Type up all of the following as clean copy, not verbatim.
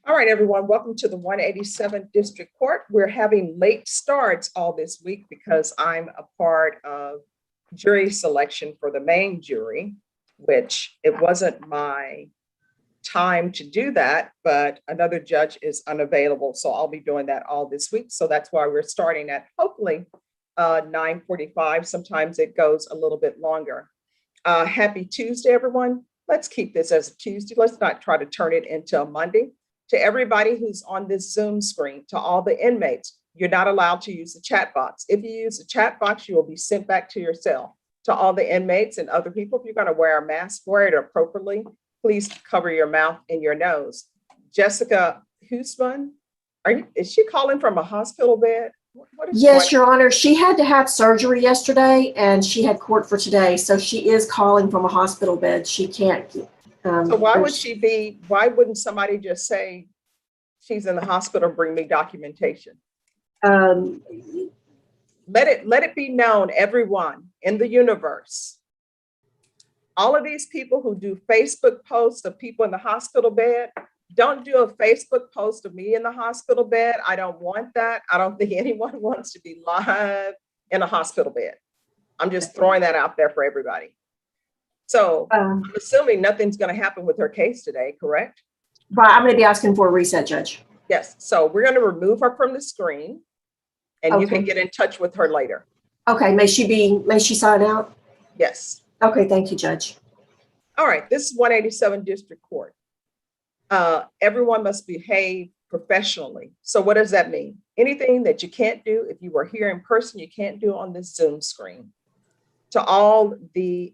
All right, everyone, welcome to the 187th District Court. We're having late starts all this week because I'm a part of jury selection for the main jury, which it wasn't my time to do that, but another judge is unavailable. So I'll be doing that all this week. So that's why we're starting at hopefully 9:45. Sometimes it goes a little bit longer. Happy Tuesday, everyone. Let's keep this as a Tuesday. Let's not try to turn it into a Monday. To everybody who's on this Zoom screen, to all the inmates, you're not allowed to use the chat box. If you use the chat box, you will be sent back to your cell. To all the inmates and other people, if you're going to wear a mask, wear it appropriately. Please cover your mouth and your nose. Jessica Huisman, is she calling from a hospital bed? Yes, Your Honor. She had to have surgery yesterday and she had court for today. So she is calling from a hospital bed. She can't. So why wouldn't somebody just say she's in the hospital, bring me documentation? Let it be known, everyone in the universe, all of these people who do Facebook posts of people in the hospital bed, don't do a Facebook post of me in the hospital bed. I don't want that. I don't think anyone wants to be live in a hospital bed. I'm just throwing that out there for everybody. So I'm assuming nothing's going to happen with her case today, correct? Right. I'm going to be asking for a reset, Judge. Yes. So we're going to remove her from the screen and you can get in touch with her later. Okay. May she sign out? Yes. Okay. Thank you, Judge. All right. This is 187 District Court. Everyone must behave professionally. So what does that mean? Anything that you can't do if you were here in person, you can't do on this Zoom screen. To all the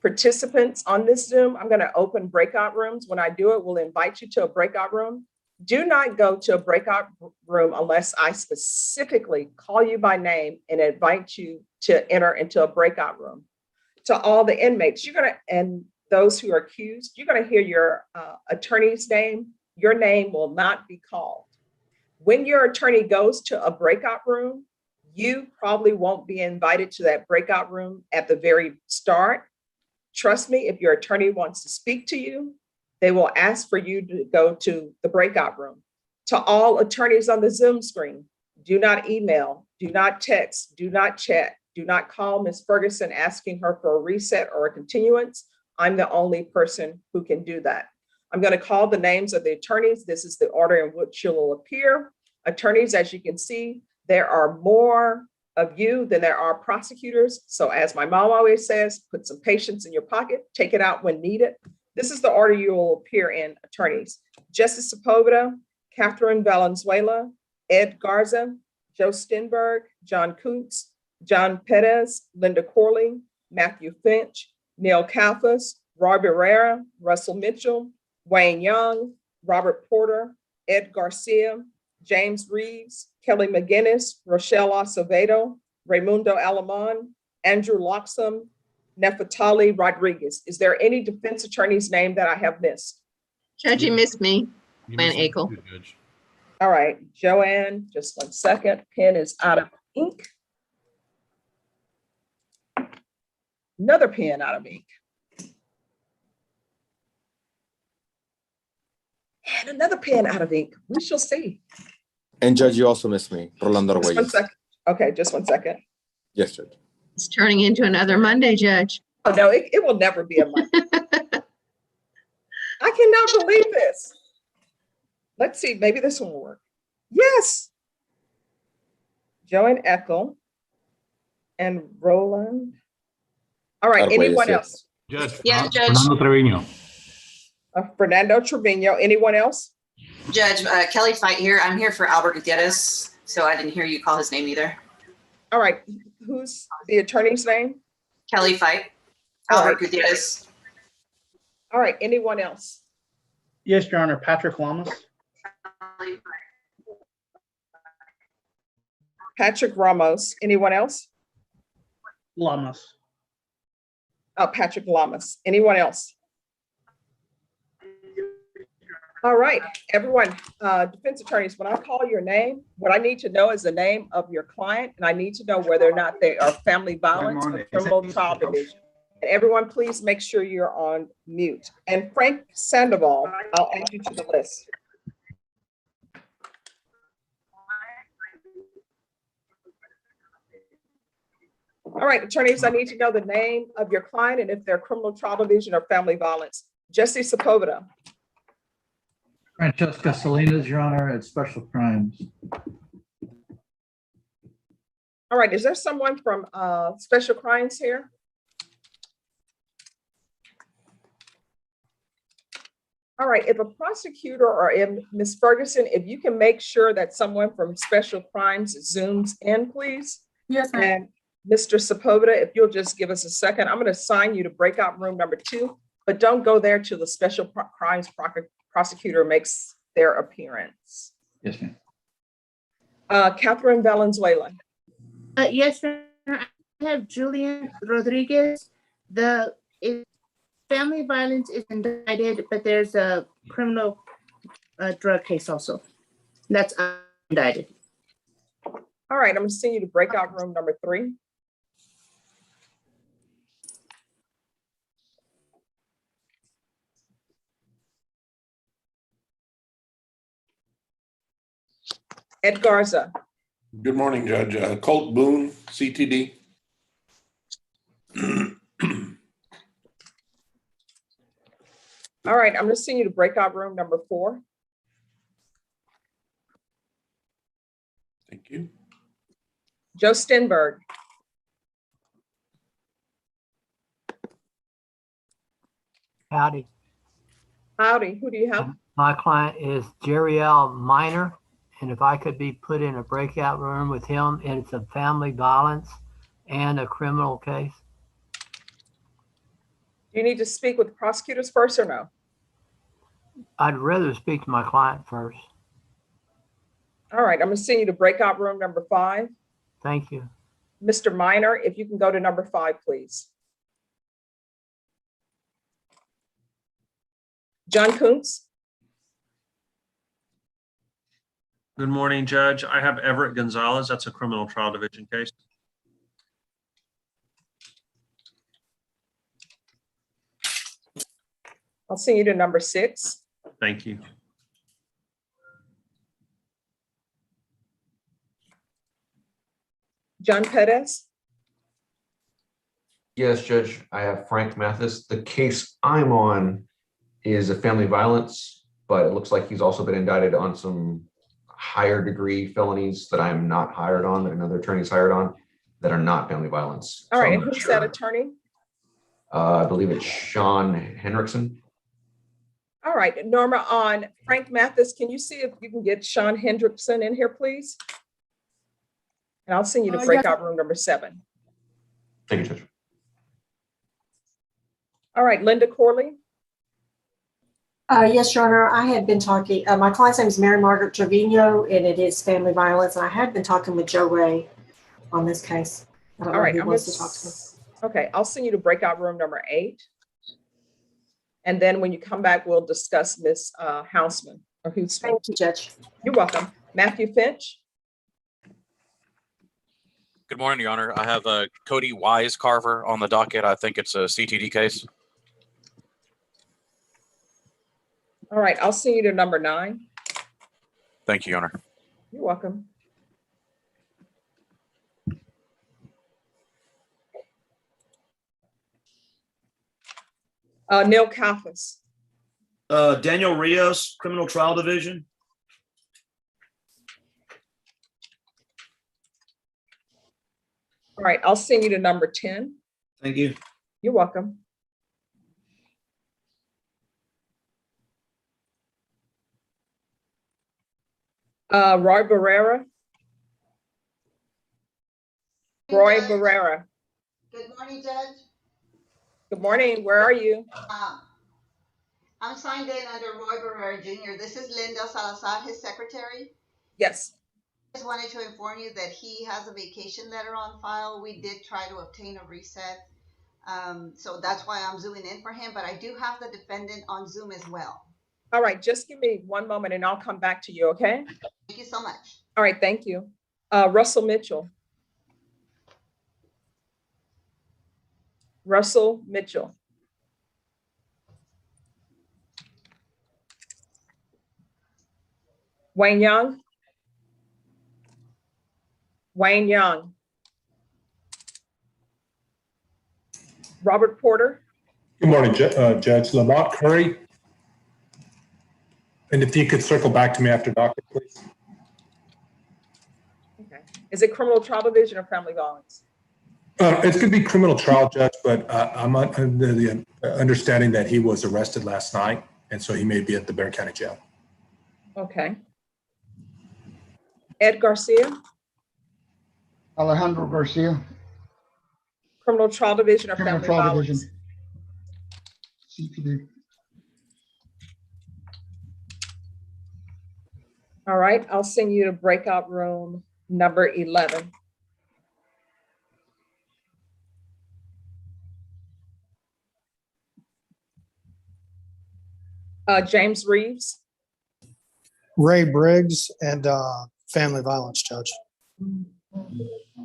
participants on this Zoom, I'm going to open breakout rooms. When I do it, we'll invite you to a breakout room. Do not go to a breakout room unless I specifically call you by name and invite you to enter into a breakout room. To all the inmates, and those who are accused, you're going to hear your attorney's name. Your name will not be called. When your attorney goes to a breakout room, you probably won't be invited to that breakout room at the very start. Trust me, if your attorney wants to speak to you, they will ask for you to go to the breakout room. To all attorneys on the Zoom screen, do not email, do not text, do not chat, do not call Ms. Ferguson asking her for a reset or a continuance. I'm the only person who can do that. I'm going to call the names of the attorneys. This is the order in which you will appear. Attorneys, as you can see, there are more of you than there are prosecutors. So as my mom always says, put some patience in your pocket, take it out when needed. This is the order you will appear in, attorneys. Justice Sepulveda, Catherine Valenzuela, Ed Garza, Joe Stenberg, John Kuntz, John Perez, Linda Corley, Matthew Finch, Neil Kalfas, Roy Barrera, Russell Mitchell, Wayne Young, Robert Porter, Ed Garcia, James Reeves, Kelly McGinnis, Rochelle Acevedo, Raimundo Alamán, Andrew Loxham, Nefertali Rodriguez. Is there any defense attorney's name that I have missed? Judge, you missed me. Joanne Akel. All right, Joanne, just 1 second. Pen is out of ink. Another pen out of ink. And another pen out of ink. We shall see. And Judge, you also missed me, Rolando Arguelles. Just 1 second. Okay, just 1 second. Yes, Judge. It's turning into another Monday, Judge. Oh, no, it will never be a Monday. I cannot believe this. Let's see, maybe this one will work. Yes. Joanne Eckel and Roland. All right, Arguelles, anyone yes. else? Judge, Yes, Judge. Fernando Trevino. Fernando Trevino, anyone else? Judge, Kelly Fight here. I'm here for Albert Gutierrez, so I didn't hear you call his name either. All right, who's the attorney's name? Kelly Fight, All Albert right. Gutierrez. All right, anyone else? Yes, Your Honor. Patrick Lamas. Patrick Ramos, anyone else? Lamas. Oh, Patrick Lamas, anyone else? All right, everyone, defense attorneys, when I call your name, what I need to know is the name of your client, and I need to know whether or not they are family violence or criminal trial division. And everyone, please make sure you're on mute. And Frank Sandoval, I'll add you to the list. All right, attorneys, I need to know the name of your client and if they're criminal trial division or family violence. Jesse Sepulveda. Francesca Salinas, Your Honor, at Special Crimes. All right, is there someone from Special Crimes here? All right, if a prosecutor or if Ms. Ferguson, if you can make sure that someone from Special Crimes zooms in, please. Yes, ma'am. And Mr. Sepulveda, if you'll just give us a second, I'm going to assign you to breakout room number 2, but don't go there till the Special Crimes prosecutor makes their appearance. Yes, ma'am. Catherine Valenzuela. Yes, Your Honor. I have Julian Rodriguez. Family violence is indicted, but there's a criminal drug case also. That's indicted. All right, I'm going to send you to breakout room number 3. Ed Garza. Good morning, Judge. Colt Boone, CTD. All right, I'm going to send you to breakout room number 4. Thank you. Joe Stenberg. Howdy. Howdy, who do you have? My client is Jerry L. Minor, and if I could be put in a breakout room with him, and it's a family violence and a criminal case. Do you need to speak with prosecutors first or no? I'd rather speak to my client first. All right, I'm going to send you to breakout room number 5. Thank you. Mr. Minor, if you can go to number 5, please. John Kuntz. Good morning, Judge. I have Everett Gonzalez. That's a criminal trial division case. I'll send you to number 6. Thank you. John Pettis. Yes, Judge, I have Frank Mathis. The case I'm on is a family violence, but it looks like he's also been indicted on some higher degree felonies that I'm not hired on, that another attorney's hired on, that are not family violence. All So right, I'm and not who's sure. that attorney? I believe it's Sean Henriksen. All right, Norma, on Frank Mathis, can you see if you can get Sean Hendrickson in here, please? And I'll send you to Yes. breakout room number 7. Thank you, Judge. All right, Linda Corley. Yes, Your Honor, I had been talking, my client's name is Mary Margaret Trevino, and it is family violence. And I had been talking with Joe Ray on this case. I don't All know right, who I'm wants to talk to me. okay, I'll send you to breakout room number 8. And then when you come back, we'll discuss Ms. Houseman or who's. Thank you, Judge. You're welcome. Matthew Finch. Good morning, Your Honor. I have Cody Wise Carver on the docket. I think it's a CTD case. All right, I'll send you to number 9. Thank you, Your Honor. You're welcome. Neil Kalfas. Daniel Rios, Criminal Trial Division. All right, I'll send you to number 10. Thank you. You're welcome. Roy Barrera. Roy Barrera. Good morning, Judge. Good morning. Where are you? I'm signed in under Roy Barrera Jr. This is Linda Salazar, his secretary. Yes. I just wanted to inform you that he has a vacation letter on file. We did try to obtain a reset. So that's why I'm zooming in for him, but I do have the defendant on Zoom as well. All right, just give me one moment and I'll come back to you, okay? Thank you so much. All right, thank you. Russell Mitchell. Russell Mitchell. Wayne Young. Wayne Young. Robert Porter. Good morning, Judge. Lamont Curry. And if you could circle back to me after Docket, please. Okay. Is it criminal trial division or family violence? It's going to be criminal trial, Judge, but I'm under the understanding that he was arrested last night, and so he may be at the Bexar County Jail. Okay. Ed Garcia. Alejandro Garcia, Criminal trial division or criminal family trial violence? division. CTD. All right, I'll send you to breakout room number 11. James Reeves. Ray Briggs and family violence, Judge.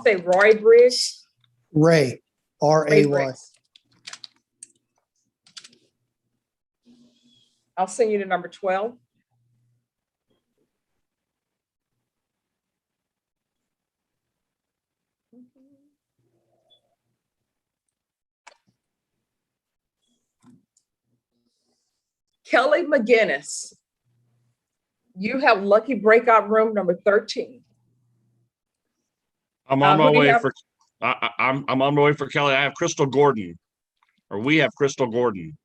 Say Roy Briggs. Ray, R-A-Y. Briggs. I'll send you to number 12. Kelly McGinnis. You have lucky breakout room number 13. I'm on my who do you way have? for. I'm on my way for Kelly. I have Crystal Gordon, or we have Crystal Gordon.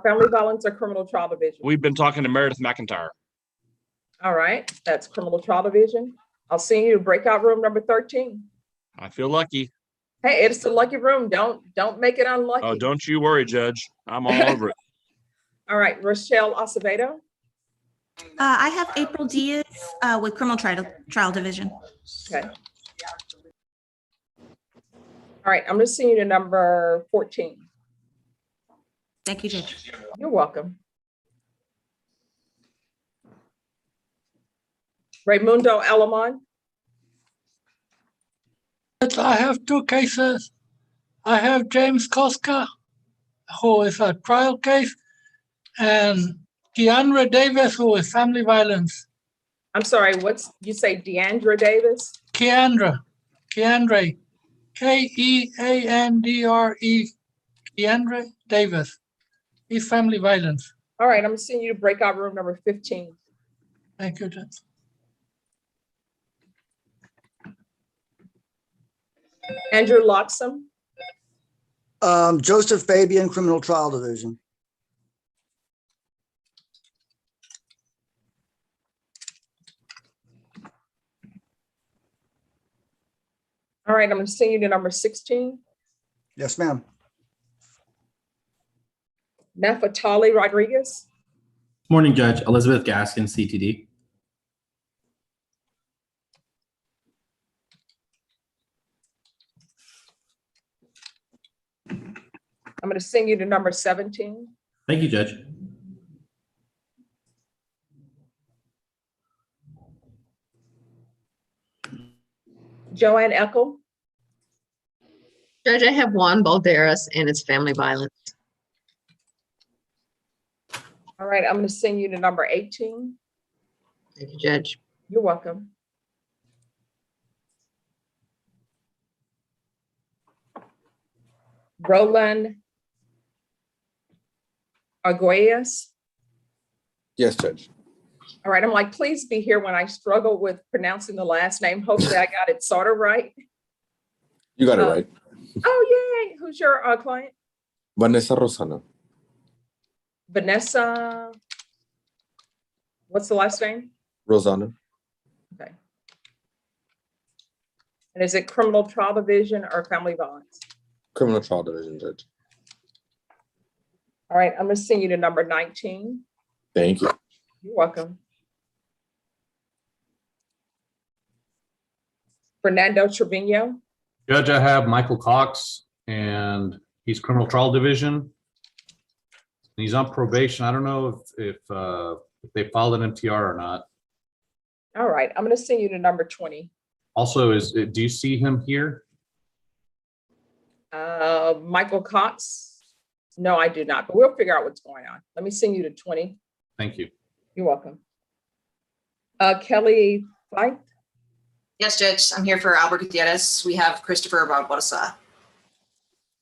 Family violence or criminal trial division? We've been talking to Meredith McIntyre. All right, that's criminal trial division. I'll send you to breakout room number 13. I feel lucky. Hey, it's a lucky room. Don't make it unlucky. Oh, don't you worry, Judge. I'm all over it. All right, Rochelle Acevedo. I have April Diaz with criminal trial division. Okay. All right, I'm going to send you to number 14. Thank you, Judge. You're welcome. Raymundo Alamon. I have two cases. I have James Koska, who is a trial case, and Keandre Davis, who is family violence. I'm sorry, you say Deandra Davis? Keandre, Keandre, Keandre, Keandre Davis. He's family violence. All right, I'm going to send you to breakout room number 15. Thank you, Judge. Andrew Loxam. Joseph Fabian, criminal trial division. All right, I'm going to send you to number 16. Yes, ma'am. Nefatali Rodriguez. Morning, Judge. Elizabeth Gaskin, CTD. I'm going to send you to number 17. Thank you, Judge. Joanne Eckel. Judge, I have Juan Balderas and it's family violence. All right, I'm going to send you to number 18. Thank you, Judge. You're welcome. Roland Arguelles. Yes, Judge. All right, I'm like, please be here when I struggle with pronouncing the last name. Hopefully I got it sort of right. You got it right. Oh, yay. Who's your client? Vanessa Rosano. Vanessa. What's the last name? Rosano. Okay. And is it criminal trial division or family violence? Criminal trial division, Judge. All right, I'm going to send you to number 19. Thank you. You're welcome. Fernando Trevino. Judge, I have Michael Cox, and he's criminal trial division. And he's on probation. I don't know if they filed an MTR or not. All right, I'm going to send you to number 20. Also, do you see him here? Michael Cox? No, I do not, but we'll figure out what's going on. Let me send you to 20. Thank you. You're welcome. Kelly Fight? Yes, Judge, I'm here for Albert Gutierrez. We have Christopher Barbosa,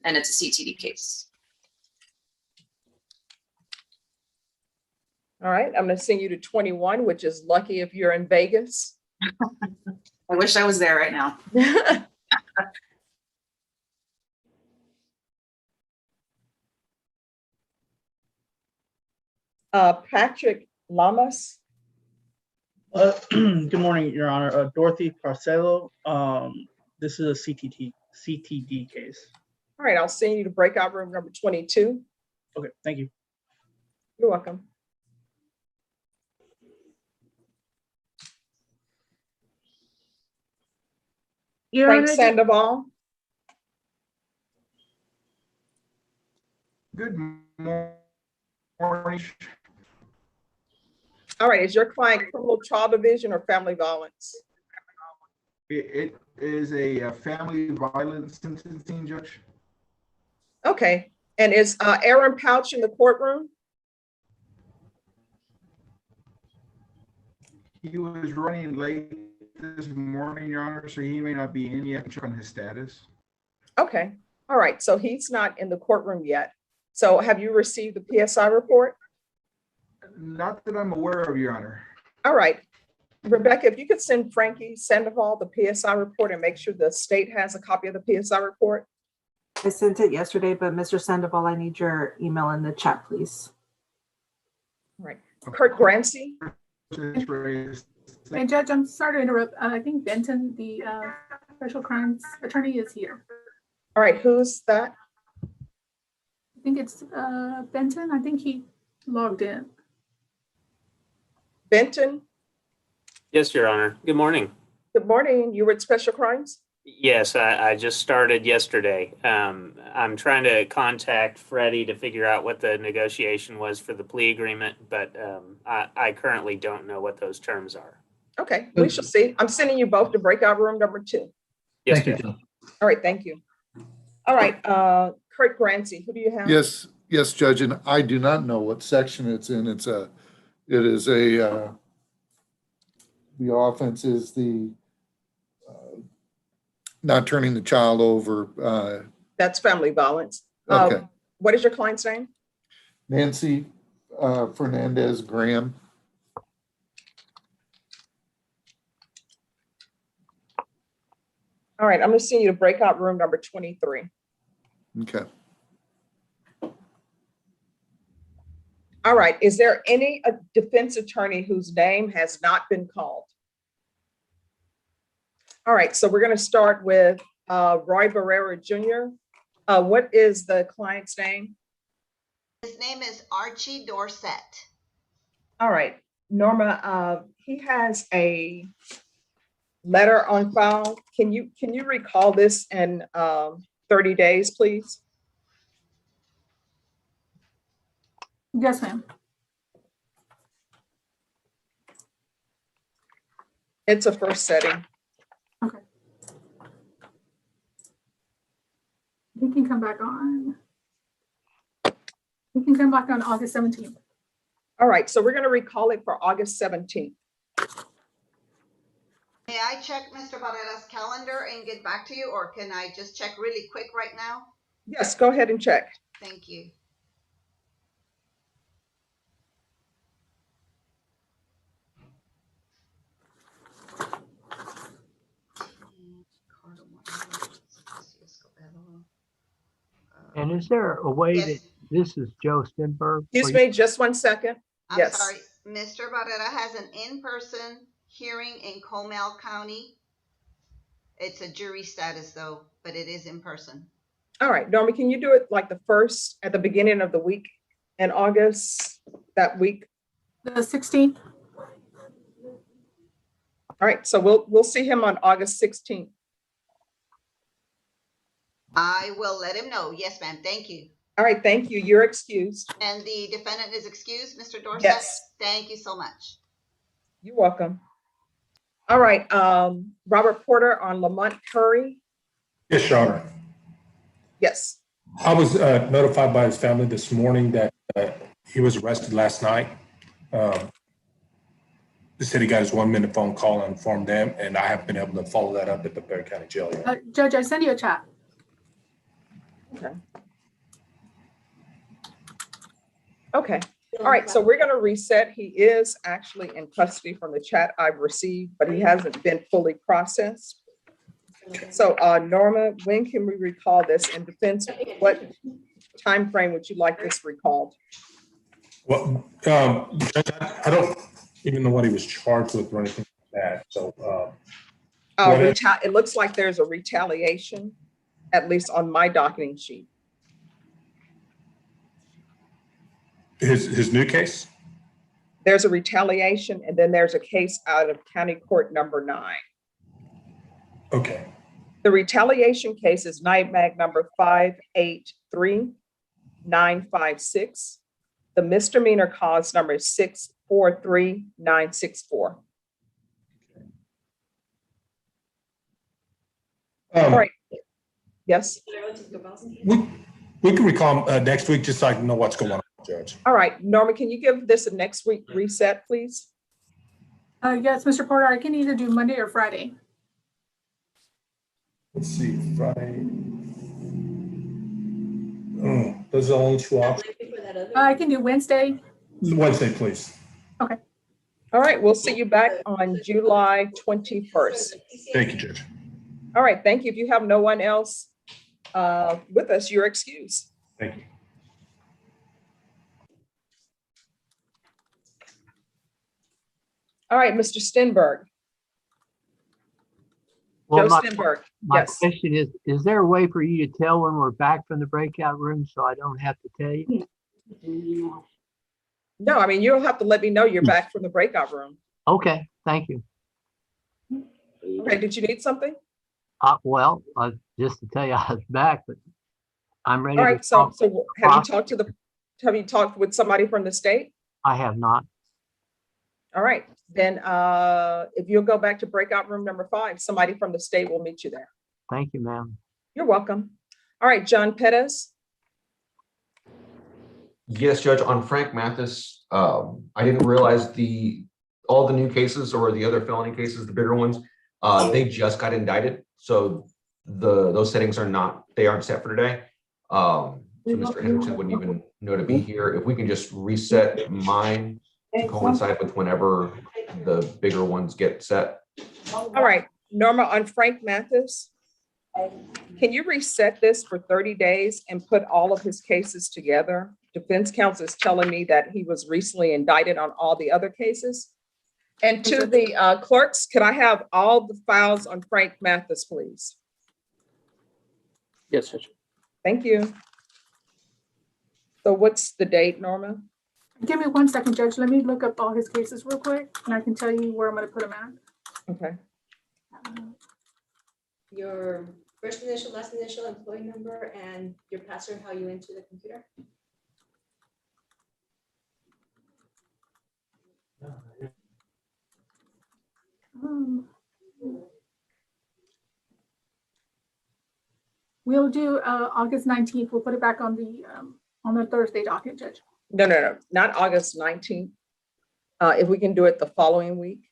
and it's a CTD case. All right, I'm gonna send you to 21, which is lucky if you're in Vegas. I wish I was there right now. Patrick Lamas? Good morning, Your Honor. Dorothy Parcello. This is a CTD case. All right, I'll send you to breakout room number 22. Okay, thank you. You're welcome. Your Frank Honor, Sandoval? Good morning. All right, is your client criminal trial division or family violence? It is a family violence sentencing judge. Okay, and is Aaron Pouch in the courtroom? He was running late this morning, Your Honor, so he may not be in yet. Check on his status. Okay, all right, so he's not in the courtroom yet. So have you received the PSI report? Not that I'm aware of, Your Honor. All right, Rebecca, if you could send Frankie Sandoval the PSI report and make sure the state has a copy of the PSI report. I sent it yesterday, but Mr. Sandoval, I need your email in the chat, please. All right, Kurt Grancy? And Judge, I'm sorry to interrupt. I think Benton, the special crimes attorney, is here. All right, who's that? I think it's Benton. I think he logged in. Benton? Yes, Your Honor. Good morning. Good morning. You were at Special Crimes? Yes, I just started yesterday. I'm trying to contact Freddie to figure out what the negotiation was for the plea agreement, but I currently don't know what those terms are. Okay, we shall see. I'm sending you both to breakout room number 2. Yes, Thank you, Judge. Judge. All right, thank you. All right, Kurt Grancy, who do you have? Yes, Judge, and I do not know what section it's in. The offense is the not turning the child over. That's family violence. Okay. What is your client's name? Nancy Fernandez Graham. All right, I'm gonna send you to breakout room number 23. Okay. All right, is there any defense attorney whose name has not been called? All right, so we're gonna start with Roy Barrera Jr. What is the client's name? His name is Archie Dorset. All right, Norma, he has a letter on file. Can you recall this in 30 days, please? Yes, ma'am. It's a first setting. Okay. He can come back on. He can come back on August 17th. All right, so we're gonna recall it for August 17th. May I check Mr. Barrera's calendar and get back to you, or can I just check really quick right now? Yes, go ahead and check. Thank you. And is there a way Yes. that this is Joe Stenberg? Excuse me, just 1 second. I'm Yes. sorry, Mr. Barrera has an in-person hearing in Comal County. It's a jury status though, but it is in person. All right, Norma, can you do it like the first at the beginning of the week in August, that week? The 16th. All right, so we'll see him on August 16th. I will let him know. Yes, ma'am. Thank you. All right, thank you. You're excused. And the defendant is excused, Mr. Dorset? Yes. Thank you so much. You're welcome. All right, Robert Porter on Lamont Curry. Yes, Your Honor. Yes. I was notified by his family this morning that he was arrested last night. They said he got his 1-minute phone call and informed them, and I haven't been able to follow that up at the Bexar County Jail yet. Judge, I sent you a chat. Okay. Okay. All right. So we're going to reset. He is actually in custody from the chat I've received, but he hasn't been fully processed. So Norma, when can we recall this in defense? What time frame would you like this recalled? Well, Judge, I don't even know what he was charged with or anything like that. So It looks like there's a retaliation, at least on my docketing sheet. his new case? There's a retaliation, and then there's a case out of County Court number 9. Okay. The retaliation case is NIMAG number 583956. The misdemeanor cause number is 643964. All right. Yes. We can recall him next week, just so I can know what's going on, Judge. All right, Norma, can you give this a next week reset, please? Yes, Mr. Porter, I can either do Monday or Friday. Let's see, Friday. Oh, those are the only 2 options. I can do Wednesday. Wednesday, please. Okay. All right, we'll see you back on July 21st. Thank you, Judge. All right, thank you. If you have no one else with us, you're excused. Thank you. All right, Mr. Stenberg. Well, Joe Stenberg, my yes. question is there a way for you to tell when we're back from the breakout room so I don't have to tell you? No, I mean, you don't have to let me know you're back from the breakout room. Okay, thank you. Okay, did you need something? Well, just to tell you I was back, but I'm ready. All right, to so talk. have you talked with somebody from the state? I have not. All right, then if you'll go back to breakout room number 5, somebody from the state will meet you there. Thank you, ma'am. You're welcome. All right, John Pettis. Yes, Judge, on Frank Mathis, I didn't realize all the new cases or the other felony cases, the bigger ones, they just got indicted. So those settings aren't set for today. So Mr. Hendrickson wouldn't even know to be here. If we can just reset mine to coincide with whenever the bigger ones get set. All right, Norma, on Frank Mathis, can you reset this for 30 days and put all of his cases together? Defense counsel is telling me that he was recently indicted on all the other cases. And to the clerks, could I have all the files on Frank Mathis, please? Yes, Judge. Thank you. So what's the date, Norma? Give me 1 second, Judge. Let me look up all his cases real quick, and I can tell you where I'm going to put them at. Okay. Your first initial, last initial, employee number, and your password, how you enter the computer. We'll do August 19th. We'll put it back on the Thursday docket, Judge. No, not August 19th. If we can do it the following week.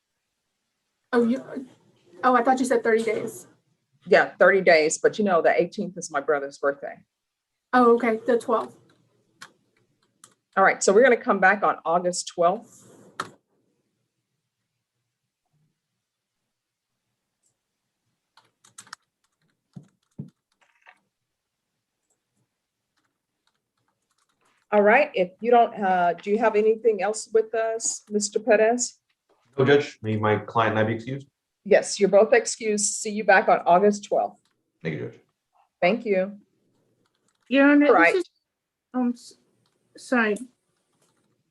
Oh, I thought you said 30 days. Yeah, 30 days, but you know, the 18th is my brother's birthday. Oh, okay, the 12th. All right, so we're going to come back on August 12th. All right, if you don't, do you have anything else with us, Mr. Perez? No, Judge, may my client and I be excused? Yes, you're both excused. See you back on August 12th. Thank you, Judge. Thank you. Your Honor, Right. this is, sorry.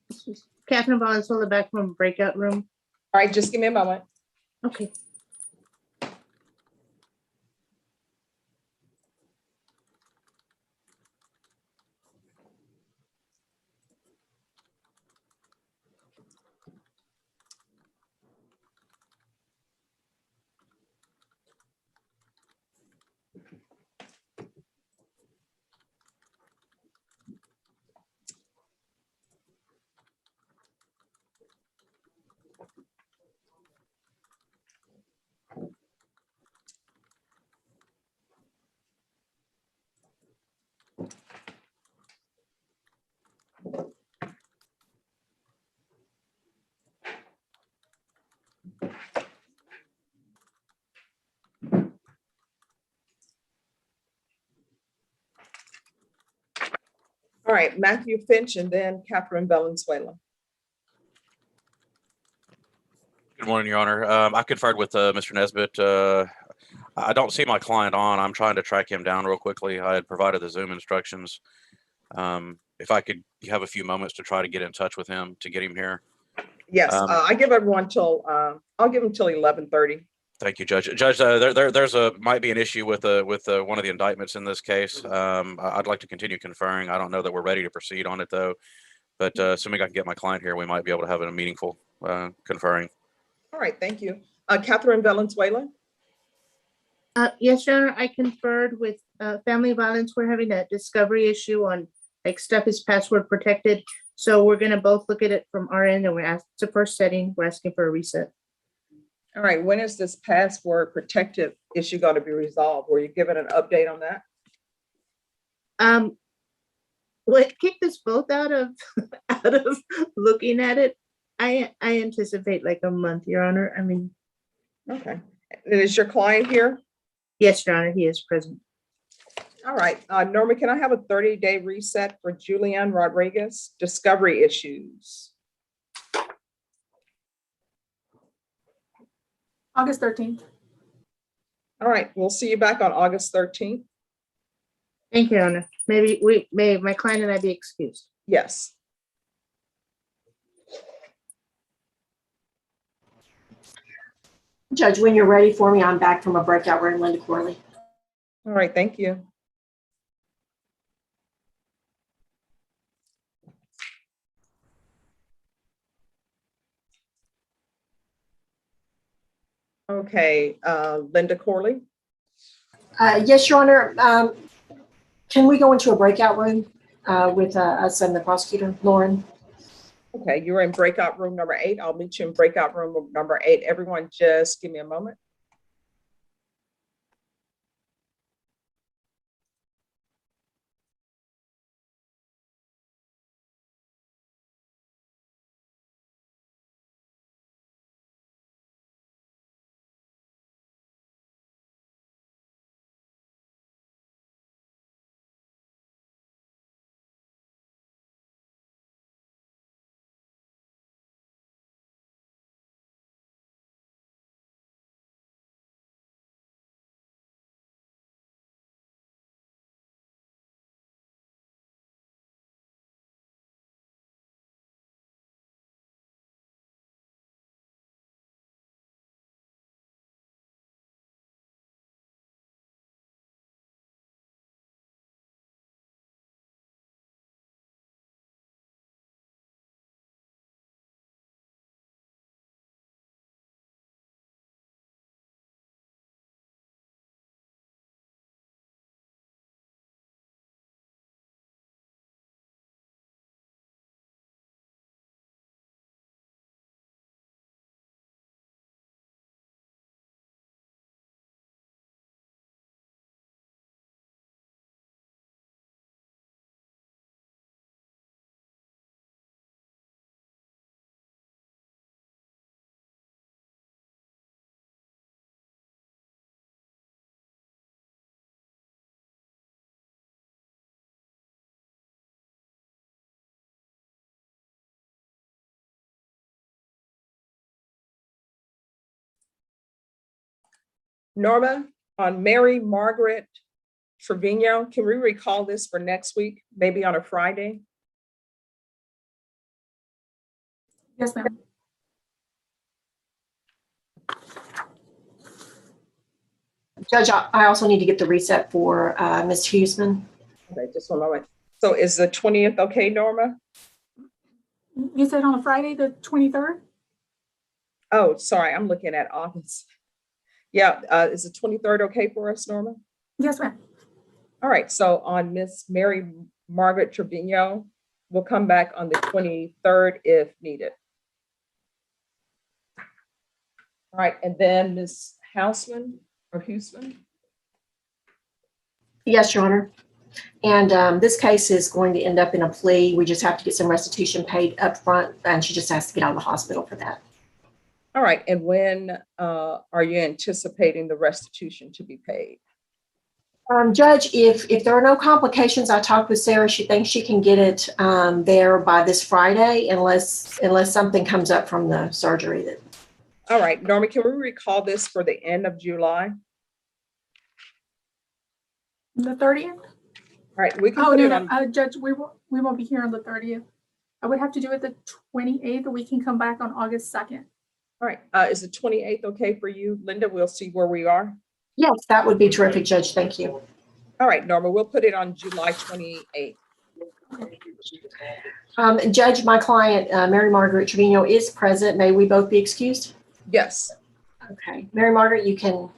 This is Catherine Valenzuela back from breakout room. All right, just give me a moment. Okay. All right, Matthew Finch and then Catherine Valenzuela. Good morning, Your Honor. I conferred with Mr. Nesbitt. I don't see my client on. I'm trying to track him down real quickly. I had provided the Zoom instructions. If I could have a few moments to try to get in touch with him to get him here. Yes, I give everyone till, I'll give them till 11:30. Thank you, Judge. Judge, might be an issue with one of the indictments in this case. I'd like to continue conferring. I don't know that we're ready to proceed on it though, but assuming I can get my client here, we might be able to have a meaningful conferring. All right, thank you. Catherine Valenzuela. Yes, Your Honor, I conferred with family violence. We're having a discovery issue on like stuff is password protected. So we're gonna both look at it from our end and it's the first setting. We're asking for a reset. All right, when is this password protective issue going to be resolved? Were you given an update on that? Well, it kicked us both out of looking at it. I anticipate like a month, Your Honor. I mean. Okay. And is your client here? Yes, Your Honor, he is present. All right, Norma, can I have a 30-day reset for Julianne Rodriguez? Discovery issues. August 13th. All right, we'll see you back on August 13th. Thank you, Your Honor. May my client and I be excused. Yes. Judge, when you're ready for me, I'm back from a breakout room, Linda Corley. All right, thank you. Okay, Linda Corley. Yes, Your Honor. Can we go into a breakout room with us and the prosecutor, Lauren? Okay, you're in breakout room number 8. I'll meet you in breakout room number 8. Everyone just give me a moment. Norma, on Mary Margaret Trevino, can we recall this for next week, maybe on a Friday? Yes, ma'am. Judge, I also need to get the reset for Ms. Huseman. Okay, just one moment. So is the 20th okay, Norma? You said on a Friday, the 23rd? Oh, sorry, I'm looking at August. Yeah, is the 23rd okay for us, Norma? Yes, ma'am. All right, so on Miss Mary Margaret Trevino, we'll come back on the 23rd if needed. All right, and then Ms. Houseman or Huseman? Yes, Your Honor. And this case is going to end up in a plea. We just have to get some restitution paid up front, and she just has to get out of the hospital for that. All right, and when are you anticipating the restitution to be paid? Judge, if there are no complications, I talked with Sarah. She thinks she can get it there by this Friday, unless something comes up from the surgery. All right, Norma, can we recall this for the end of July? The 30th? All right, we can Oh, put no, it no, on. Judge, we won't be here on the 30th. I would have to do it the 28th, or we can come back on August 2nd. All right, is the 28th okay for you, Linda? We'll see where we are. Yes, that would be terrific, Judge. Thank you. All right, Norma, we'll put it on July 28th. Judge, my client, Mary Margaret Trevino, is present. May we both be excused? Yes. Okay. Mary Margaret, you can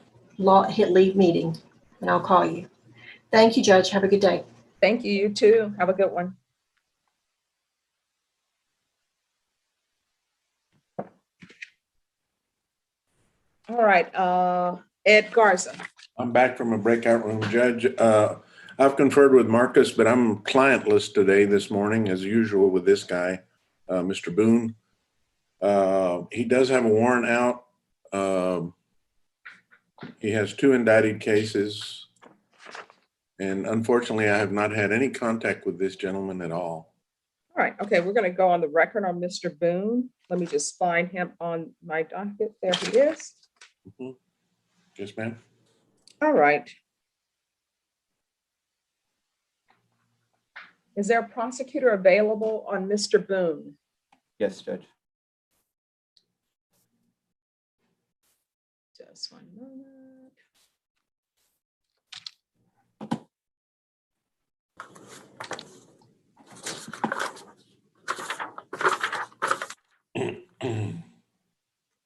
hit leave meeting, and I'll call you. Thank you, Judge. Have a good day. Thank you, you too. Have a good one. All right, Ed Garza. I'm back from a breakout room, Judge. I've conferred with Marcus, but I'm clientless today, this morning, as usual with this guy, Mr. Boone. He does have a warrant out. He has 2 indicted cases. And unfortunately, I have not had any contact with this gentleman at all. All right, okay, we're going to go on the record on Mr. Boone. Let me just find him on my docket. There he is. Mhm. Yes, ma'am. All right. Is there a prosecutor available on Mr. Boone? Yes, Judge. Just one moment.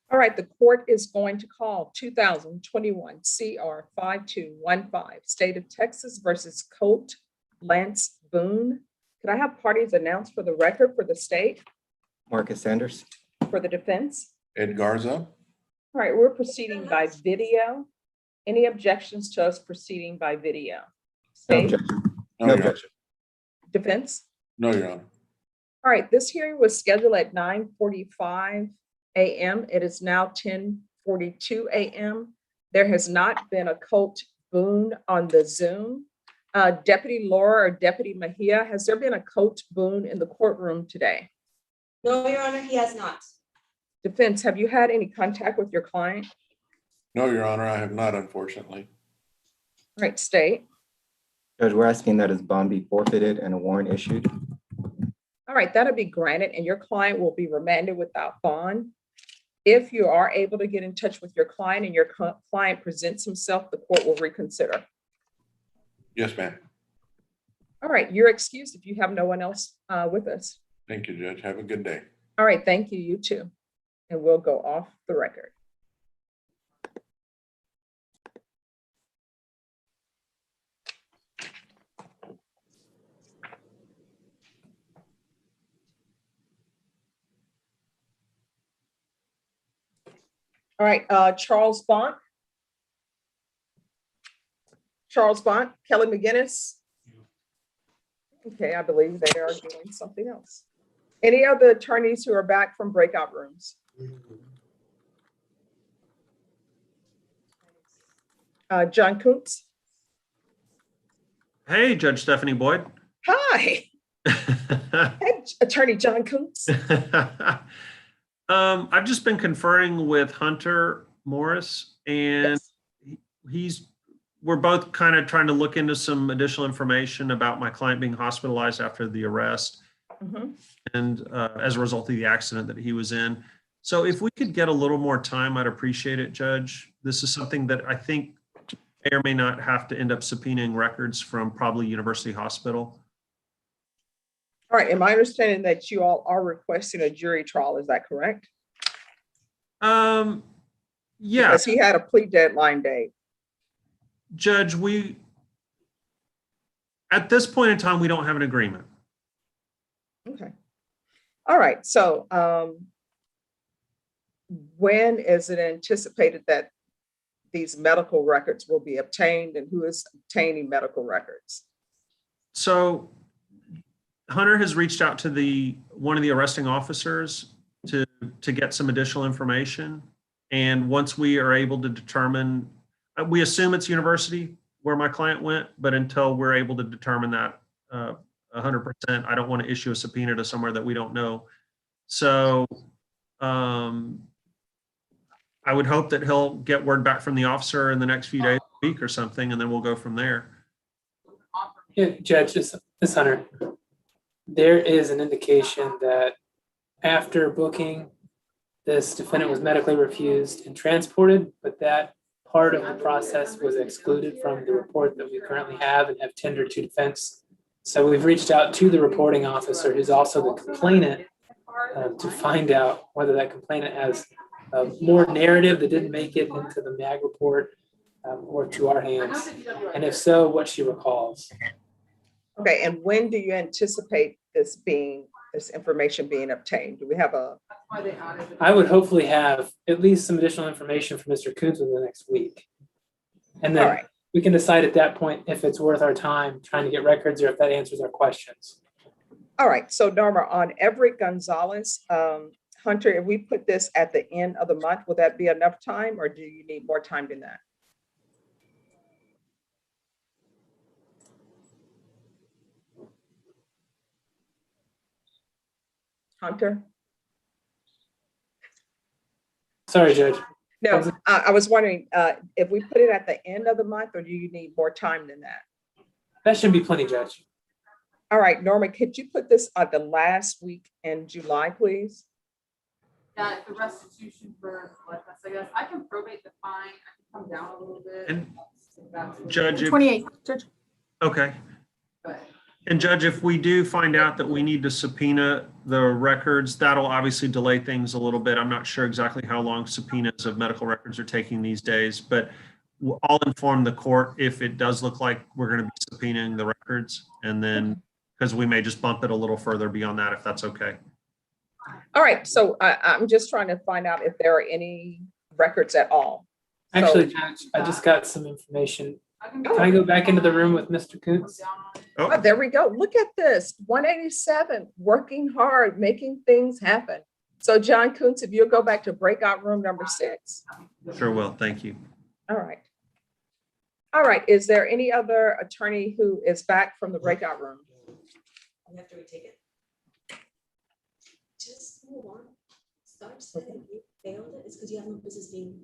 All right, the court is going to call 2021 CR 5215, State of Texas versus Colt Lance Boone. Could I have parties announced for the record for the state, Marcus Sanders. for the defense? Ed Garza. All right, we're proceeding by video. Any objections to us proceeding by video? No State, objection. No, No Your Honor. objection. defense? No, Your Honor. All right, this hearing was scheduled at 9:45 a.m. It is now 10:42 a.m. There has not been a Colt Boone on the Zoom. Deputy Laura or Deputy Mejia, has there been a Colt Boone in the courtroom today? No, Your Honor, he has not. Defense, have you had any contact with your client? No, Your Honor, I have not, unfortunately. All right, state. Judge, we're asking that his bond be forfeited and a warrant issued. All right, that'll be granted and your client will be remanded without bond. If you are able to get in touch with your client and your client presents himself, the court will reconsider. Yes, ma'am. All right, you're excused if you have no one else with us. Thank you, Judge. Have a good day. All right, thank you, you too. And we'll go off the record. All right, Charles Bont. Charles Bont, Kelly McGinnis. Okay, I believe they are doing something else. Any other attorneys who are back from breakout rooms? John Kuntz. Hey, Judge Stephanie Boyd. Hi. Hey, Attorney John Kuntz. I've just been conferring with Hunter Morris, and we're both kind of trying to look into some additional information about my client being hospitalized after the arrest and as a result of the accident that he was in. So if we could get a little more time, I'd appreciate it, Judge. This is something that I think may or may not have to end up subpoenaing records from probably University Hospital. All right, am I understanding that you all are requesting a jury trial? Is that correct? Yeah. Because he had a plea deadline date. Judge, at this point in time, we don't have an agreement. Okay. All right, so when is it anticipated that these medical records will be obtained, and who is obtaining medical records? So Hunter has reached out to one of the arresting officers to get some additional information. And once we are able to determine, we assume it's university where my client went, but until we're able to determine that 100%, I don't want to issue a subpoena to somewhere that we don't know. So I would hope that he'll get word back from the officer in the next few days, a week or something, and then we'll go from there. Yeah, Judge, this Hunter. There is an indication that after booking, this defendant was medically refused and transported, but that part of the process was excluded from the report that we currently have and have tendered to defense. So we've reached out to the reporting officer, who's also the complainant, to find out whether that complainant has more narrative that didn't make it into the MAG report or to our hands. And if so, what she recalls. Okay, and when do you anticipate this information being obtained? Do we have a? I would hopefully have at least some additional information from Mr. Coons within the next week. And then we can decide at that point if it's worth our time trying to get records or if that answers our questions. All right, so Norma, on Everett Gonzalez, Hunter, if we put this at the end of the month, will that be enough time, or do you need more time than that? Hunter? Sorry, Judge. No, I was wondering if we put it at the end of the month, or do you need more time than that? That should be plenty, Judge. All right, Norma, could you put this on the last week in July, please? Yeah, the restitution for blood test, I guess. I can probate the fine. I can come down a little bit. And Judge, 28, Judge. Okay. And Judge, if we do find out that we need to subpoena the records, that'll obviously delay things a little bit. I'm not sure exactly how long subpoenas of medical records are taking these days, but I'll inform the court if it does look like we're going to be subpoenaing the records, and then because we may just bump it a little further beyond that, if that's okay. All right, so I'm just trying to find out if there are any records at all. Actually, Judge, I just got some information. Can I go back into the room with Mr. Coons? Oh, there we go. Look at this, 187, working hard, making things happen. So John Coons, if you'll go back to breakout room number 6. Sure will, thank you. All right. All right, is there any other attorney who is back from the breakout room? You have to retake it. Just move on. Start saying you failed it. It's because you have no business being.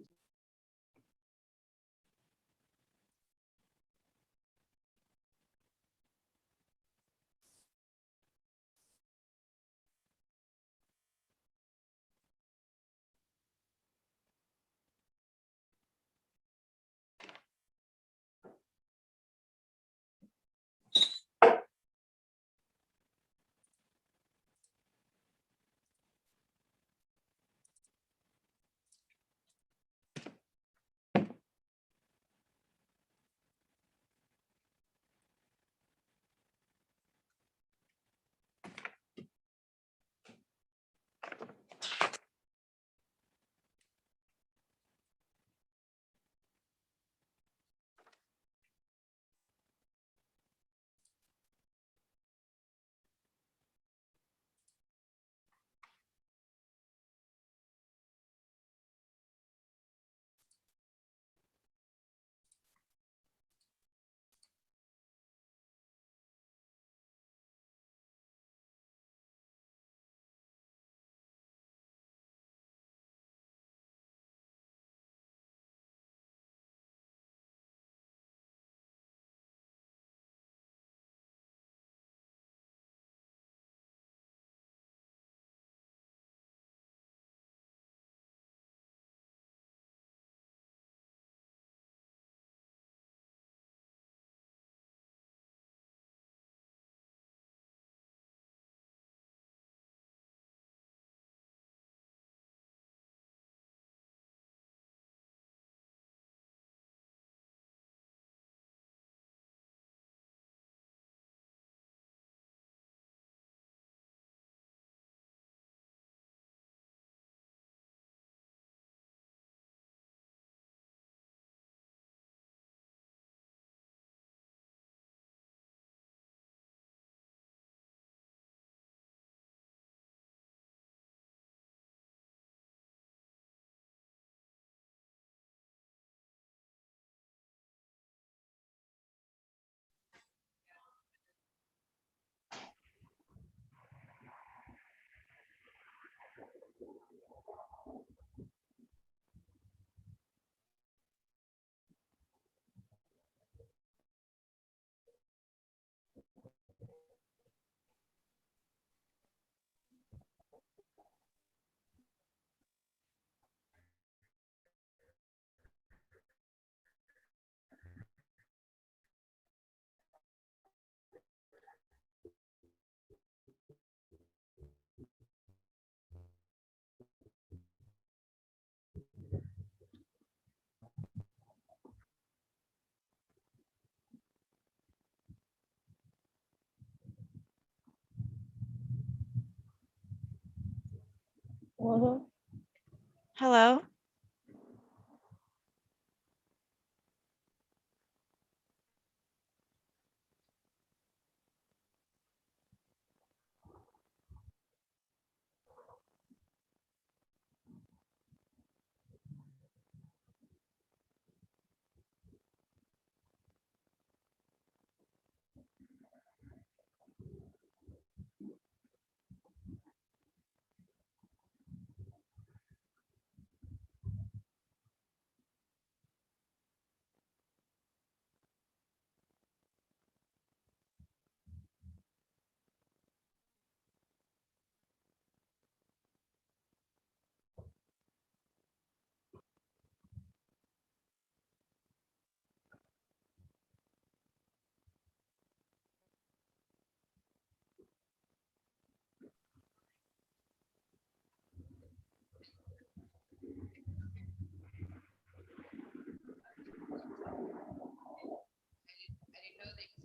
Hello?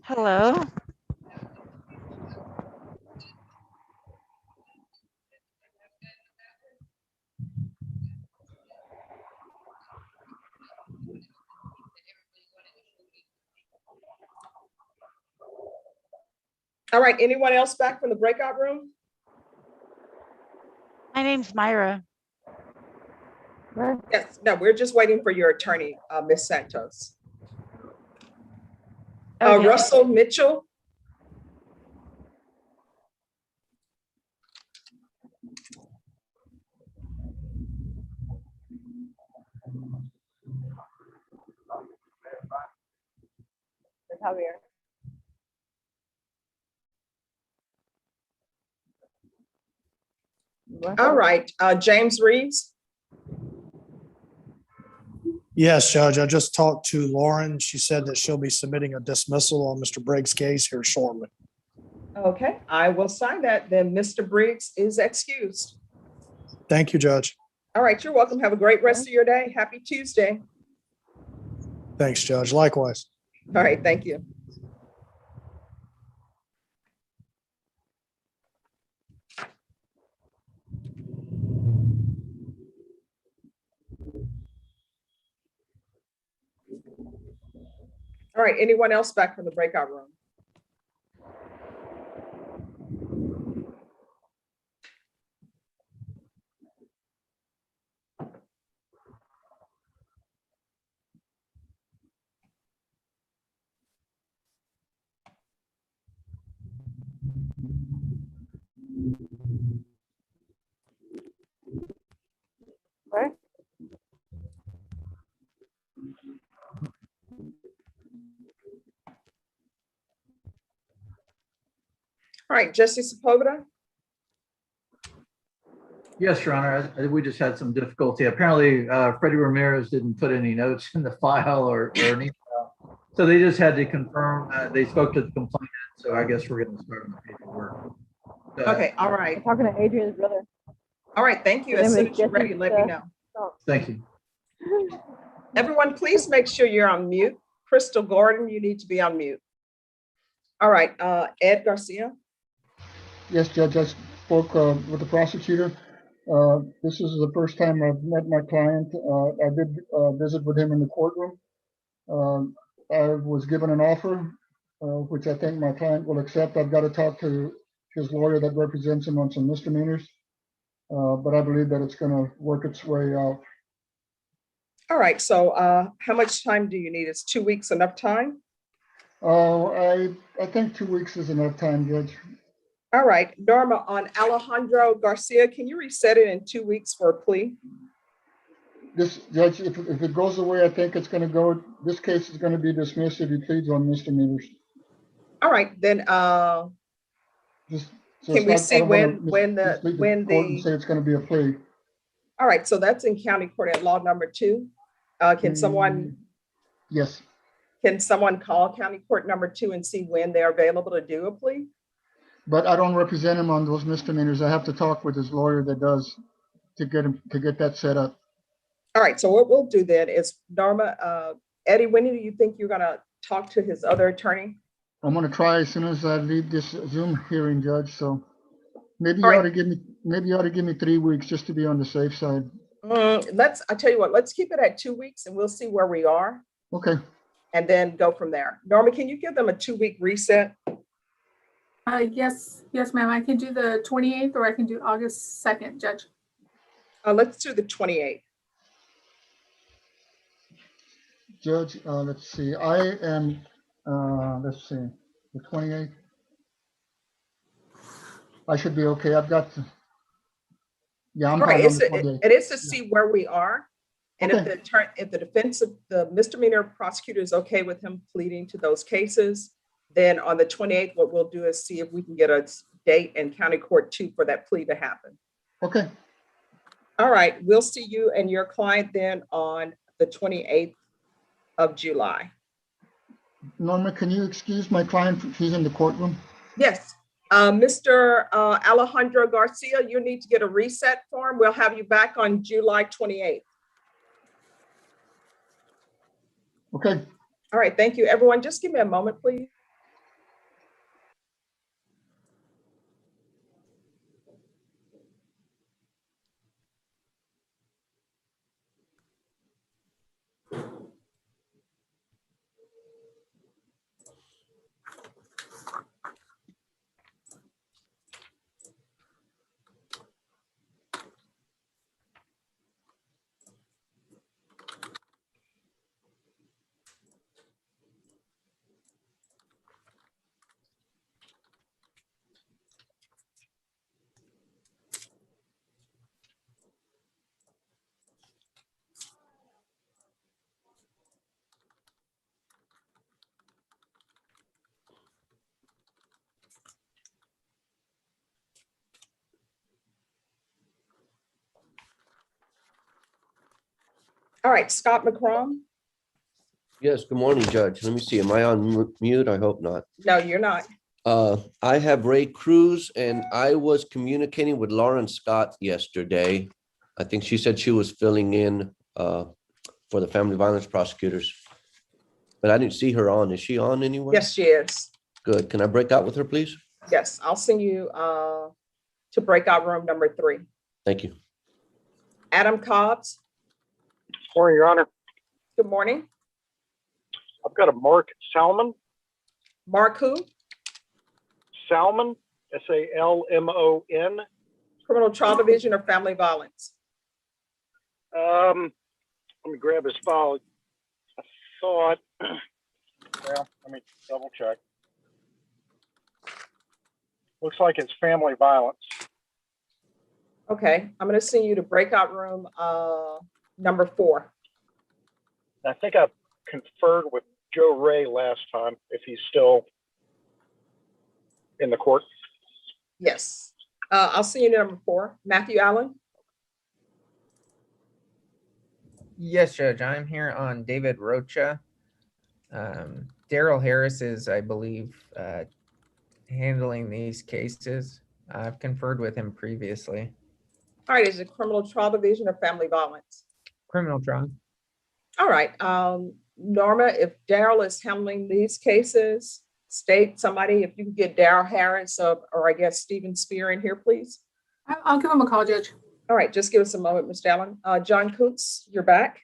Hello? All right, anyone else back from the breakout room? My name's Myra. Yes, no, we're just waiting for your attorney, Ms. Santos. Okay. Russell Mitchell. Javier. All right, James Reeves. Yes, Judge, I just talked to Lauren. She said that she'll be submitting a dismissal on Mr. Briggs' case here shortly. Okay, I will sign that. Then Mr. Briggs is excused. Thank you, Judge. All right, you're welcome. Have a great rest of your day. Happy Tuesday. Thanks, Judge. Likewise. All right, thank you. All right, anyone else back from the breakout room? Right. All right, Justice Sepulveda. Yes, Your Honor. We just had some difficulty. Apparently, Freddie Ramirez didn't put any notes in the file or an email. So they just had to confirm. They spoke to the complainant. So I guess we're going to start on the paperwork. Okay, all right. I'm talking to Adrian's brother. All right, thank you. As soon as you're ready, let me know. Thank you. Everyone, please make sure you're on mute. Crystal Gordon, you need to be on mute. All right, Ed Garcia. Yes, Judge, I spoke with the prosecutor. This is the first time I've met my client. I did visit with him in the courtroom. I was given an offer, which I think my client will accept. I've got to talk to his lawyer that represents him on some misdemeanors, but I believe that it's going to work its way out. All right, so how much time do you need? Is 2 weeks enough time? I think 2 weeks is enough time, Judge. All right, Norma, on Alejandro Garcia, can you reset it in 2 weeks for a plea? This, Judge, if it goes the way I think it's going to go, this case is going to be dismissed if he pleads on misdemeanors. All right, then can we see when the say it's going to be a plea. All right, so that's in county court at law number 2. Can someone? Yes. Can someone call county court number 2 and see when they're available to do a plea? But I don't represent him on those misdemeanors. I have to talk with his lawyer that does to get that set up. All right, so what we'll do then is, Norma, Eddie, when do you think you're gonna talk to his other attorney? I'm gonna try as soon as I leave this Zoom hearing, Judge. So maybe you All right. ought to give me 3 weeks just to be on the safe side. I tell you what, let's keep it at 2 weeks and we'll see where we are Okay, and then go from there. Norma, can you give them a 2-week reset? Yes, ma'am. I can do the 28th or I can do August 2nd, Judge. Let's do the 28th. Judge, let's see, I am, let's see, the 28th. I should be okay. I've got, yeah, I'm All right, fine on the 28th. it is to see where we are. And Okay. if the defense of the misdemeanor prosecutor is okay with him pleading to those cases, then on the 28th, what we'll do is see if we can get a date in county court 2 for that plea to happen. Okay, All right, we'll see you and your client then on the 28th of July. Norma, can you excuse my client? He's in the courtroom. Yes, Mr. Alejandro Garcia, you need to get a reset form. We'll have you back on July 28th. Okay. All right, thank you, everyone. Just give me a moment, please. All right, Scott McCrum. Yes, good morning, Judge. Let me see, am I on mute? I hope not. No, you're not. I have Ray Cruz and I was communicating with Lauren Scott yesterday. I think she said she was filling in for the family violence prosecutors. But I didn't see her on. Is she on anywhere? Yes, she is. Good. Can I break out with her, please? Yes, I'll send you to breakout room number 3. Thank you. Adam Cobbs. Morning, Your Honor. Good morning. I've got a Mark Salmon. Mark who? Salmon, S-A-L-M-O-N. Criminal Trial Division or Family Violence? Let me grab his file. I thought, well, let me double check. Looks like it's family violence. Okay, I'm going to send you to breakout room number 4. I think I conferred with Joe Ray last time, if he's still in the court. Yes. I'll send you to number 4. Matthew Allen. Yes, Judge. I'm here on David Rocha. Daryl Harris is, I believe, handling these cases. I've conferred with him previously. All right, is it Criminal Trial Division or Family Violence? Criminal trial. All right, Norma, if Daryl is handling these cases, state somebody, if you can get Daryl Harris or I guess Stephen Spear in here, please. I'll give him a call, Judge. All right, just give us a moment, Mr. Allen. John Coots, you're back.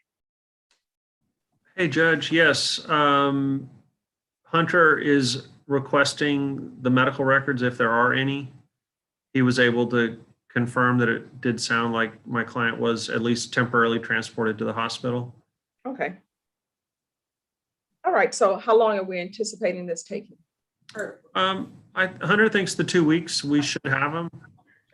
Hey, Judge, yes. Hunter is requesting the medical records if there are any. He was able to confirm that it did sound like my client was at least temporarily transported to the hospital. Okay. All right, so how long are we anticipating this taking? Hunter thinks the 2 weeks we should have him.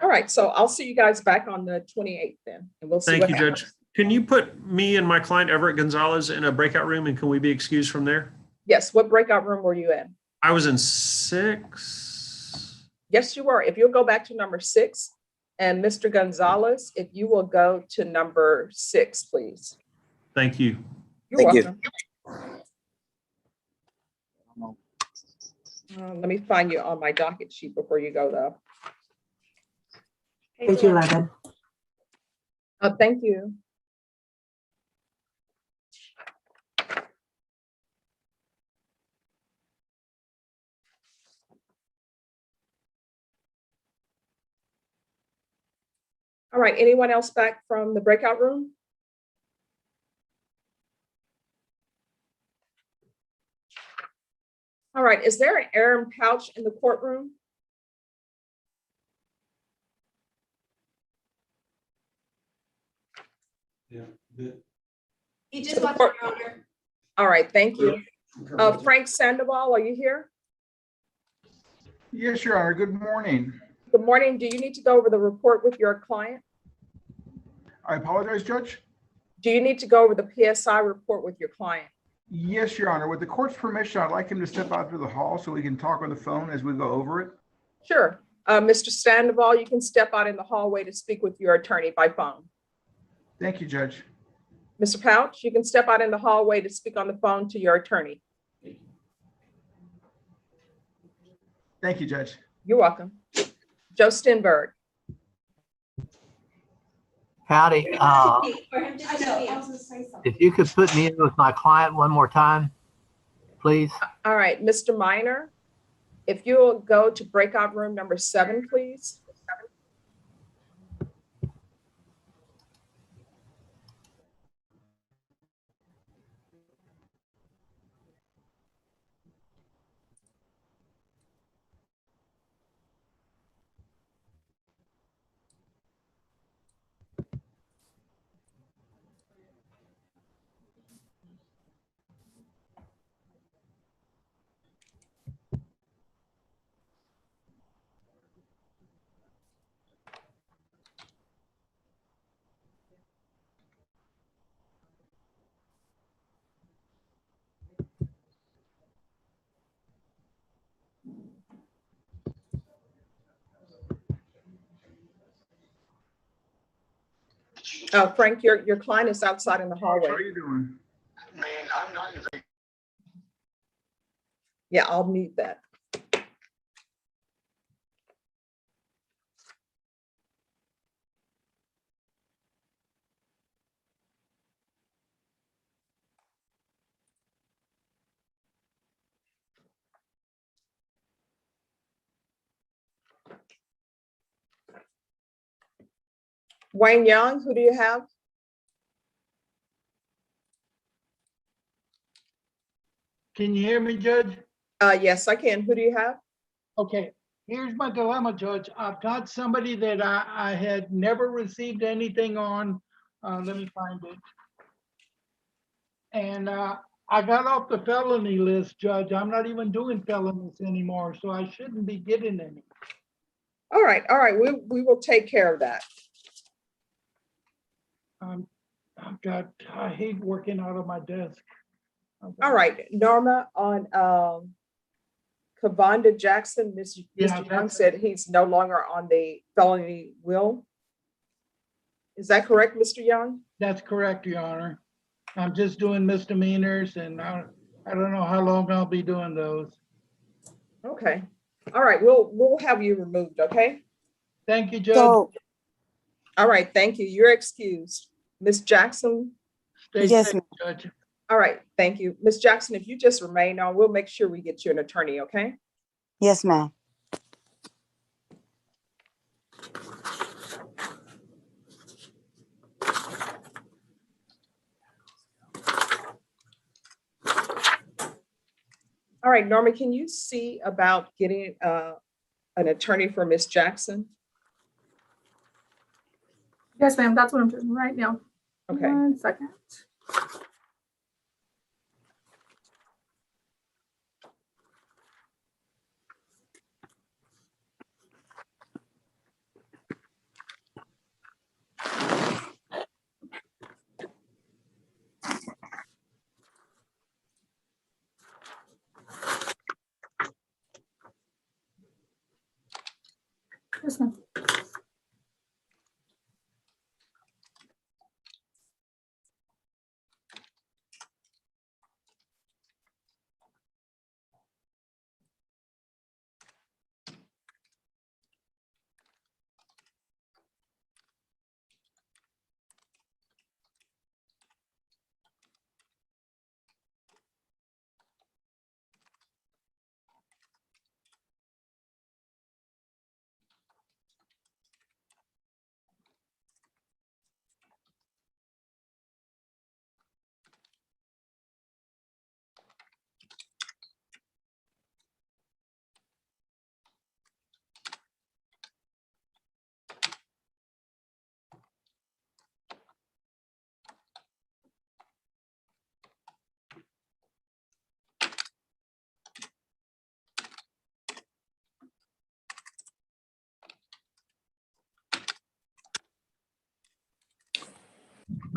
All right, so I'll see you guys back on the 28th then, and we'll see Thank what you, happens. Judge. Can you put me and my client Everett Gonzalez in a breakout room and can we be excused from there? Yes, what breakout room were you in? I was in 6. Yes, you were. If you'll go back to number 6, and Mr. Gonzalez, if you will go to number 6, please. Thank you. You're welcome. Let me find you on my docket sheet before you go, though. Page 11. Thank you. All All right, anyone else back from the breakout room? All right, is there an Aaron Pouch in the courtroom? He To just the walked court- in, Your Honor. All right, thank you. Frank Sandoval, are you here? Yes, Your Honor. Good morning. Good morning. Do you need to go over the report with your client? I apologize, Judge. Do you need to go over the PSI report with your client? Yes, Your Honor. With the court's permission, I'd like him to step out to the hall so we can talk on the phone as we go over it. Sure. Mr. Sandoval, you can step out in the hallway to speak with your attorney by phone. Thank you, Judge. Mr. Pouch, you can step out in the hallway to speak on the phone to your attorney. Thank you, Judge. You're welcome. Joe Stenberg. Howdy. For him to speak. If you could put me in with my client one more time, please. All right, Mr. Minor, if you'll go to breakout room number 7, please. Frank, your client is outside in the hallway. How are you doing? Yeah, I'll mute that. Wayne Young, who do you have? Can you hear me, Judge? Yes, I can. Who do you have? Okay, here's my dilemma, Judge. I've got somebody that I had never received anything on. Let me find it. And I got off the felony list, Judge. I'm not even doing felonies anymore, so I shouldn't be getting any. All right, we will take care of that. I hate working out of my desk. All right, Norma, on Kavonda Jackson, Mr. Young said he's no longer on the felony will. Is that correct, Mr. Young? That's correct, Your Honor. I'm just doing misdemeanors and I don't know how long I'll be doing those. Okay. All right, we'll have you removed, okay? Thank you, Judge. All right, thank you. You're excused. Ms. Jackson? Stay safe, Judge. All right, thank you. Ms. Jackson, if you just remain on, we'll make sure we get you an attorney, okay? Yes, ma'am. All right, Norma, can you see about getting an attorney for Ms. Jackson? Yes, ma'am. That's what I'm doing right now. Okay. 1 second. Yes, ma'am.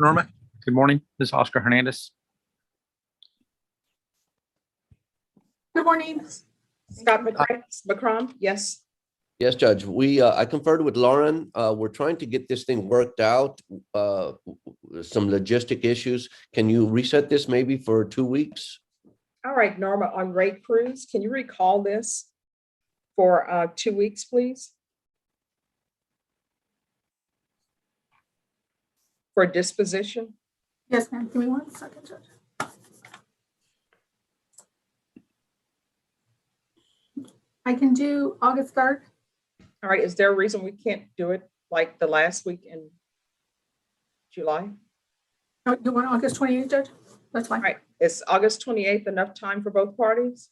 Norma, good morning. This is Oscar Hernandez. Good morning. Scott McCrum, yes. Yes, Judge. I conferred with Lauren. We're trying to get this thing worked out. Some logistic issues. Can you reset this maybe for 2 weeks? All right, Norma, on Ray Cruz, can you recall this for 2 weeks, please? For disposition? Yes, ma'am. Give me 1 second, Judge. I can do August 3rd. All right, is there a reason we can't do it like the last week in July? No, you want August 28th, Judge? That's fine. All right, is August 28th enough time for both parties?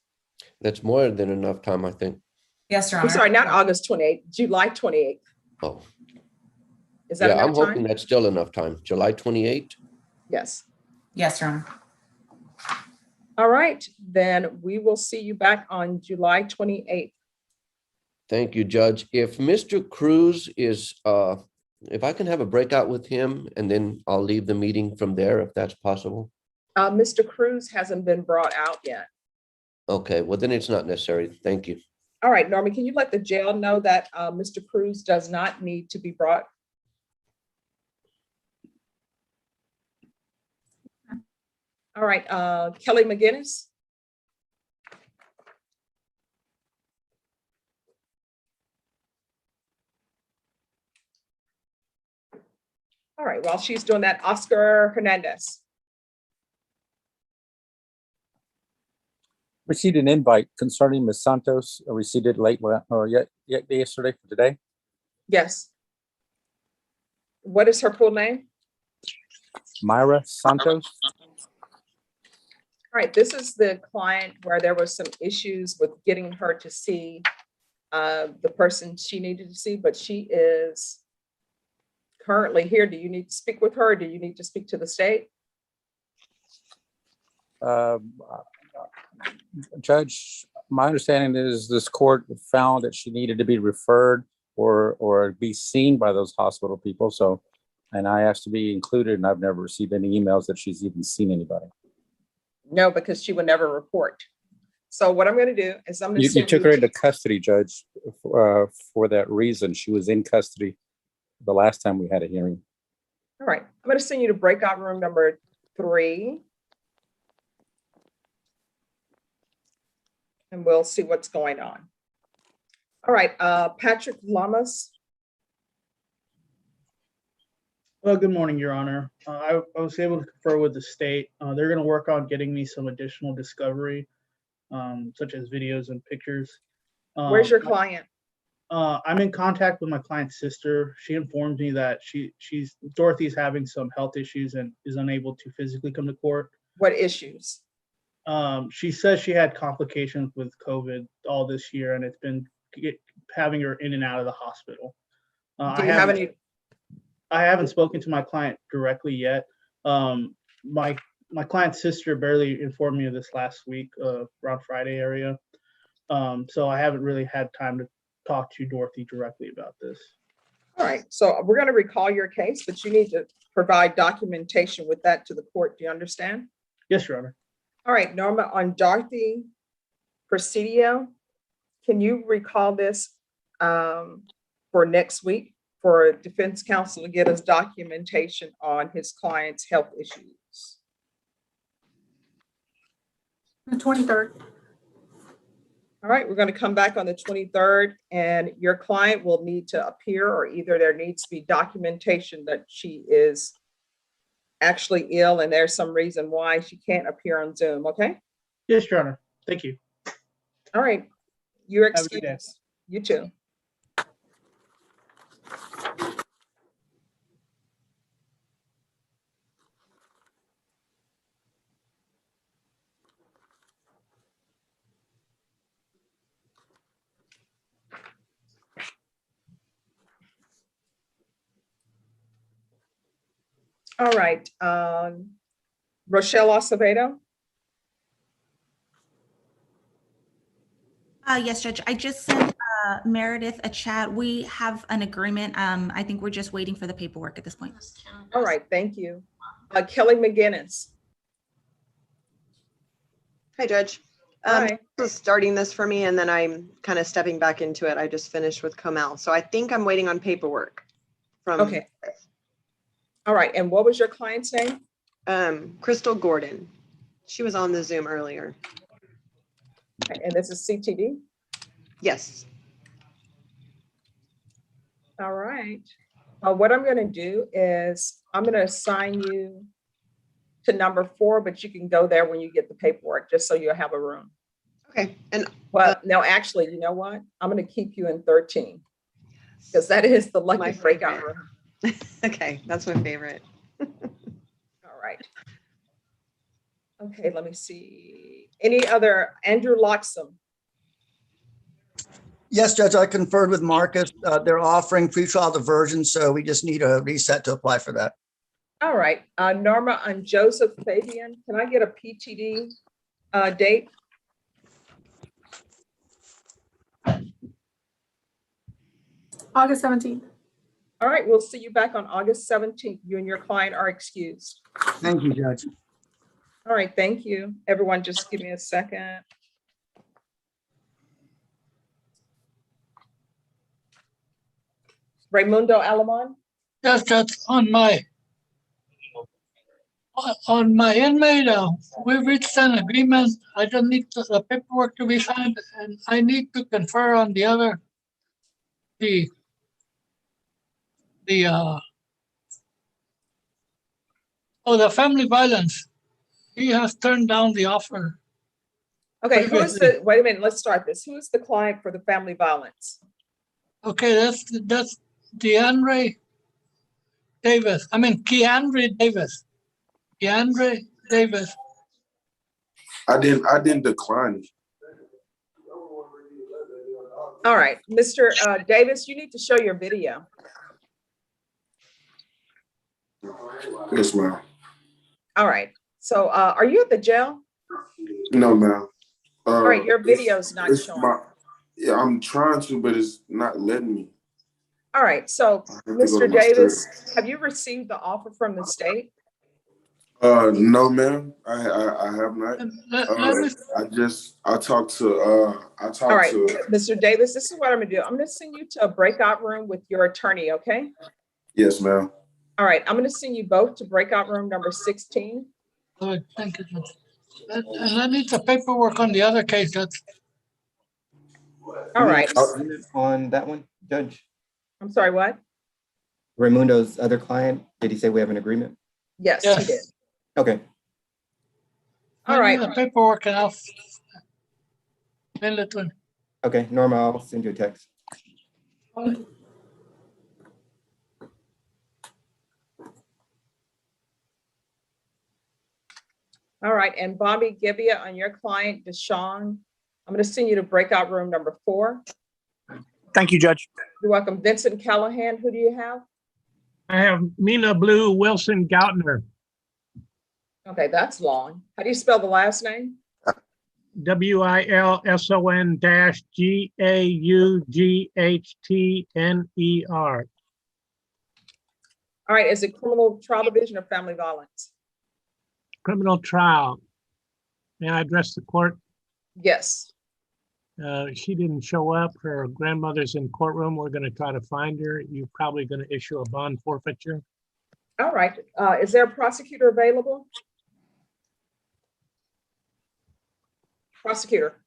That's more than enough time, I think. Yes, Your I'm Honor. sorry, not August 28th, July 28th. Oh, Is that yeah, enough I'm hoping time? that's still enough time. July 28th? Yes. Yes, Your Honor. All right, then we will see you back on July 28th. Thank you, Judge. If Mr. Cruz is, if I can have a breakout with him and then I'll leave the meeting from there if that's possible. Mr. Cruz hasn't been brought out yet. Okay, well then it's not necessary. Thank you. All right, Norman, can you let the jail know that Mr. Cruz does not need to be brought? All right, Kelly McGinnis. All right, while she's doing that, Oscar Hernandez. Received an invite concerning Ms. Santos. I received it late or yesterday for today. Yes. What is her full name? Myra Santos. All right, this is the client where there was some issues with getting her to see the person she needed to see, but she is currently here. Do you need to speak with her? Or do you need to speak to the state? Judge, my understanding is this court found that she needed to be referred or be seen by those hospital people. So, and I asked to be included, and I've never received any emails that she's even seen anybody. No, because she would never report. So what I'm going to do is I'm going to You took her into custody, Judge, for that reason. She was in custody the last time we had a hearing. All right, I'm going to send you to breakout room number 3. And we'll see what's going on. All right, Patrick Lamas. Well, good morning, Your Honor. I was able to confer with the state. They're going to work on getting me some additional discovery, such as videos and pictures. Where's your client? I'm in contact with my client's sister. She informed me that Dorothy's having some health issues and is unable to physically come to court. What issues? She says she had complications with COVID all this year, and it's been having her in and out of the hospital. Do you have any? I haven't spoken to my client directly yet. My client's sister barely informed me of this last week, around Friday area. So I haven't really had time to talk to Dorothy directly about this. All right, so we're going to recall your case, but you need to provide documentation with that to the court. Do you understand? Yes, Your Honor. All right, Norma, on Dorothy Presidio, can you recall this for next week for defense counsel to get us documentation on his client's health issues? The 23rd. All right, we're going to come back on the 23rd, and your client will need to appear, or either there needs to be documentation that she is actually ill and there's some reason why she can't appear on Zoom, okay? Yes, Your Honor. Thank you. All right, you're Have a good day. excused. You too. All right, Rochelle Acevedo. Yes, Judge. I just sent Meredith a chat. We have an agreement. I think we're just waiting for the paperwork at this point. All right, thank you. Kelly McGinnis. Hi, Judge. Hi. Was starting this for me and then I'm kind of stepping back into it. I just finished with Comel. So I think I'm waiting on paperwork from Okay. All right. And what was your client's name? Crystal Gordon. She was on the Zoom earlier. Okay, and this is CTD? Yes. All right. What I'm going to do is I'm going to assign you to number 4, but you can go there when you get the paperwork, just so you'll have a room. Okay. And well, no, actually, you know what? I'm going to keep you in 13 because that is the lucky breakout room. Okay, that's my favorite. All right. Okay, let me see. Any other? Andrew Loxham. Yes, Judge, I conferred with Marcus. They're offering pretrial diversion, so we just need a reset to apply for that. All right. Norma and Joseph Fabian, can I get a PTD date? August 17th. All right, we'll see you back on August 17th. You and your client are excused. Thank you, Judge. All right, thank you. Everyone, just give me a second. Raimundo Alamon? Yes, Judge, on my inmate, we reached an agreement. I don't need the paperwork to be signed, and I need to confer on the other, the family violence. He has turned down the offer. Okay, who is the, wait a minute, let's start this. Who is the client for the family violence? Okay, that's DeAndre Davis. I mean, Keandre Davis. Keandre Davis. I didn't decline. All right, Mr. Davis, you need to show your video. Yes, ma'am. All right, so are you at the jail? No, ma'am. All right, your video's not showing. Yeah, I'm trying to, but it's not letting me. All right, so Mr. Davis, have you received the offer from the state? No, ma'am. I have not. I talked to All right, Mr. Davis, this is what I'm gonna do. I'm gonna send you to a breakout room with your attorney, okay? Yes, ma'am. All right, I'm gonna send you both to breakout room number 16. All right, thank you, Judge. And I need the paperwork on the other case, Judge. All right. On that one, Judge? I'm sorry, what? Raimundo's other client, did he say we have an agreement? Yes, he did. Okay. All right. The paperwork and I'll send it to him. Okay, Norma, I'll send you a text. All right, and Bobby Gibbia on your client, Deshaun, I'm going to send you to breakout room number 4. Thank you, Judge. You're welcome. Vincent Callahan, who do you have? I have Mina Blue Wilson Gautner. Okay, that's long. How do you spell the last name? WILSON-GAUGHTNER. All right, is it criminal trial division or family violence? Criminal trial. May I address the court? Yes. She didn't show up. Her grandmother's in courtroom. We're going to try to find her. You're probably going to issue a bond forfeiture. All right. Is there a prosecutor available? Prosecutor.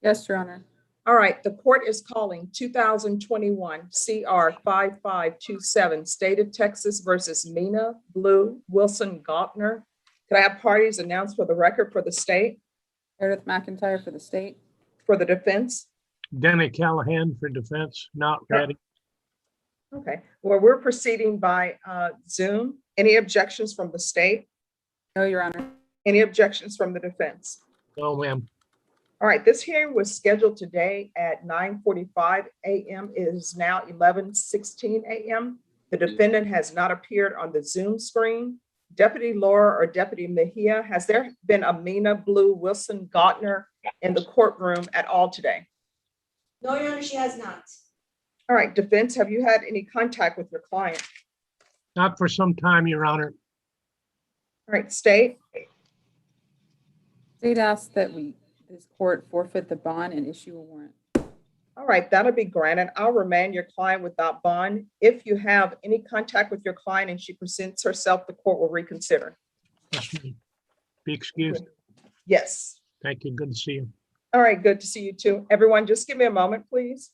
Yes, Your Honor. All right. The court is calling 2021 CR 5527 State of Texas versus Mina Blue Wilson Gautner. Could I have parties announced for the record for the state? Meredith McIntyre for the state. For the defense? Denny Callahan for defense, not ready. Okay. Well, we're proceeding by Zoom. Any objections from the state? No, Your Honor. Any objections from the defense? No, ma'am. All right. This hearing was scheduled today at 9:45 a.m. It is now 11:16 a.m. The defendant has not appeared on the Zoom screen. Deputy Laura or Deputy Mejia, has there been a Mina Blue Wilson Gautner in the courtroom at all today? No, Your Honor, she has not. All right, defense, have you had any contact with your client? Not for some time, Your Honor. All right, state. State asks that this court forfeit the bond and issue a warrant. All right, that'll be granted. I'll remand your client without bond. If you have any contact with your client and she presents herself, the court will reconsider. Yes, ma'am. Be excused. Yes. Thank you. Good to see you. All right, good to see you too. Everyone, just give me a moment, please.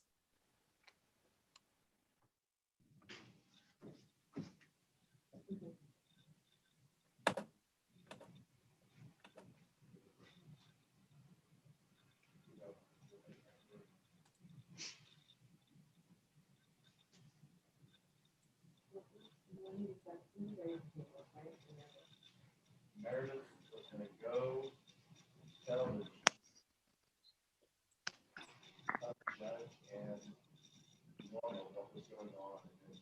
Meredith was gonna go tell the judge and Norma what was going on. And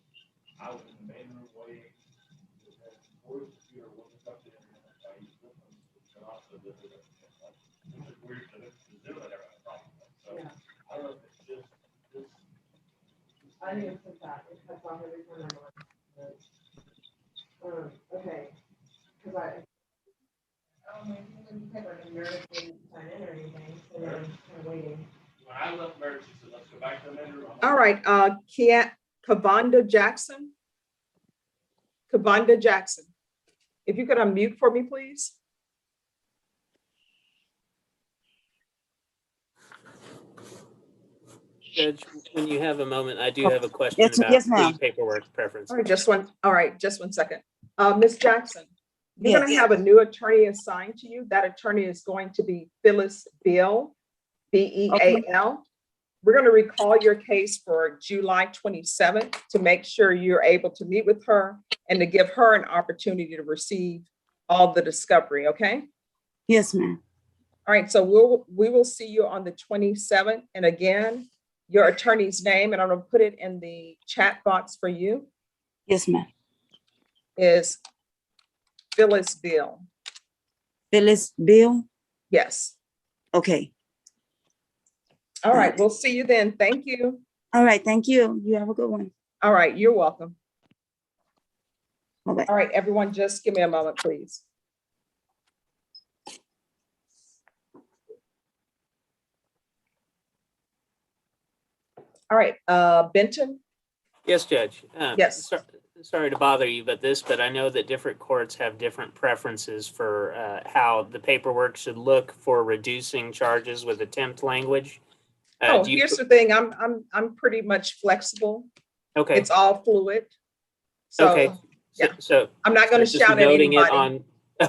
I was in the main room waiting. Before the computer wasn't up to the internet, I used this one, and also the other, which is weird, because it's Zoom that I have a problem with. So I don't know if it's just this. I didn't put that. It cuts off every time I'm on. Okay. Because maybe when you type like a Meredith didn't sign in or anything, so I'm kind of waiting. When I left Meredith, she said, let's go back to the main room. All right, Kavonda Jackson. Kavonda Jackson. If you could unmute for me, please. Judge, when you have a moment, I do have a question Yes, about yes, ma'am. the paperwork preference. All right, just one second. Miss Jackson, you're Yes. gonna have a new attorney assigned to you. That attorney is going to be Phyllis Beal, B-E-A-L. We're gonna recall your case for July 27th to make sure you're able to meet with her and to give her an opportunity to receive all the discovery, okay? Yes, ma'am. All right, so we will see you on the 27th. And again, your attorney's name, and I'm gonna put it in the chat box for you, Yes, ma'am. is Phyllis Beal. Phyllis Bill? Yes. Okay. All right, we'll see you then. Thank you. All right, thank you. You have a good one. All right, you're welcome. Bye-bye. All right, everyone, just give me a moment, please. All right, Benton? Yes, Judge. Yes. Sorry to bother you about this, but I know that different courts have different preferences for how the paperwork should look for reducing charges with attempt language. Here's the thing. I'm pretty much flexible. Okay. It's all fluid. So, okay. yeah. So I'm not going to just shout at noting anybody. it on.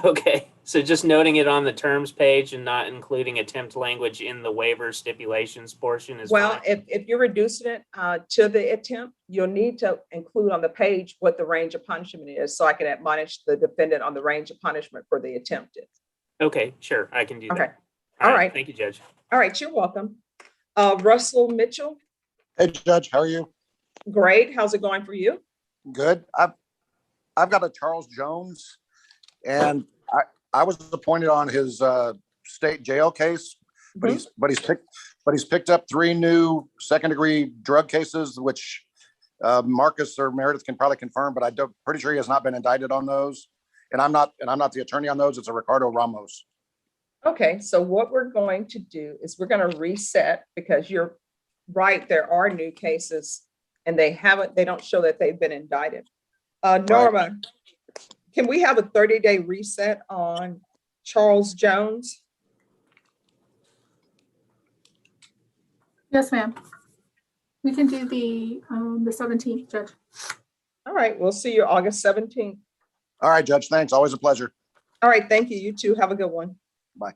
Okay. So just noting it on the terms page and not including attempt language in the waiver stipulations portion is Well, fine. if you're reducing it to the attempt, you'll need to include on the page what the range of punishment is, so I can admonish the defendant on the range of punishment for the attempted. Okay, sure, I can do that. Okay. All right. Thank you, Judge. All right, you're welcome. Russell Mitchell. Hey, Judge, how are you? Great. How's it going for you? Good. I've got a Charles Jones, and I was appointed on his state jail case, but he's picked up 3 new second-degree drug cases, which Marcus or Meredith can probably confirm, but I'm pretty sure he has not been indicted on those. And I'm not the attorney on those. It's a Ricardo Ramos. Okay, so what we're going to do is we're going to reset, because you're right, there are new cases and they don't show that they've been indicted. Norma, can we have a 30-day reset on Charles Jones? Yes, ma'am. We can do the 17th, Judge. All right, we'll see you August 17th. All right, Judge, thanks. Always a pleasure. All right, thank you. You too. Have a good one. Bye.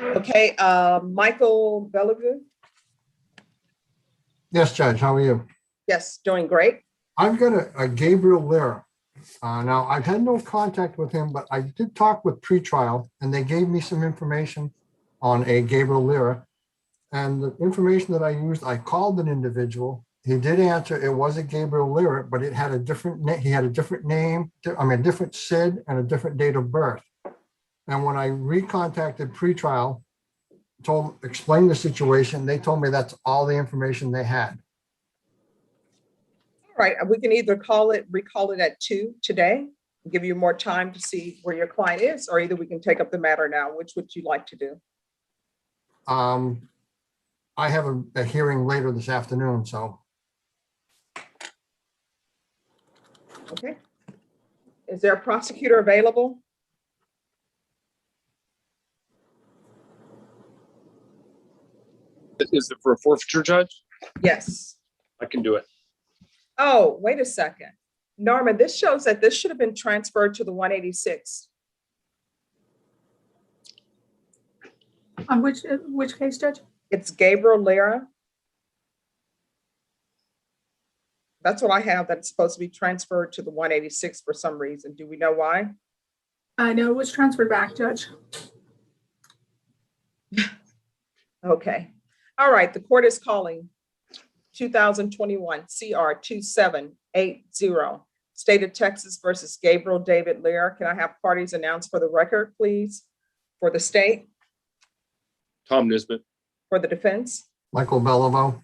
Okay, Michael Bellevue. Yes, Judge, how are you? Yes, doing great. I've got a Gabriel Lira. Now, I've had no contact with him, but I did talk with pretrial, and they gave me some information on a Gabriel Lira. And the information that I used, I called an individual. he did answer, it was a Gabriel Lyric, but it had a different name. He had a different name, a different SID and a different date of birth. And when I recontacted pretrial, explained the situation, they told me that's all the information they had. All right, we can either recall it at 2 today, give you more time to see where your client is, or either we can take up the matter now. Which would you like to do? I have a hearing later this afternoon, so. Okay. Is there a prosecutor available? Is it for a forfeiture, Judge? Yes. I can do it. Oh, wait a second. Norma, this shows that this should have been transferred to the 186. On which case, Judge? It's Gabriel Lyra. That's what I have. That's supposed to be transferred to the 186 for some reason. Do we know why? I know it was transferred back, Judge. Okay. All right. The court is calling 2021 CR 2780, State of Texas versus Gabriel David Lyra. Can I have parties announced for the record, please? For the state? Tom Nisbet. For the defense? Michael Beliveau.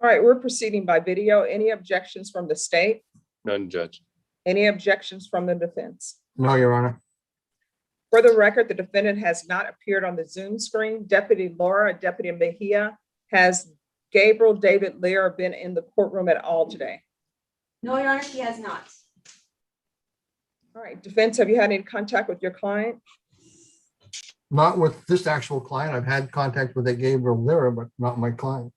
All right, we're proceeding by video. Any objections from the state? None, Judge. Any objections from the defense? No, Your Honor. For the record, the defendant has not appeared on the Zoom screen. Deputy Laura, Deputy Mejia, has Gabriel David Lyra been in the courtroom at all today? No, Your Honor, he has not. All right, defense, have you had any contact with your client? Not with this actual client. I've had contact with a Gabriel Lyra, but not my client.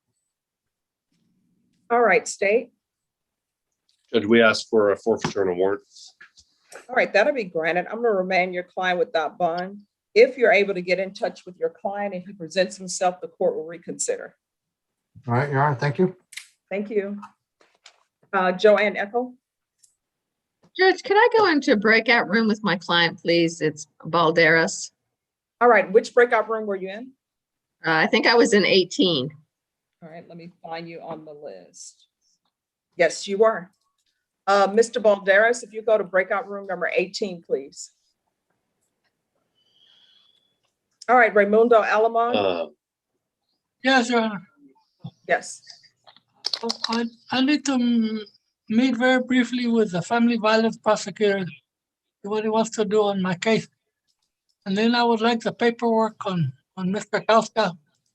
All right, state. Judge, we asked for a forfeiture and a warrant. All right, that'll be granted. I'm going to remand your client without bond. If you're able to get in touch with your client and he presents himself, the court will reconsider. All right, Your Honor, thank you. Thank you. Joanne Eckel. Judge, could I go into a breakout room with my client, please? It's Balderas. All right, which breakout room were you in? I think I was in 18. All right, let me find you on the list. Yes, you were. Mr. Balderas, if you go to breakout room number 18, please. All right, Raimundo Alamon. Yes, Your Honor. Yes. I need to meet very briefly with the family violence prosecutor, what he wants to do on my case. And then I would like the paperwork on Mr. Kauska,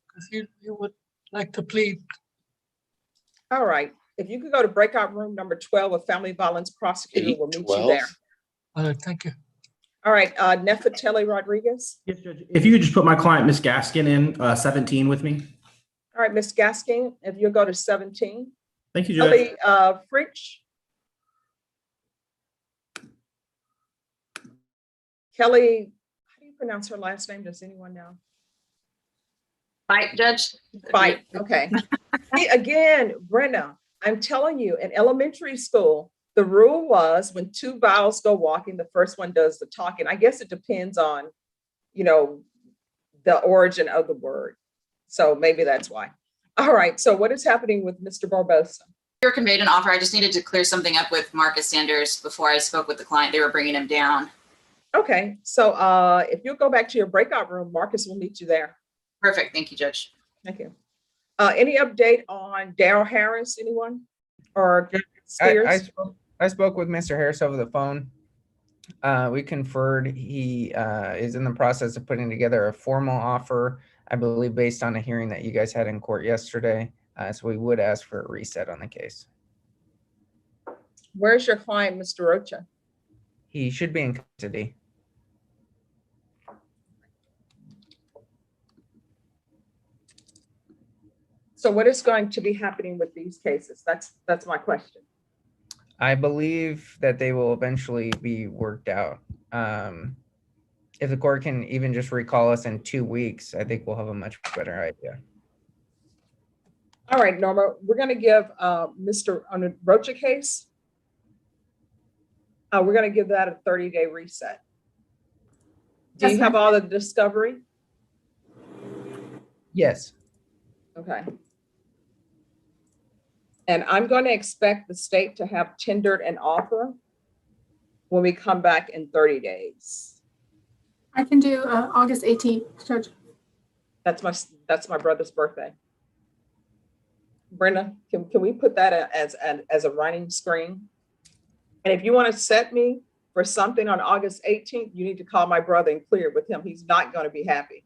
because he would like to plead. All right. If you could go to breakout room number 12, a family violence prosecutor will meet you there. All right, thank you. All right, Neferteli Rodriguez. Yes, Judge. If you could just put my client, Ms. Gaskin, in 17 with me. All right, Ms. Gaskin, if you'll go to 17. Thank you, Judge. Kelly Fritsch. Kelly, how do you pronounce her last name? Does anyone know? Fight, Judge. Fight, okay. See, again, Brenda, I'm telling you, in elementary school, the rule was when two vowels go walking, the first one does the talking. I guess it depends on, the origin of the word. So maybe that's why. All right, so what is happening with Mr. Barbosa? Your conveyed an offer. I just needed to clear something up with Marcus Sanders before I spoke with the client. They were bringing him down. Okay, so if you'll go back to your breakout room, Marcus will meet you there. Perfect. Thank you, Judge. Thank you. Any update on Daryl Harris, anyone? Or Spears? I spoke with Mr. Harris over the phone. We conferred. He is in the process of putting together a formal offer, I believe, based on a hearing that you guys had in court yesterday. So we would ask for a reset on the case. Where's your client, Mr. Rocha? He should be in custody. So what is going to be happening with these cases? That's my question. I believe that they will eventually be worked out. If the court can even just recall us in 2 weeks, I think we'll have a much better idea. All right, Norma, we're going to give Mr. on the Rocha case, we're going to give that a 30-day reset. Do you have all the discovery? Yes. Okay. And I'm going to expect the state to have tendered an offer when we come back in 30 days. I can do August 18th, Judge. That's my brother's birthday. Brenda, can we put that as a running screen? And if you want to set me for something on August 18th, you need to call my brother and clear it with him. He's not going to be happy.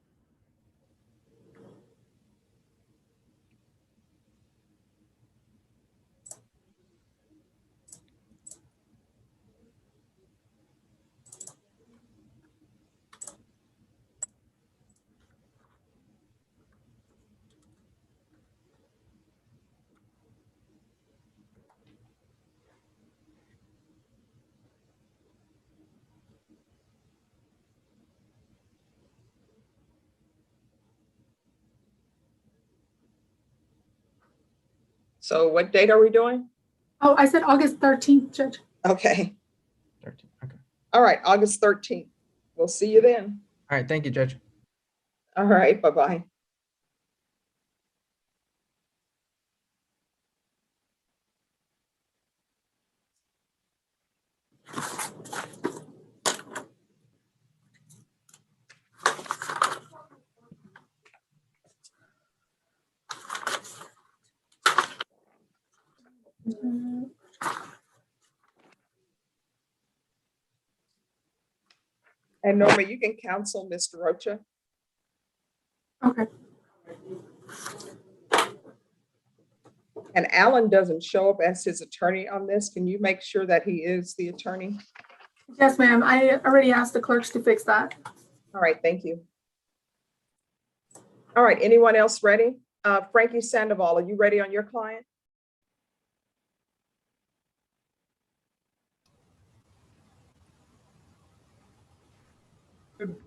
So what date are we doing? Oh, I said August 13th, Judge. Okay. 13. Okay. All right, August 13th. We'll see you then. All right. Thank you, Judge. All right, bye-bye. And Norma, you can counsel Mr. Rocha. Okay. And Alan doesn't show up as his attorney on this. Can you make sure that he is the attorney? Yes, ma'am. I already asked the clerks to fix that. All right, thank you. All right, anyone else ready? Frankie Sandoval, are you ready on your client?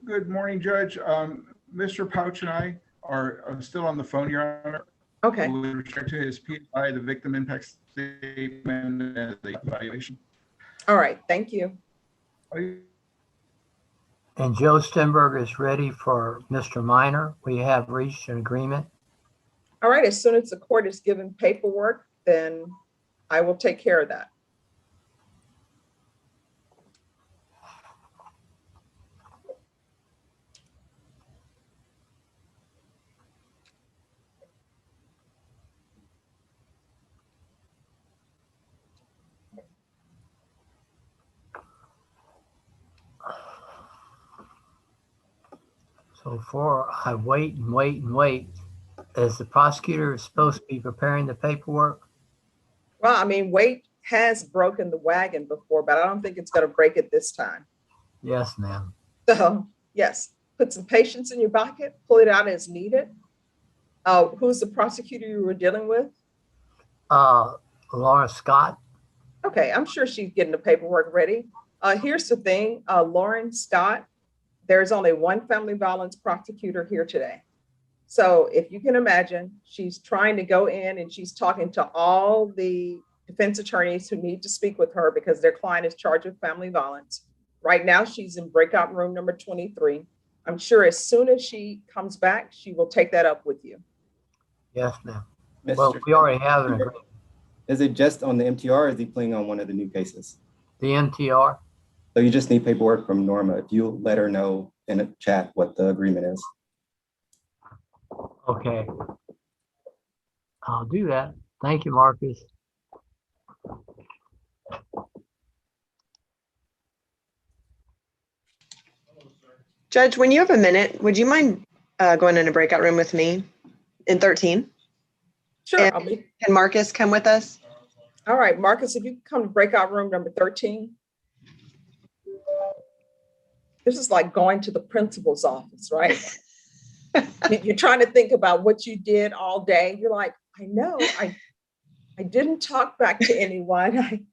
Good morning, Judge. Mr. Pouch and I are still on the phone, Your Honor. Okay. With respect to his PI, the victim impact statement, and the evaluation. All right, thank you. And Joe Stenberg is ready for Mr. Minor. We have reached an agreement. All right, as soon as the court is given paperwork, then I will take care of that. So far, I wait and wait and wait. Is the prosecutor supposed to be preparing the paperwork? Well, I mean, weight has broken the wagon before, but I don't think it's going to break it this time. Yes, ma'am. So, yes, put some patience in your bucket, pull it out as needed. Who's the prosecutor you were dealing with? Laura Scott. Okay, I'm sure she's getting the paperwork ready. Here's the thing, Lauren Scott, there's only one family violence prosecutor here today. So if you can imagine, she's trying to go in and she's talking to all the defense attorneys who need to speak with her because their client is charged with family violence. Right now, she's in breakout room number 23. I'm sure as soon as she comes back, she will take that up with you. Yes, ma'am. Well, we already have an agreement. Is it just on the MTR or is he playing on one of the new cases? The MTR. So you just need paperwork from Norma. If you let her know in a chat what the agreement is. Okay. I'll do that. Thank you, Marcus. Judge, when you have a minute, would you mind going in a breakout room with me in 13? Sure. And can Marcus come with us? All right, Marcus, if you come to breakout room number 13. This is like going to the principal's office, right? You're trying to think about what you did all day. You're like, I know, I didn't talk back to anyone.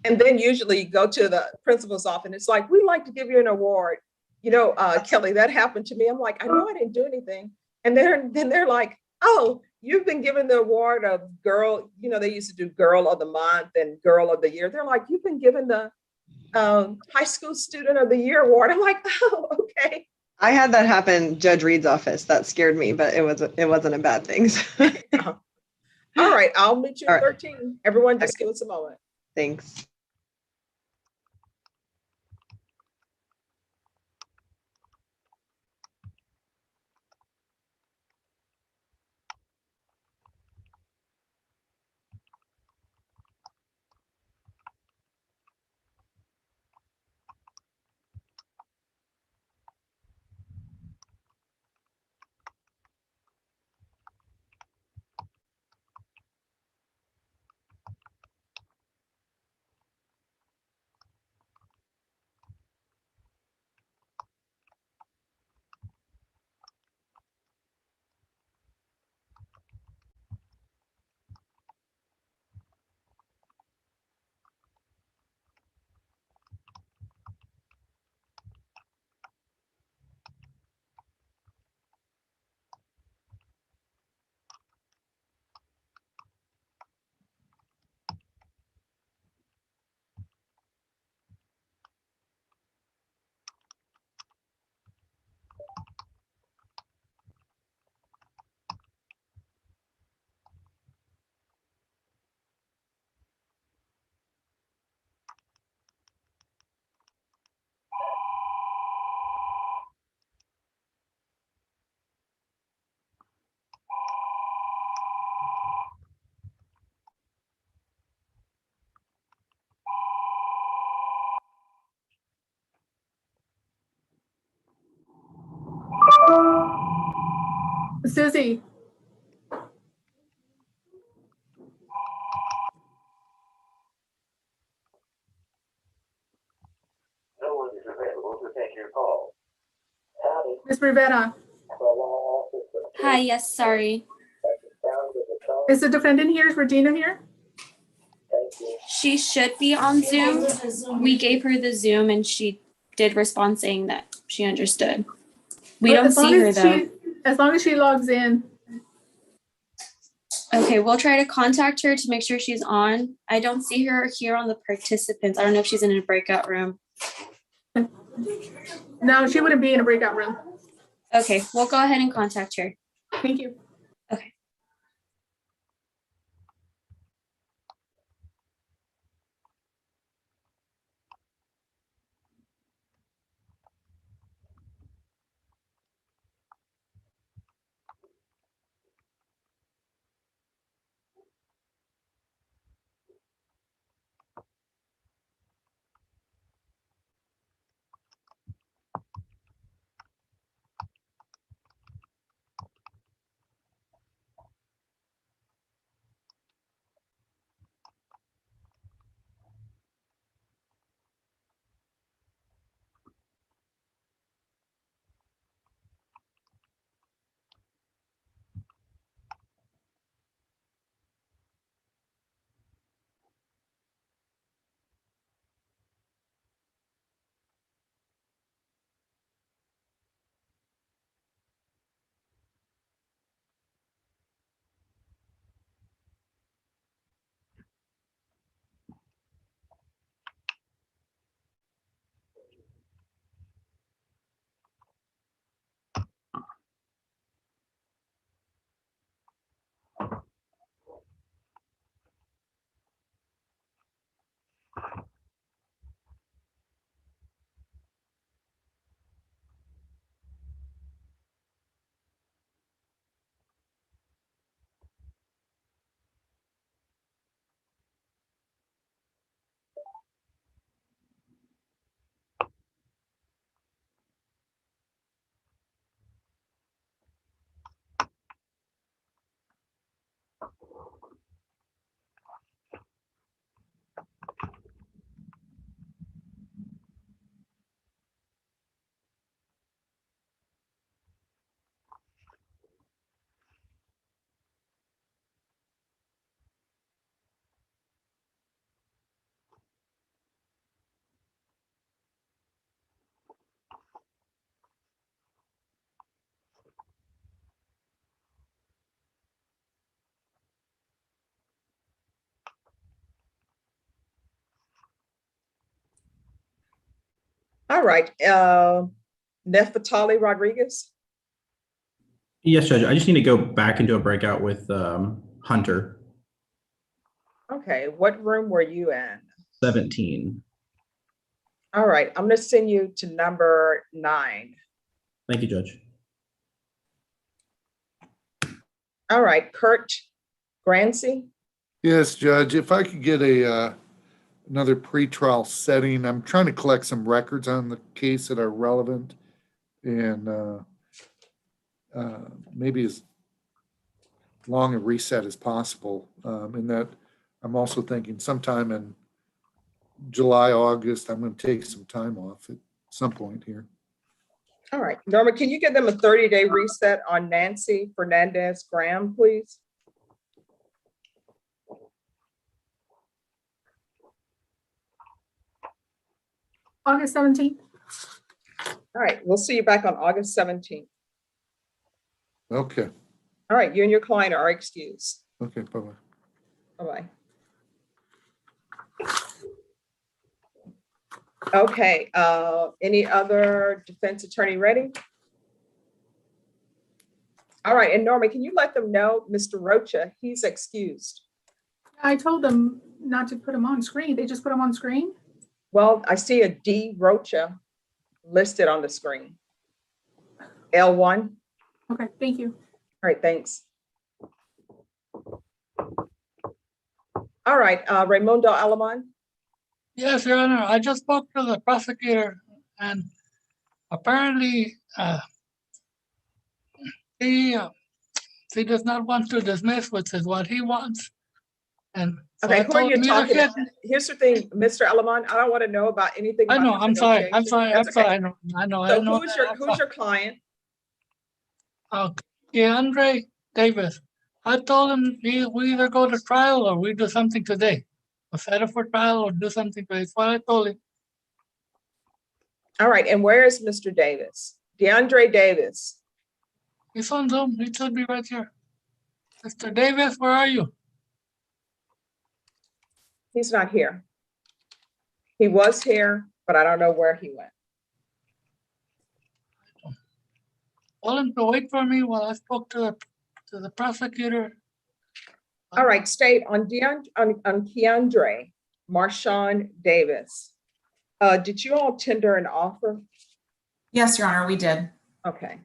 And then usually you go to the principal's office and it's like, we'd like to give you an award. You know, Kelly, that happened to me. I'm like, I know I didn't do anything. And then they're like, oh, you've been given the award of girl, you know, they used to do girl of the month and girl of the year. They're like, you've been given the high school student of the year award. I'm like, oh, okay. I had that happen Judge Reed's office. That scared me, but it wasn't a bad thing. All right, I'll meet you All at right. 13. Everyone just give us a moment. Thanks. Susie, No one is available to take your call. Ms. Rivera, Hi, yes, sorry. is the defendant here? Is Regina here? She should be on Zoom. We gave her the Zoom and she did respond saying that she understood. We Well, don't as long see her as though. as long as she logs in. Okay, we'll try to contact her to make sure she's on. I don't see her here on the participants. I don't know if she's in a breakout room. No, she wouldn't be in a breakout room. Okay, we'll go ahead and contact her. Thank you. Okay. All right, Nefertali Rodriguez. Yes, Judge. I just need to go back into a breakout with Hunter. Okay, what room were you in? 17. All right, I'm gonna send you to number 9. Thank you, Judge. All right, Kurt Grancy. Yes, Judge, if I could get another pretrial setting, I'm trying to collect some records on the case that are relevant and maybe as long a reset as possible. In that, I'm also thinking sometime in July, August, I'm going to take some time off at some point here. All right, Norma, can you give them a 30-day reset on Nancy Fernandez Graham, please? August 17th. All right, we'll see you back on August 17th. Okay. All right, you and your client are excused. Okay, bye-bye. Bye-bye. Okay, any other defense attorney ready? All right, and Norma, can you let them know, Mr. Rocha, he's excused. I told them not to put them on screen. They just put them on screen? Well, I see a D Rocha listed on the screen. L1. Okay, thank you. All right, thanks. All right, Raimundo Alamán. Yes, Your Honor, I just spoke to the prosecutor and apparently he does not want to dismiss, which is what he wants. And so Okay, I who are told you him, talking "Either to? Here's the thing, Mr. Alamán, I don't want to know about anything. I about know, your I'm sorry, negotiation. That's I okay. know. So I know who's your client? Keandre Davis. I told him we either go to trial or we do something today. Or set up for trial or do something today. That's what I told him. All right, and where is Mr. Davis? DeAndre Davis. He's on Zoom. He should be right here. Mr. Davis, where are you? He's not here. He was here, but I don't know where he went. Tell him to wait for me while I spoke to the prosecutor. All right, state on Keandre Marshawn Davis. Did you all tender an offer? Yes, Your Honor, we did. Okay.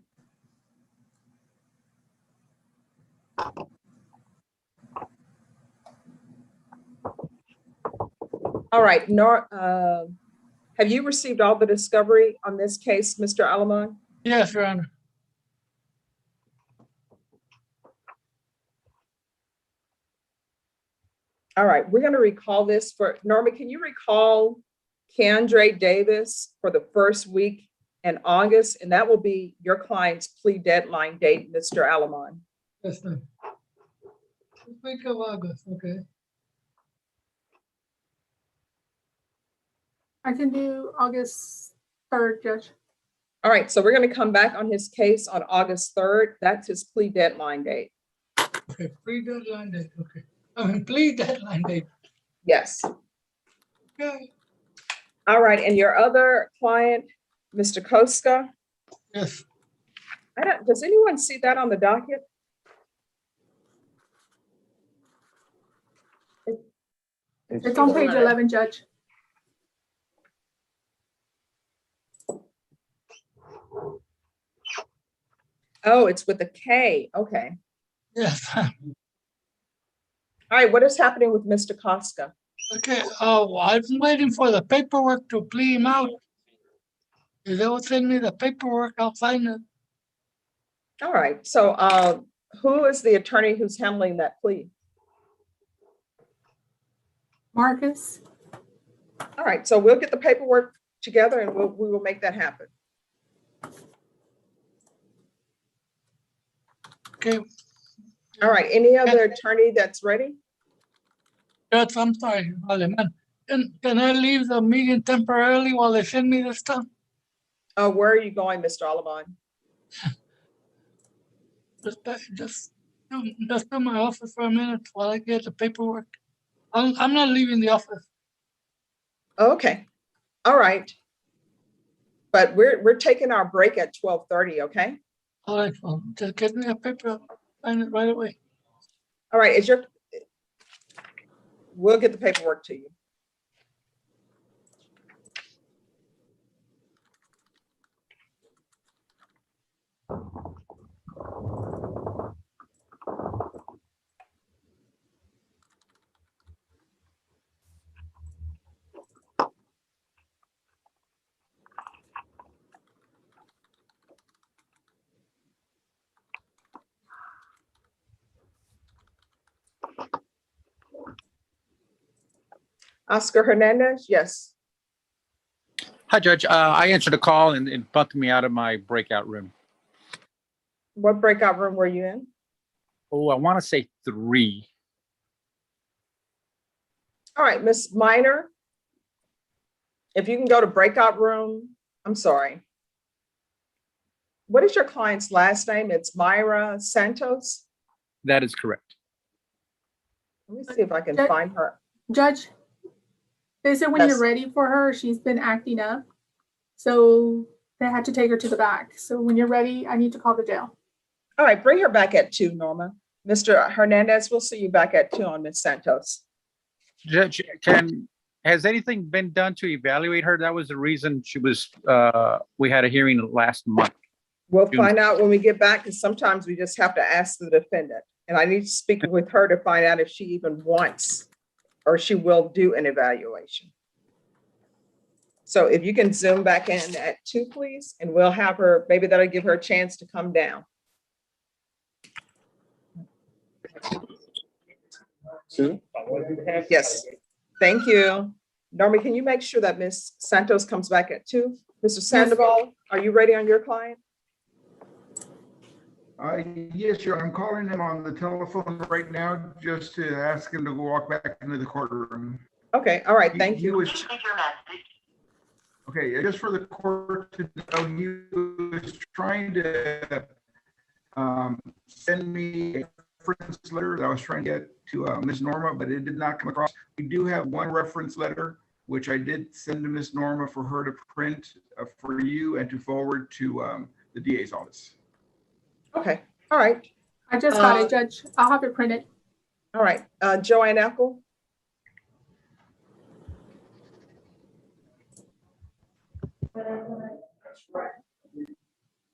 All right, have you received all the discovery on this case, Mr. Alamán? Yes, Your Honor. All right, we're going to recall this for Norma. Can you recall Keandre Davis for the first week in August? And that will be your client's plea deadline date, Mr. Alamán. Yes, sir. First week of August, okay. I can do August 3rd, Judge. All right, so we're going to come back on his case on August 3rd. That's his plea deadline date. Okay, pre-deadline date, okay. I mean, plea deadline date. Yes. Okay. All right, and your other client, Mr. Koska? Yes. Does anyone see that on the docket? It's on page 11, Judge. Oh, it's with a K. Okay. Yes. All right, what is happening with Mr. Koska? Okay, I'm waiting for the paperwork to plea him out. If they will send me the paperwork, I'll sign it. All right, so who is the attorney who's handling that plea? Marcus. All right, so we'll get the paperwork together and we will make that happen. Okay. All right, any other attorney that's ready? Judge, I'm sorry, man. Can I leave the meeting temporarily while they send me the stuff? Where are you going, Mr. Alamán? Just to my office for a minute while I get the paperwork. I'm not leaving the office. Okay, all right. But we're taking our break at 12:30, okay? All right, well, just get me a paper, I'll sign it right away. All right, We'll get the paperwork to you. Oscar Hernandez, yes. Hi, Judge. I answered a call and it bumped me out of my breakout room. What breakout room were you in? Oh, I want to say 3. All right, Ms. Minor, if you can go to breakout room, I'm sorry. What is your client's last name? It's Myra Santos. That is correct. Let me see if I can find her. Judge, they said when Yes. you're ready for her, she's been acting up. So they had to take her to the back. So when you're ready, I need to call the jail. All right, bring her back at 2, Norma. Mr. Hernandez, we'll see you back at 2 on Ms. Santos. Judge, has anything been done to evaluate her? That was the reason she was, we had a hearing last month. We'll find out when we get back, because sometimes we just have to ask the defendant. And I need to speak with her to find out if she even wants or she will do an evaluation. So if you can zoom back in at 2, please, and we'll have her, maybe that'll give her a chance to come down. Yes, thank you. Norma, can you make sure that Ms. Santos comes back at 2? Mr. Sandoval, are you ready on your client? Yes, sure. I'm calling him on the telephone right now just to ask him to walk back into the courtroom. Okay, all right, thank you. Okay, just for the court to know, he was trying to send me a reference letter that I was trying to get to Ms. Norma, but it did not come across. We do have one reference letter, which I did send to Ms. Norma for her to print for you and to forward to the DA's office. Okay, all right. I just got it, Judge. I'll have it printed. All right, Joanne Eckel.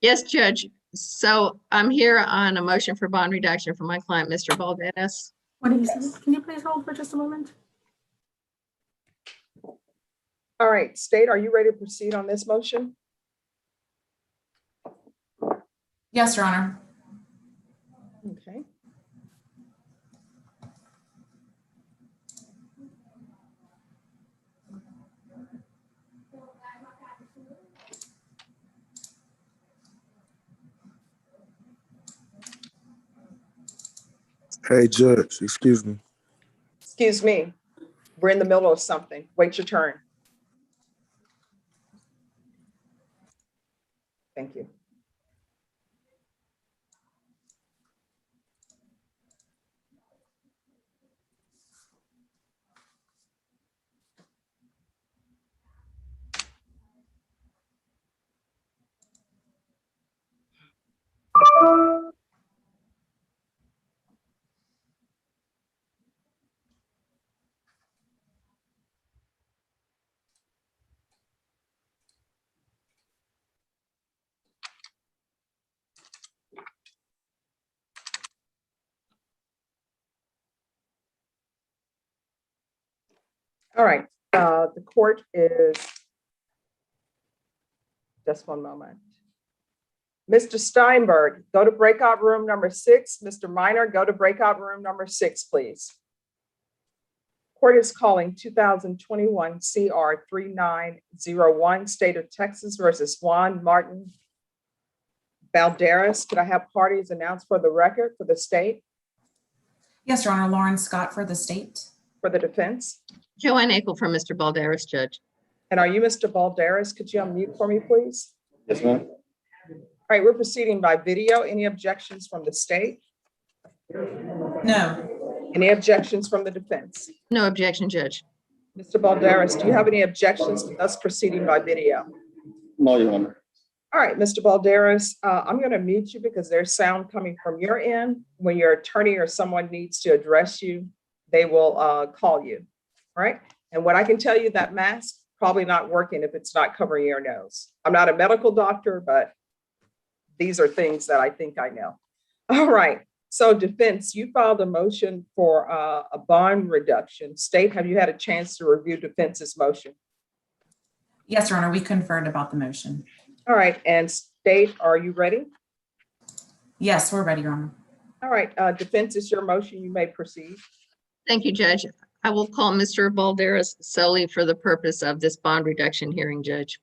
Yes, Judge. So I'm here on a motion for bond reduction for my client, Mr. Balderas. What do you say? Can you please hold for just a moment? All right, State, are you ready to proceed on this motion? Yes, Your Honor. Okay. Hey, Judge, excuse me. Excuse me, we're in the middle of something. Wait your turn. Thank you. All right, the court is, just one moment. Mr. Steinberg, go to breakout room number 6. Mr. Minor, go to breakout room number 6, please. Court is calling 2021 CR 3901, State of Texas versus Juan Martin Balderas. Could I have parties announced for the record for the state? Yes, Your Honor. Lauren Scott for the state. For the defense? Joanne Eckel for Mr. Balderas, Judge. And are you Mr. Balderas? Could you unmute for me, please? Yes, ma'am. All right, we're proceeding by video. Any objections from the state? No. Any objections from the defense? No objection, Judge. Mr. Balderas, do you have any objections to us proceeding by video? No, Your Honor. All right, Mr. Balderas, I'm going to mute you because there's sound coming from your end. When your attorney or someone needs to address you, they will call you, right? And what I can tell you, that mask probably not working if it's not covering your nose. I'm not a medical doctor, but these are things that I think I know. All right. So defense, you filed a motion for a bond reduction. State, have you had a chance to review defense's motion? Yes, Your Honor, we conferred about the motion. All right. And state, are you ready? Yes, we're ready, Your Honor. All right. Defense is your motion. You may proceed. Thank you, Judge. I will call Mr. Balderas solely for the purpose of this bond reduction hearing, Judge.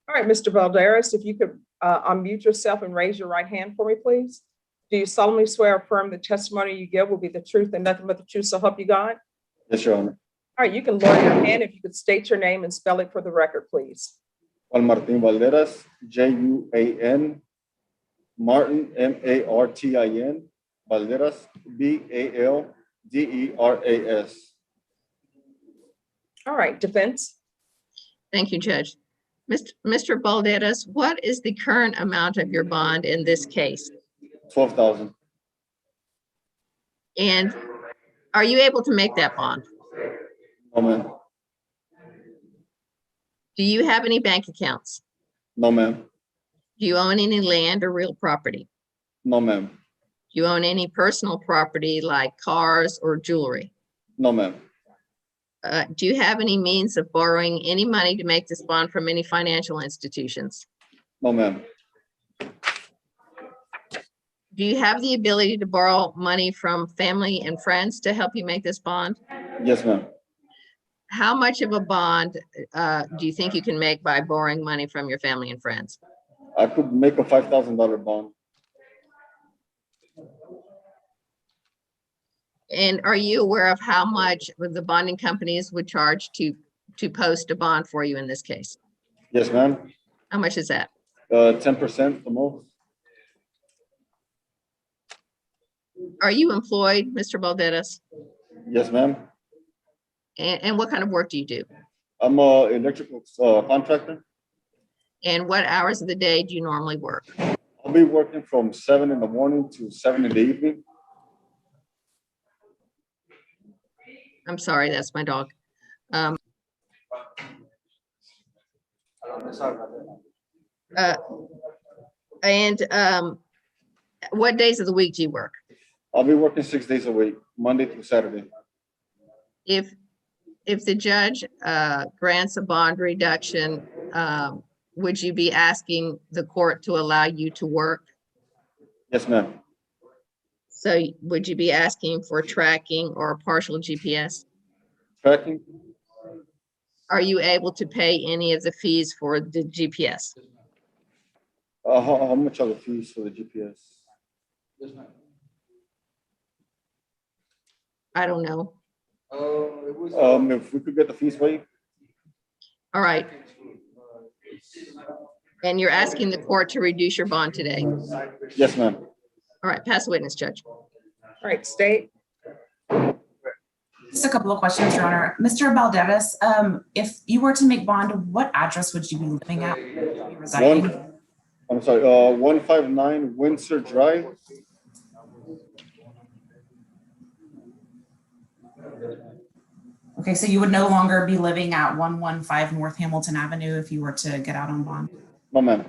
All right, Mr. Balderas, if you could unmute yourself and raise your right hand for me, please. Do you solemnly swear or affirm the testimony you give will be the truth and nothing but the truth, so help you God? Yes, Your Honor. All right, you can lower your hand if you could state your name and spell it for the record, please. Juan Martin Valderas, Juan Martin, Martin, Valderas, Balderas. All right, defense. Thank you, Judge. Mr. Balderas, what is the current amount of your bond in this case? 12,000. And are you able to make that bond? No, ma'am. Do you have any bank accounts? No, ma'am. Do you own any land or real property? No, ma'am. Do you own any personal property like cars or jewelry? No, ma'am. Do you have any means of borrowing any money to make this bond from any financial institutions? No, ma'am. Do you have the ability to borrow money from family and friends to help you make this bond? Yes, ma'am. How much of a bond do you think you can make by borrowing money from your family and friends? I could make a $5,000 bond. And are you aware of how much the bonding companies would charge to post a bond for you in this case? Yes, ma'am. How much is that? 10% the most. Are you employed, Mr. Balderas? Yes, ma'am. And what kind of work do you do? I'm an electrical contractor. And what hours of the day do you normally work? I'll be working from 7 in the morning to 7 in the evening. I'm sorry, that's my dog. What days of the week do you work? I'll be working 6 days a week, Monday through Saturday. If the judge grants a bond reduction, would you be asking the court to allow you to work? Yes, ma'am. So would you be asking for tracking or a partial GPS? Tracking? Are you able to pay any of the fees for the GPS? How much are the fees for the GPS? Yes, ma'am. I don't know. If we could get the fees for you. All right. And you're asking the court to reduce your bond today? Yes, ma'am. All right, pass the witness, Judge. All right, state. Just a couple of questions, Your Honor. Mr. Balderas, if you were to make bond, what address would you be living at? Would you be residing? 159 Windsor Drive. Okay, so you would no longer be living at 115 North Hamilton Avenue if you were to get out on bond? No, ma'am.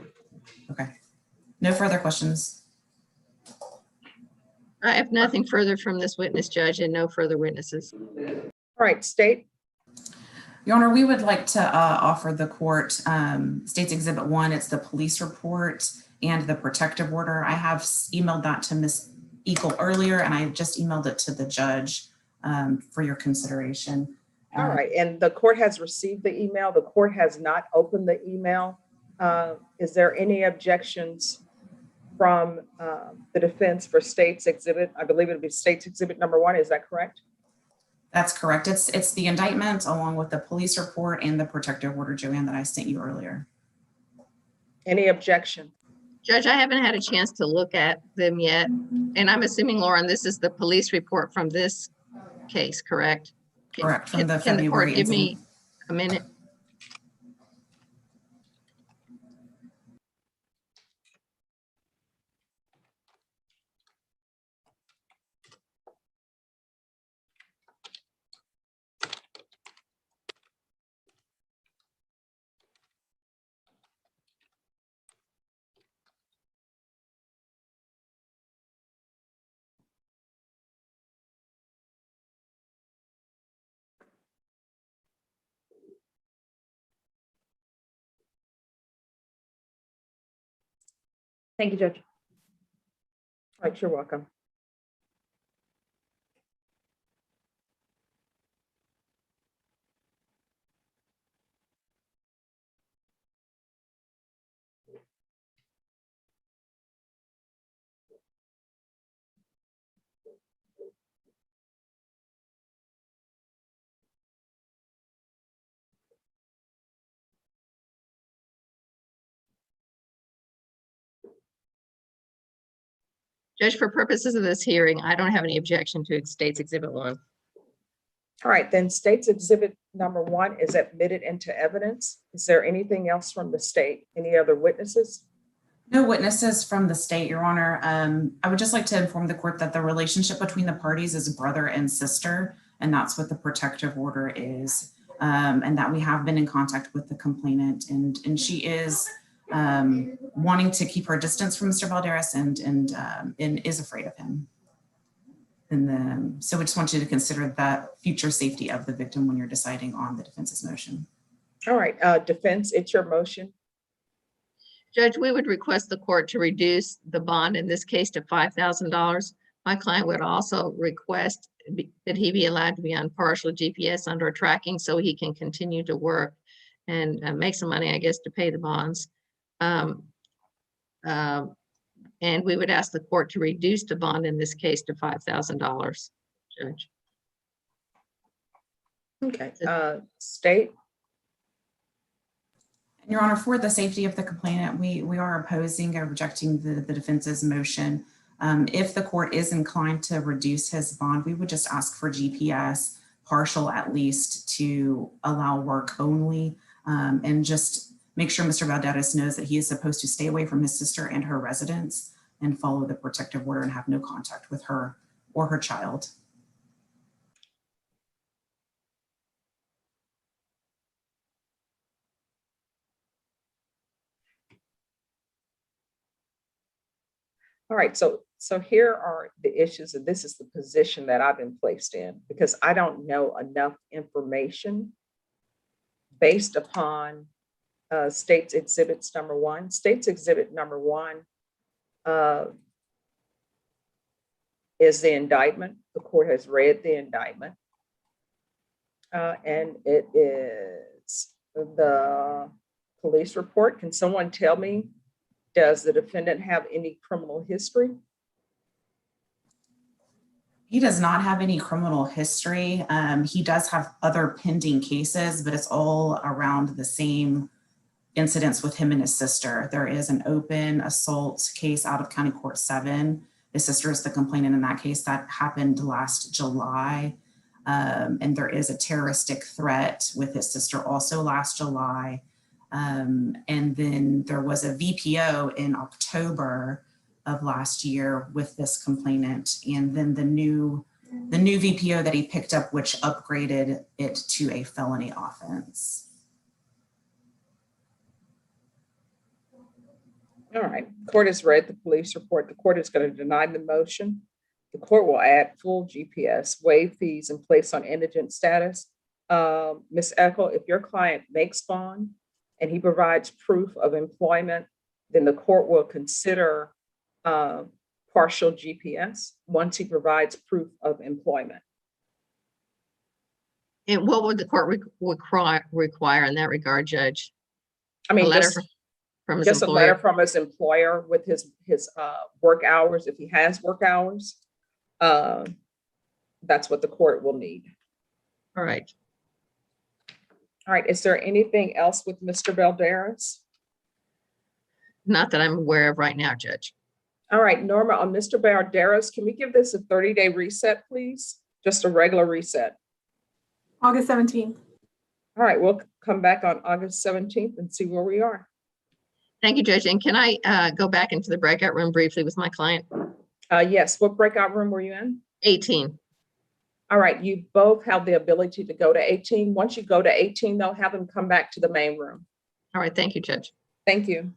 Okay. No further questions. I have nothing further from this witness, Judge, and no further witnesses. All right, state. Your Honor, we would like to offer the court State's Exhibit 1. It's the police report and the protective order. I have emailed that to Ms. Eagle earlier, and I just emailed it to the judge for your consideration. All right, and the court has received the email. The court has not opened the email. Is there any objections from the defense for State's Exhibit? I believe it'll be State's Exhibit number 1. Is that correct? That's correct. It's the indictment along with the police report and the protective order, Joanne, that I sent you earlier. Any objection? Judge, I haven't had a chance to look at them yet. And I'm assuming, Lauren, this is the police report from this case, correct? Correct, from the Can the court February give me incident. a minute? Thank you, Judge. All right, you're welcome. Judge, for purposes of this hearing, I don't have any objection to State's Exhibit 1. All right, then State's Exhibit number 1 is admitted into evidence. Is there anything else from the state? Any other witnesses? No witnesses from the state, Your Honor. I would just like to inform the court that the relationship between the parties is brother and sister, and that's what the protective order is. And that we have been in contact with the complainant, and she is wanting to keep her distance from Mr. Valderas and is afraid of him. And so we just want you to consider that future safety of the victim when you're deciding on the defense's motion. All right, defense, it's your motion. Judge, we would request the court to reduce the bond in this case to $5,000. My client would also request that he be allowed to be on partial GPS under tracking so he can continue to work and make some money, I guess, to pay the bonds. And we would ask the court to reduce the bond in this case to $5,000, Judge. Okay, State. Your Honor, for the safety of the complainant, we are opposing or rejecting the defense's motion. If the court is inclined to reduce his bond, we would just ask for GPS, partial at least, to allow work only, and just make sure Mr. Valderas knows that he is supposed to stay away from his sister and her residence and follow the protective order and have no contact with her or her child. All right, so here are the issues, and this is the position that I've been placed in because I don't know enough information based upon State's Exhibits number 1. State's Exhibit number 1 is the indictment. The court has read the indictment, and it is the police report. Can someone tell me, does the defendant have any criminal history? He does not have any criminal history. He does have other pending cases, but it's all around the same incidents with him and his sister. There is an open assault case out of County Court 7. His sister is the complainant in that case. That happened last July. And there is a terroristic threat with his sister also last July. And then there was a VPO in October of last year with this complainant. And then the new VPO that he picked up, which upgraded it to a felony offense. All right, court has read the police report. The court is going to deny the motion. The court will add full GPS, waive fees, and place on indigent status. Ms. Eckel, if your client makes bond and he provides proof of employment, then the court will consider partial GPS once he provides proof of employment. And what would the court require in that regard, Judge? I mean, a letter just, from his just employer? a letter from his employer with his work hours, if he has work hours. That's what the court will need. All right. All right, is there anything else with Mr. Valderas? Not that I'm aware of right now, Judge. All right, Norma, on Mr. Valderas, can we give this a 30-day reset, please? Just a regular reset. August 17th. All right, we'll come back on August 17th and see where we are. Thank you, Judge. And can I go back into the breakout room briefly with my client? Yes, what breakout room were you in? 18. All right, you both have the ability to go to 18. Once you go to 18, they'll have them come back to the main room. All right, thank you, Judge. Thank you.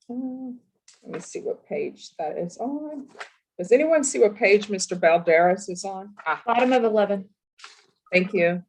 Let me see what page that is on. Does anyone see what page Mr. Valderas is on? Bottom of 11. Thank you.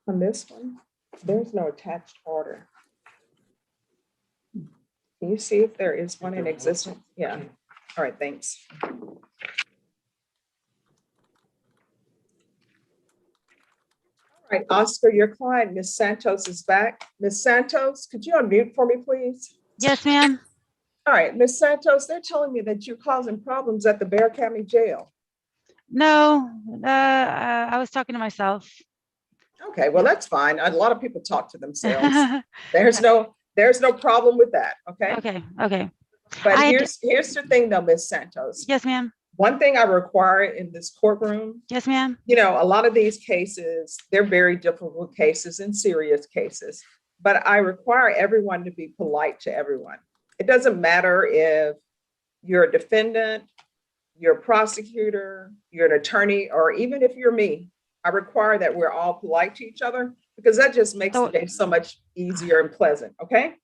On this one, there's no attached order. Can you see if there is one in existence? Yeah. All right, thanks. All right, Oscar, your client, Ms. Santos, is back. Ms. Santos, could you unmute for me, please? Yes, ma'am. All right, Ms. Santos, they're telling me that you're causing problems at the Bexar County Jail. No, I was talking to myself. Okay, well, that's fine. A lot of people talk to themselves. There's no problem with that, okay? Okay. But here's the thing though, Ms. Santos. Yes, ma'am. One thing I require in this courtroom. Yes, ma'am. You know, a lot of these cases, they're very difficult cases and serious cases, but I require everyone to be polite to everyone. It doesn't matter if you're a defendant, you're a prosecutor, you're an attorney, or even if you're me. I require that we're all polite to each other because that just makes the day so much easier and pleasant, okay?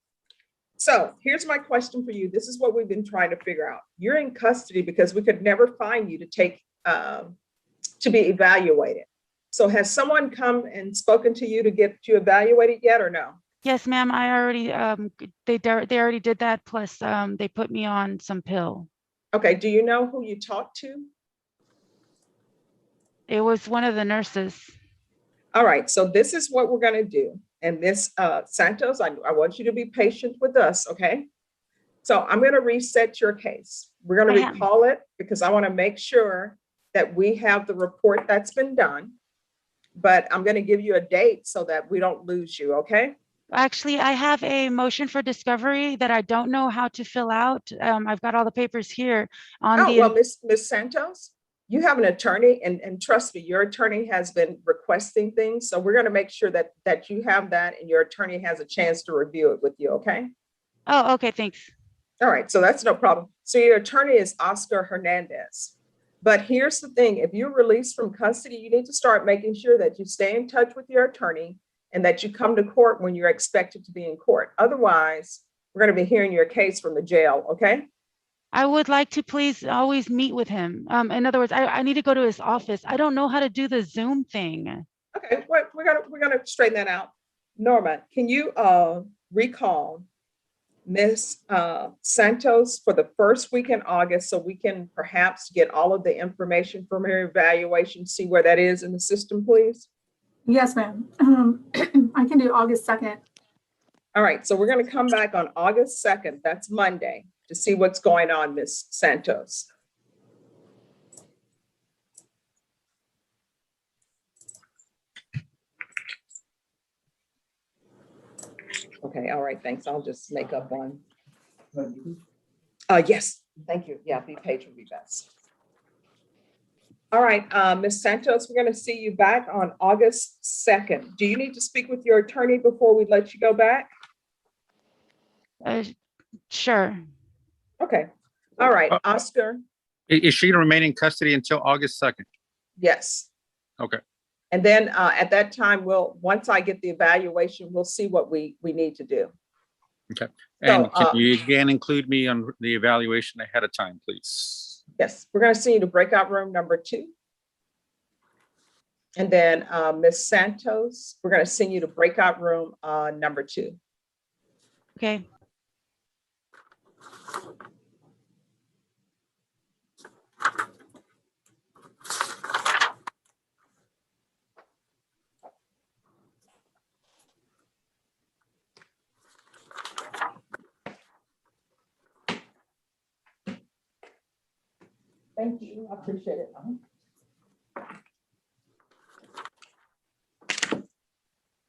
So here's my question for you. This is what we've been trying to figure out. You're in custody because we could never find you to take, to be evaluated. So has someone come and spoken to you to get you evaluated yet or no? Yes, ma'am. I already, they already did that. Plus, they put me on some pill. Okay, do you know who you talked to? It was one of the nurses. All right, so this is what we're gonna do. And Ms. Santos, I want you to be patient with us, okay? So I'm gonna reset your case. We're gonna recall it because I wanna make sure that we have the report that's been done. But I'm gonna give you a date so that we don't lose you, okay? Actually, I have a motion for discovery that I don't know how to fill out. I've got all the papers here on the. Well, Ms. Santos, you have an attorney and trust me, your attorney has been requesting things. So we're going to make sure that you have that and your attorney has a chance to review it with you. Okay. Oh, okay. Thanks. All right. So that's no problem. So your attorney is Oscar Hernandez. But here's the thing. If you're released from custody, you need to start making sure that you stay in touch with your attorney and that you come to court when you're expected to be in court. Otherwise, we're going to be hearing your case from the jail. Okay. I would like to please always meet with him. In other words, I need to go to his office. I don't know how to do the Zoom thing. Okay, well, we're gonna straighten that out. Norma, can you recall Ms. Santos for the first week in August so we can perhaps get all of the information from her evaluation, see where that is in the system, please? Yes, ma'am. I can do August 2nd. All right, so we're gonna come back on August 2nd, that's Monday, to see what's going on, Ms. Santos. Okay, all right, thanks. I'll just make up one. Yes, thank you. Yeah, page would be best. All right, Ms. Santos, we're gonna see you back on August 2nd. Do you need to speak with your attorney before we let you go back? Sure. Okay, all right, Oscar. Is she to remain in custody until August 2nd? Yes. Okay. And then at that time, once I get the evaluation, we'll see what we need to do. Okay. And can you again include me on the evaluation ahead of time, please? Yes, we're going to see you to breakout room number 2. And then Ms. Santos, we're going to send you to breakout room number 2. Okay. Thank you. I appreciate it.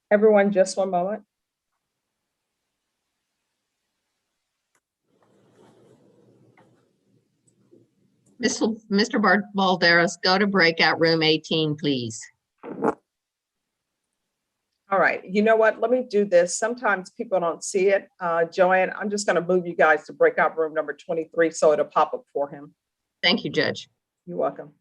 Everyone, just one moment. Mr. Balderas, go to breakout room 18, please. All right, you know what? Let me do this. Sometimes people don't see it. Joanne, I'm just gonna move you guys to breakout room number 23 so it'll pop up for him. Thank you, Judge. You're welcome.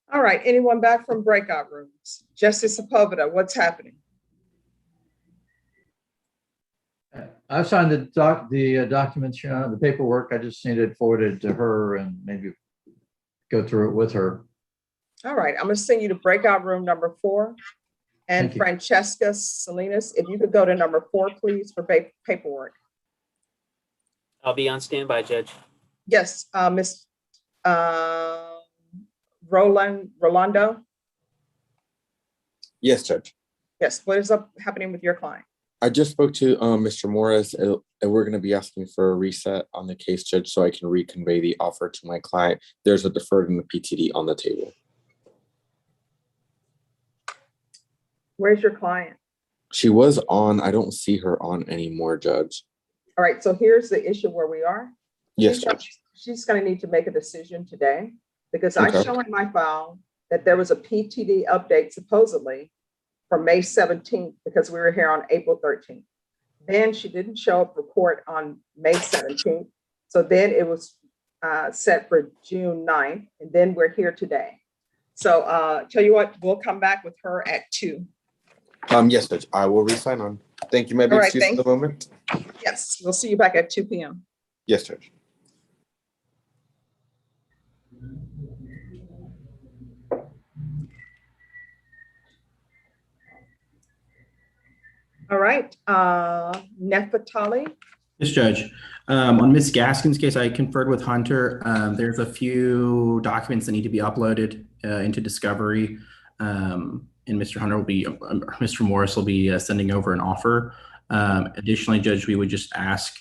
All right, anyone back from breakout rooms? Justice Sepulveda, what's happening? I signed the documents, the paperwork. I just needed forwarded to her and maybe go through it with her. All right, I'm gonna send you to breakout room number 4. And Thank you. Francesca Salinas, if you could go to number 4, please, for paperwork. I'll be on standby, Judge. Yes, Miss Rolando. Yes, Judge. Yes, what is happening with your client? I just spoke to Mr. Morris, and we're going to be asking for a reset on the case, Judge, so I can reconvey the offer to my client. There's a deferred and the PTD on the table. Where's your client? She was on. I don't see her on anymore, Judge. All right, so here's the issue where we are. Yes, Judge. She's going to need to make a decision today because Okay. I show in my file that there was a PTD update supposedly from May 17th because we were here on April 13th. Then she didn't show up for court on May 17th. So then it was set for June 9th, and then we're here today. So tell you what, we'll come back with her at 2. Yes, Judge. I will re-sign on. Thank you. May I be All right, excused for the moment? Yes, we'll see you back at 2 p.m. Yes, Judge. All right, Nefertali. Yes, Judge. On Ms. Gaskin's case, I conferred with Hunter. There's a few documents that need to be uploaded into Discovery, and Mr. Morris will be sending over an offer. Additionally, Judge, we would just ask,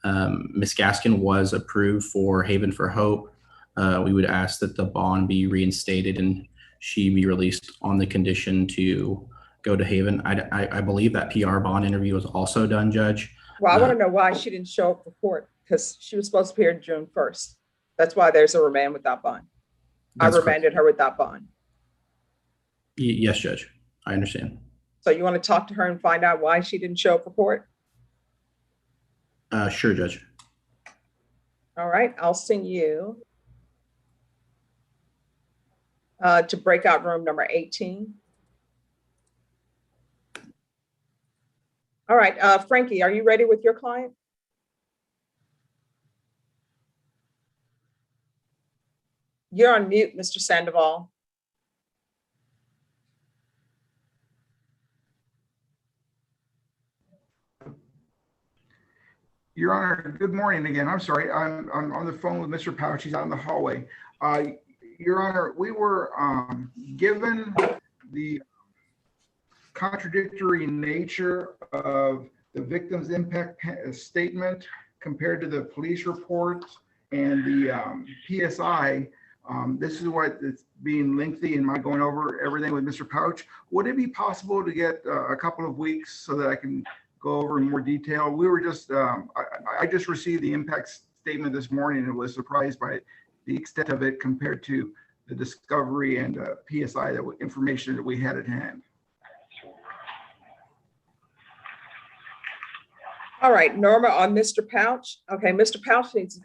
Ms. Gaskin was approved for Haven for Hope. We would ask that the bond be reinstated and she be released on the condition to go to Haven. I believe that PR bond interview was also done, Judge. Well, I want to know why she didn't show up for court because she was supposed to be here June 1st. That's why there's a remand without bond. That's I remanded her without bond. Yes, Judge. I understand. So you want to talk to her and find out why she didn't show up for court? Sure, Judge. All right, I'll send you to breakout room number 18. All right, Frankie, are you ready with your client? You're on mute, Mr. Sandoval. Your Honor, good morning again. I'm sorry. I'm on the phone with Mr. Pouch. He's out in the hallway. Your Honor, we were given the contradictory nature of the victim's impact statement compared to the police report and the PSI. This is what it's being lengthy and my going over everything with Mr. Pouch. Would it be possible to get a couple of weeks so that I can go over in more detail? We were just, I just received the impact statement this morning and was surprised by the extent of it compared to the discovery and PSI information that we had at hand. All right, Norma, on Mr. Pouch. Okay, Mr. Pouch needs to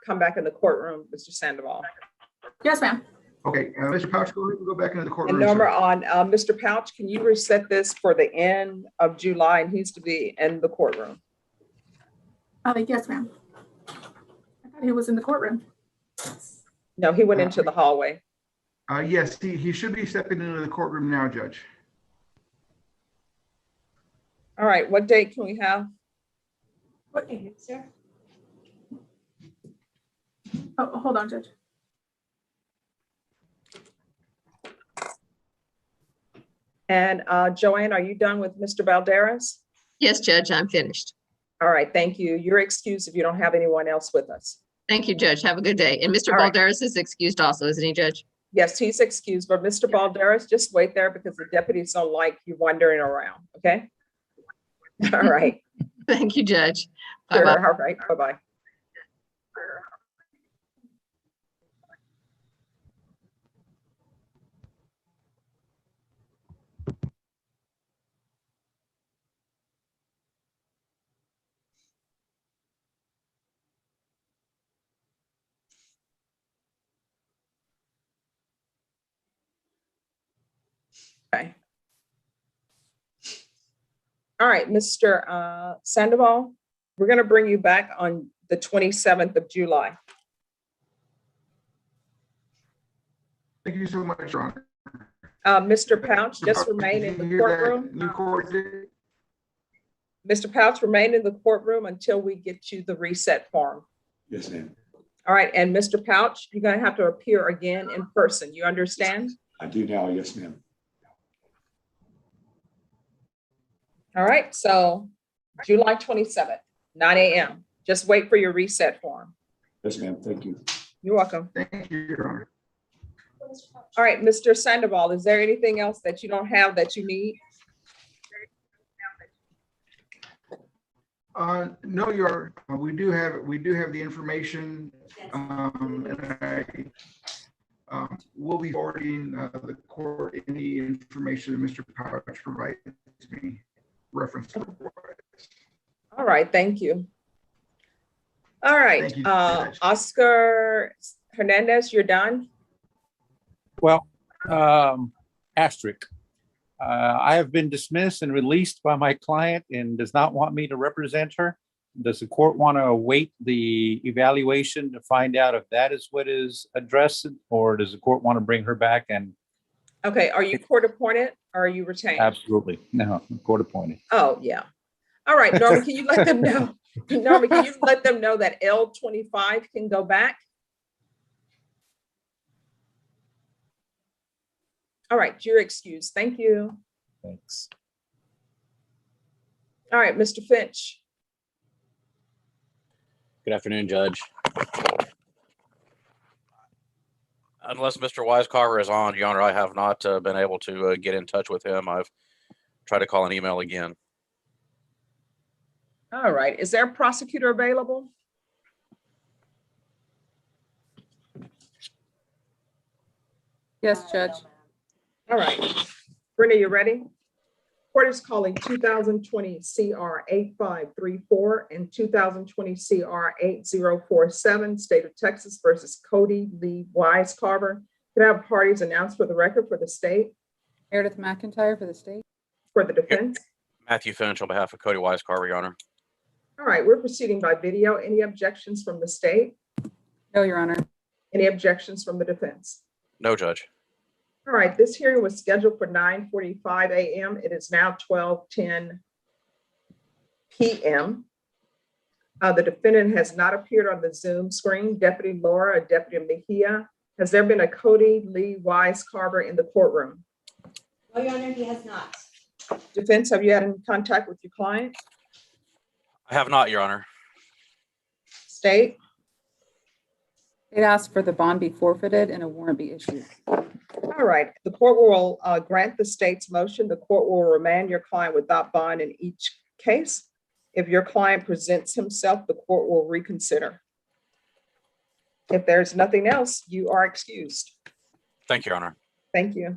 come back in the courtroom, Mr. Sandoval. Yes, ma'am. Okay, Mr. Pouch, go back into the courtroom. And Norma, sir. on Mr. Pouch, can you reset this for the end of July and he needs to be in the courtroom? Yes, ma'am. I thought he was in the courtroom. No, he went into the hallway. Yes, he should be stepping into the courtroom now, Judge. All right, what date can we have? Sir? Oh, hold on, Judge. And Joanne, are you done with Mr. Valderas? Yes, Judge, I'm finished. All right, thank you. You're excused if you don't have anyone else with us. Thank you, Judge. Have a good day. And Mr. All right. Balderas is excused also, isn't he, Judge? Yes, he's excused, but Mr. Balderas, just wait there because the deputies don't like you wandering around, okay? All right. Thank you, Judge. Sure, Bye-bye. all right, bye-bye. Okay. All right, Mr. Sandoval, we're going to bring you back on the 27th of July. Thank you so much, Your Honor. Mr. Pouch, just remain in the courtroom. New court date? Mr. Pouch, remain in the courtroom until we get you the reset form. Yes, ma'am. All right, and Mr. Pouch, you're going to have to appear again in person. You understand? I do now, yes, ma'am. All right, so July 27th, 9 a.m. Just wait for your reset form. Yes, ma'am, thank you. You're welcome. Thank you, Your Honor. All right, Mr. Sandoval, is there anything else that you don't have that you need? No, Your Honor. We do have the information, and I will be forwarding the court any information that Mr. Pouch provides me reference to. All right, thank you. All right, Thank you, Judge. Oscar Hernandez, you're done? Well, asterisk. I have been dismissed and released by my client and does not want me to represent her. Does the court want to await the evaluation to find out if that is what is addressed, or does the court want to bring her back? And Okay, are you court appointed or are you retained? absolutely, no, court appointed. Oh, yeah. All right, Norman, can you let them know? Norman, can you let them know that L25 can go back? All right, you're excused. Thank you. Thanks. All right, Mr. Finch. Good afternoon, Judge. Unless Mr. Wisecarver is on, Your Honor, I have not been able to get in touch with him. I've tried to call and email again. All right, is there a prosecutor available? Yes, Judge. All right, Brenda, you ready? Court is calling 2020 CR 8534 and 2020 CR 8047, State of Texas versus Cody Lee Wisecarver. Can I have parties announced for the record for the state? Meredith McIntyre for the state. For the defense? Matthew Finch on behalf of Cody Wisecarver, Your Honor. All right, we're proceeding by video. Any objections from the state? No, Your Honor. Any objections from the defense? No, Judge. All right, this hearing was scheduled for 9:45 a.m. It is now 12:10 p.m. The defendant has not appeared on the Zoom screen. Deputy Laura, Deputy Mejia, has there been a Cody Lee Wisecarver in the courtroom? No, Your Honor, he has not. Defense, have you had any contact with your client? I have not, Your Honor. State? It asked for the bond be forfeited and a warrant be issued. All right, the court will grant the state's motion. The court will remand your client without bond in each case. If your client presents himself, the court will reconsider. If there's nothing else, you are excused. Thank you, Your Honor. Thank you.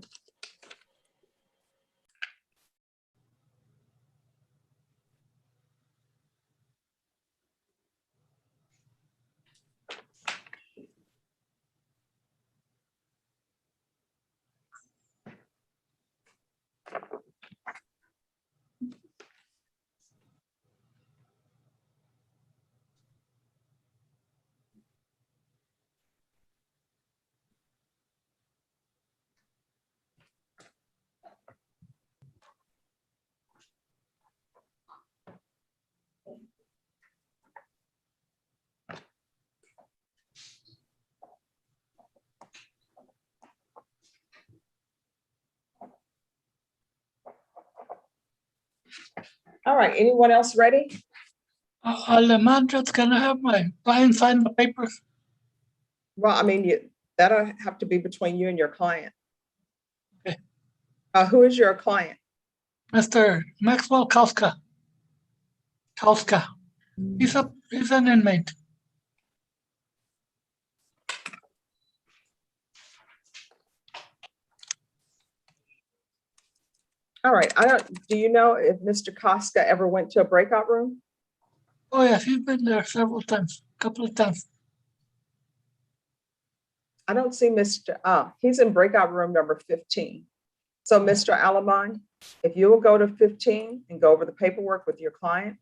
All right, anyone else ready? Alejandra, can I have my client sign the papers? Well, I mean, that'll have to be between you and your client. Okay. Who is your client? Mr. Maxwell Kauska. He's an inmate. All right, do you know if Mr. Costa ever went to a breakout room? Oh yes, he's been there several times, a couple of times. I don't see he's in breakout room number 15. So Mr. Alamon, if you will go to 15 and go over the paperwork with your client.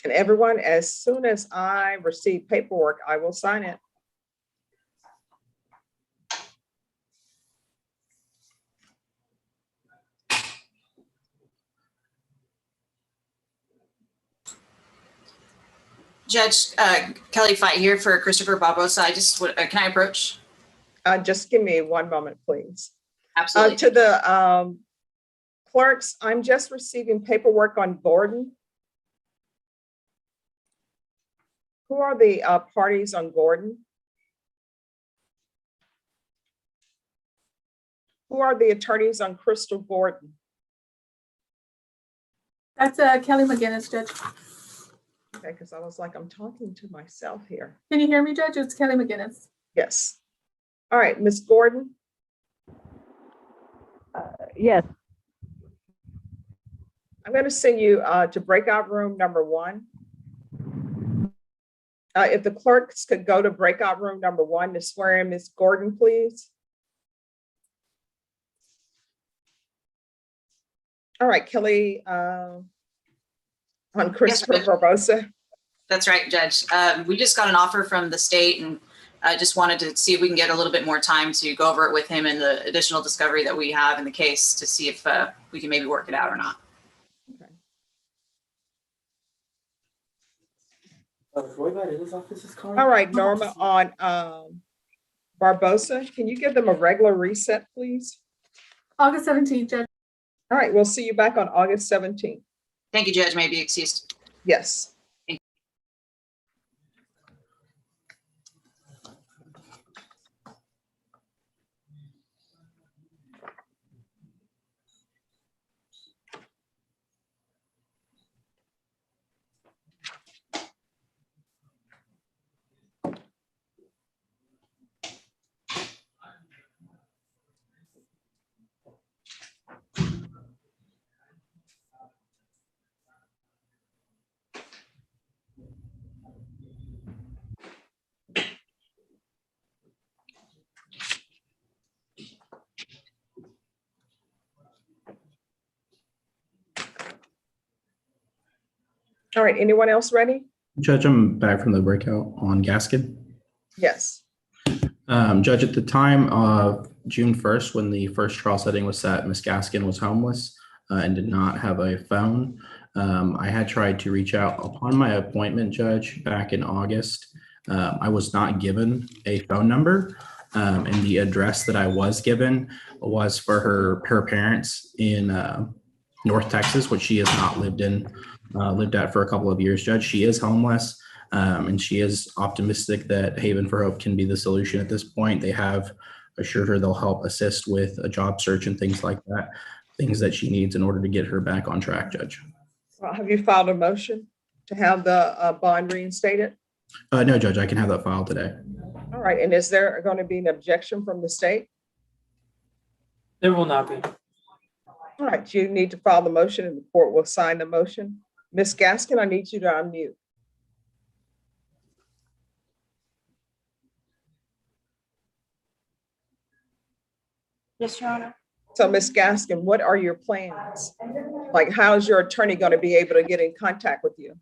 And everyone, as soon as I receive paperwork, I will sign it. Judge Kelly Fight here for Christopher Barbosa. I just can I approach? Just give me one moment, please. Absolutely. To the clerks, I'm just receiving paperwork on Gordon. Who are the parties on Gordon? Who are the attorneys on Crystal Gordon? That's Kelly McGinnis, Judge. Okay, because I was like, I'm talking to myself here. Can you hear me, Judge? It's Kelly McGinnis. Yes. All right, Miss Gordon. Yes. I'm going to send you to breakout room number 1. If the clerks could go to breakout room number 1 to swear in Miss Gordon, please. All right, Kelly, on Christopher Barbosa. That's right, Judge. We just got an offer from the state, and I just wanted to see if we can get a little bit more time to go over it with him and the additional discovery that we have in the case to see if we can maybe work it out or not. Okay. All right, Norma, on Barbosa, can you give them a regular reset, please? August 17th, Judge. All right, we'll see you back on August 17th. Thank you, Judge. May be excused. Yes. All right, anyone else ready? Judge, I'm back from the breakout on Gaskin. Yes. Judge, at the time of June 1st, when the first trial setting was set, Ms. Gaskin was homeless and did not have a phone. I had tried to reach out upon my appointment, Judge, back in August. I was not given a phone number, and the address that I was given was for her parents in North Texas, which she has not lived at for a couple of years, Judge. She is homeless. And she is optimistic that Haven for Hope can be the solution at this point. They have assured her they'll help assist with a job search and things like that, things that she needs in order to get her back on track, Judge. Well, have you filed a motion to have the bond reinstated? No, Judge, I can have that filed today. All right, and is there going to be an objection from the state? There will not be. All right, you need to file the motion and the court will sign the motion. Ms. Gaskin, I need you to unmute. Yes, Your Honor. So Ms. Gaskin, what are your plans? Like, how's your attorney going to be able to get in contact with you?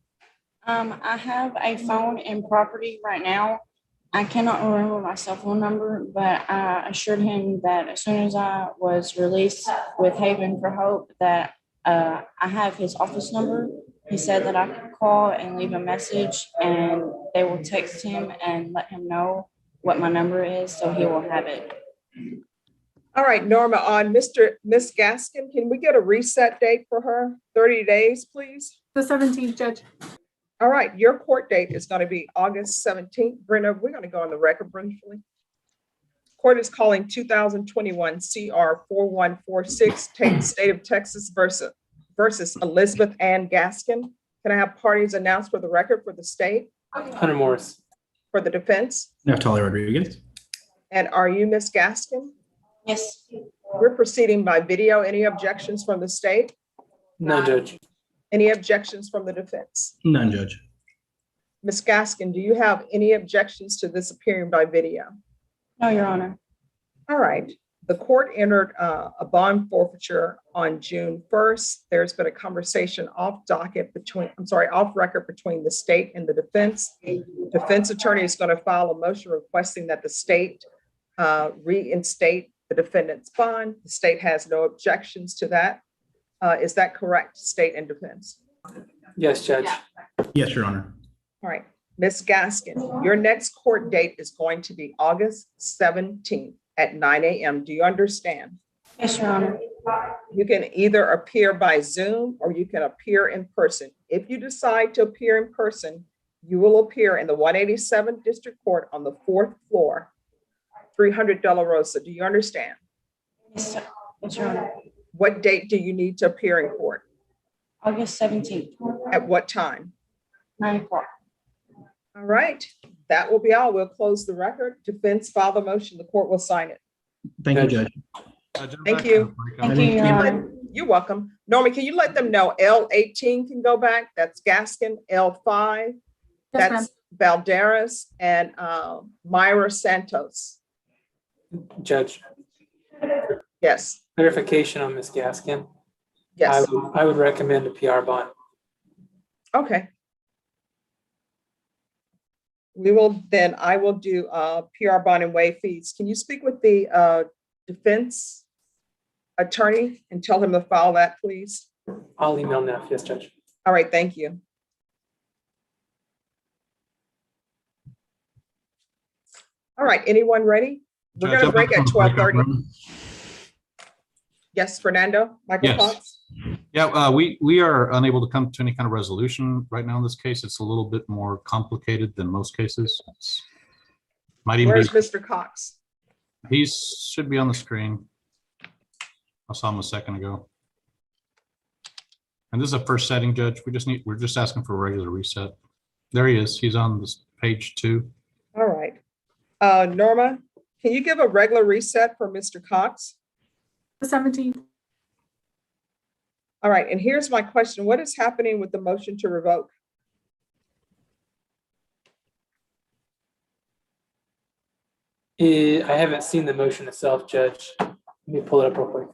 I have a phone and property right now. I cannot remember my cell phone number, but I assured him that as soon as I was released with Haven for Hope, that I have his office number. He said that I could call and leave a message, and they will text him and let him know what my number is, so he will have it. All right, Norma, on Miss Gaskin, can we get a reset date for her? 30 days, please? The 17th, Judge. All right, your court date is going to be August 17th. Brenda, we're going to go on the record briefly. Court is calling 2021 CR 4146, State of Texas versus Elizabeth Ann Gaskin. Can I have parties announced for the record for the state? Hunter Morris. For the defense? Naftali Rodriguez. And are you Miss Gaskin? Yes. We're proceeding by video. Any objections from the state? No, Judge. Any objections from the defense? None, Judge. Ms. Gaskin, do you have any objections to this appearing by video? No, Your Honor. All right. The court entered a bond forfeiture on June 1st. There's been a conversation off record between the state and the defense. Defense attorney is going to file a motion requesting that the state reinstate the defendant's bond. The state has no objections to that. Is that correct, state and defense? Yes, Judge. Yes, Your Honor. All right, Ms. Gaskin, your next court date is going to be August 17th at 9 a.m. Do you understand? Yes, Your Honor. You can either appear by Zoom or you can appear in person. If you decide to appear in person, you will appear in the 187th District Court on the 4th floor, 300 De La Rosa. Do you understand? Yes, sir. Yes, Your Honor. What date do you need to appear in court? August 17th. At what time? 9 o'clock. All right, that will be all. We'll close the record. Defense file the motion. The court will sign it. Thank you, Judge. Thank you. Thank you, Your Honor. You're welcome. Norman, can you let them know L18 can go back? That's Gaskin. L5, that's Valderas, and Myra Santos. Judge. Yes. Clarification on Ms. Gaskin. Yes. I would recommend a PR bond. Okay. I will do PR bond and waive fees. Can you speak with the defense attorney and tell him to file that, please? I'll email now. Yes, Judge. All right, thank you. All right, anyone ready? We're going to break at 12:30. Yes, Fernando, Michael Fox. Yeah, we are unable to come to any kind of resolution right now in this case. It's a little bit more complicated than most cases. Where's Mr. Cox? He should be on the screen. I saw him a second ago. And this is a first setting, Judge. We're just asking for a regular reset. There he is. He's on this page 2. All right. Norma, can you give a regular reset for Mr. Cox? The 17th. All right, and here's my question. What is happening with the motion to revoke? I haven't seen the motion itself, Judge. Let me pull it up real quick.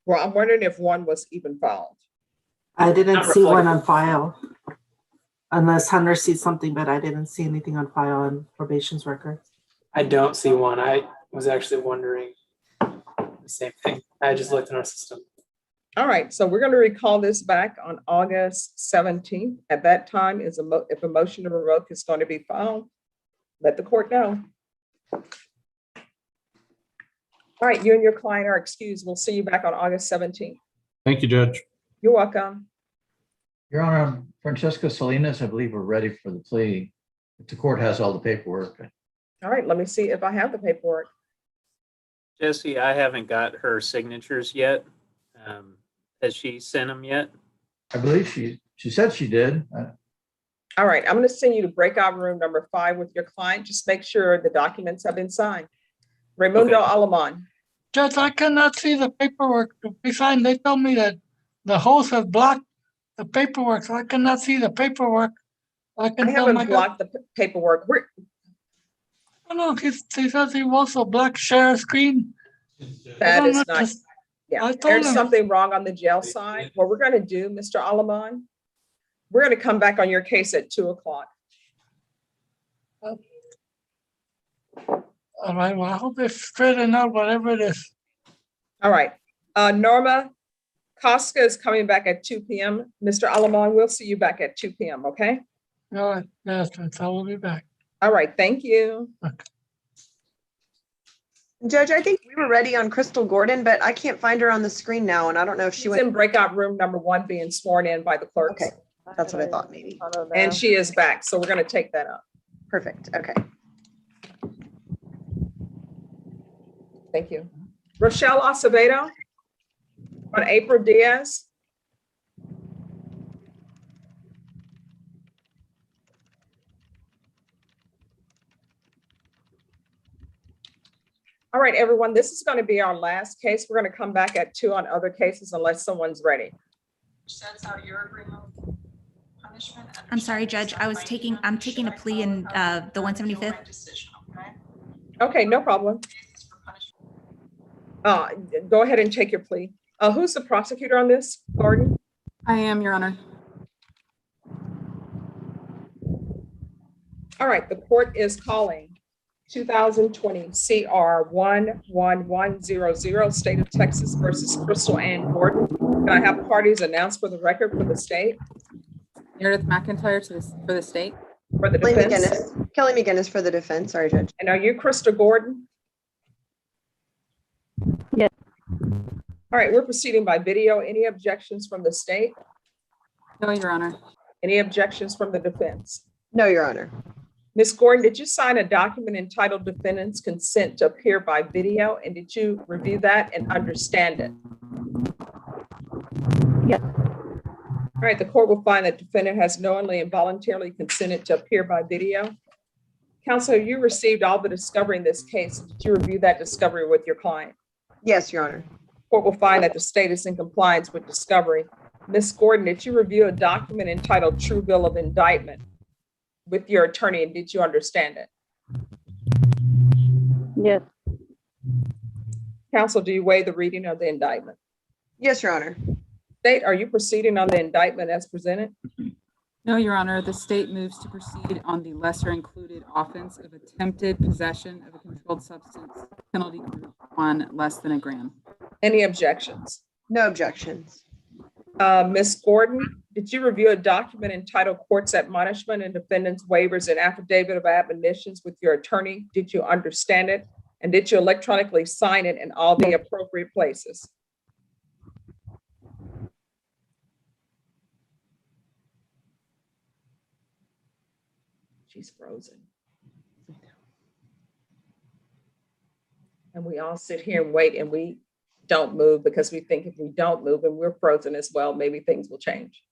Well, I'm wondering if one was even filed. I didn't Not see one reflected. on file. Unless Hunter sees something, but I didn't see anything on file on probation's records. I don't see one. I was actually wondering the same thing. I just looked in our system. All right, so we're going to recall this back on August 17th. At that time, if a motion to revoke is going to be filed, let the court know. All right, you and your client are excused. We'll see you back on August 17th. Thank you, Judge. You're welcome. Your Honor, Francesco Salinas, I believe we're ready for the plea. If the court has all the paperwork. All right, let me see if I have the paperwork. Jesse, I haven't got her signatures yet. Has she sent them yet? I believe she said she did. All right, I'm going to send you to breakout room number 5 with your client. Just make sure the documents have been signed. Raimundo Alamán. Judge, I cannot see the paperwork to be signed. They told me that the host has blocked the paperwork, so I cannot see the paperwork. I haven't blocked the paperwork. Oh, no, he says he wants a black share screen. That is not. Yeah, I told there's him. something wrong on the jail side. What we're going to do, Mr. Alamán, we're going to come back on your case at 2 o'clock. All right, well, I hope they straighten out whatever it is. All right. Norma Koska is coming back at 2 p.m. Mr. Alamon, we'll see you back at 2 p.m., okay? All right, yes, I will be back. All right, thank you. Judge, I think we were ready on Crystal Gordon, but I can't find her on the screen now, and I don't know if she She's went. in breakout room number 1 being sworn in by the clerks. Okay, that's what I thought maybe. And she is back, so we're going to take that up. Perfect, okay. Thank you. Rochelle Acevedo on April Diaz. All right, everyone, this is going to be our last case. We're going to come back at 2 on other cases unless someone's ready. Sets out your agreement with punishment. I'm sorry, Judge. I'm taking a plea in the 175th. Okay, no problem. Go ahead and take your plea. Who's the prosecutor on this, Gordon? I am, Your Honor. All right, the court is calling 2020 CR 11100, State of Texas versus Crystal Ann Gordon. Can I have parties announced for the record for the state? Meredith McIntyre for the state. For the defense? Kelly McGinnis for the defense. Sorry, Judge. And are you Crystal Gordon? Yes. All right, we're proceeding by video. Any objections from the state? No, Your Honor. Any objections from the defense? No, Your Honor. Ms. Gordon, did you sign a document entitled Defendant's Consent to Appear by Video? And did you review that and understand it? Yes. All right, the court will find that defendant has knowingly and voluntarily consented to appear by video. Counsel, you received all the discovery in this case. Did you review that discovery with your client? Yes, Your Honor. Court will find that the state is in compliance with discovery. Ms. Gordon, did you review a document entitled True Bill of Indictment with your attorney, and did you understand it? Yes. Counsel, do you waive the reading of the indictment? Yes, Your Honor. State, are you proceeding on the indictment as presented? No, Your Honor. The state moves to proceed on the lesser included offense of attempted possession of a controlled substance, penalty group 1 less than a gram. Any objections? No objections. Ms. Gordon, did you review a document entitled Court's Admonishment and Defendant's Waivers and Affidavit of Admonitions with your attorney? Did you understand it? And did you electronically sign it in all the appropriate places? She's frozen. And we all sit here and wait, and we don't move because we think if we don't move and we're frozen as well, maybe things will change.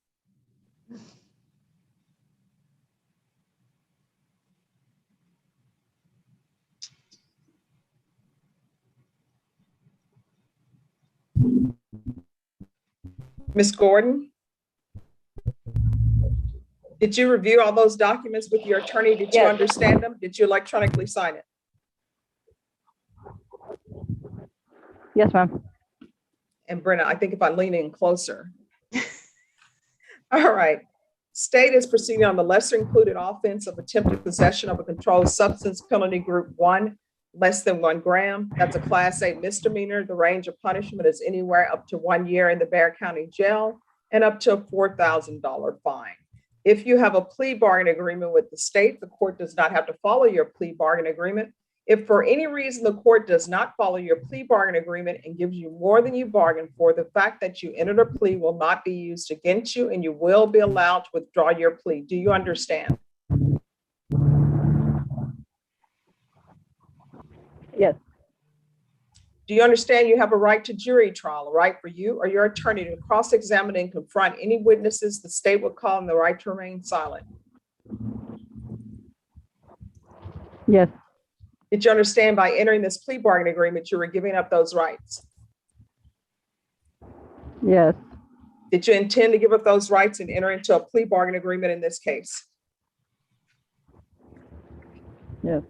Ms. Gordon, did you review all those documents with your attorney? Did you understand them? Did you electronically sign it? Yes, ma'am. And Brenna, I think if I lean in closer. All right. State is proceeding on the lesser included offense of attempted possession of a controlled substance, penalty group 1, less than 1 gram. That's a Class A misdemeanor. The range of punishment is anywhere up to 1 year in the Bexar County Jail and up to a $4,000 fine. If you have a plea bargain agreement with the state, the court does not have to follow your plea bargain agreement. If for any reason the court does not follow your plea bargain agreement and gives you more than you bargained for, the fact that you entered a plea will not be used against you and you will be allowed to withdraw your plea. Do you understand? Yes. Do you understand you have a right to jury trial, a right for you or your attorney to cross-examine and confront any witnesses the state would call on the right to remain silent? Yes. Did you understand by entering this plea bargain agreement, you were giving up those rights? Yes. Did you intend to give up those rights and enter into a plea bargain agreement in this case? Yes.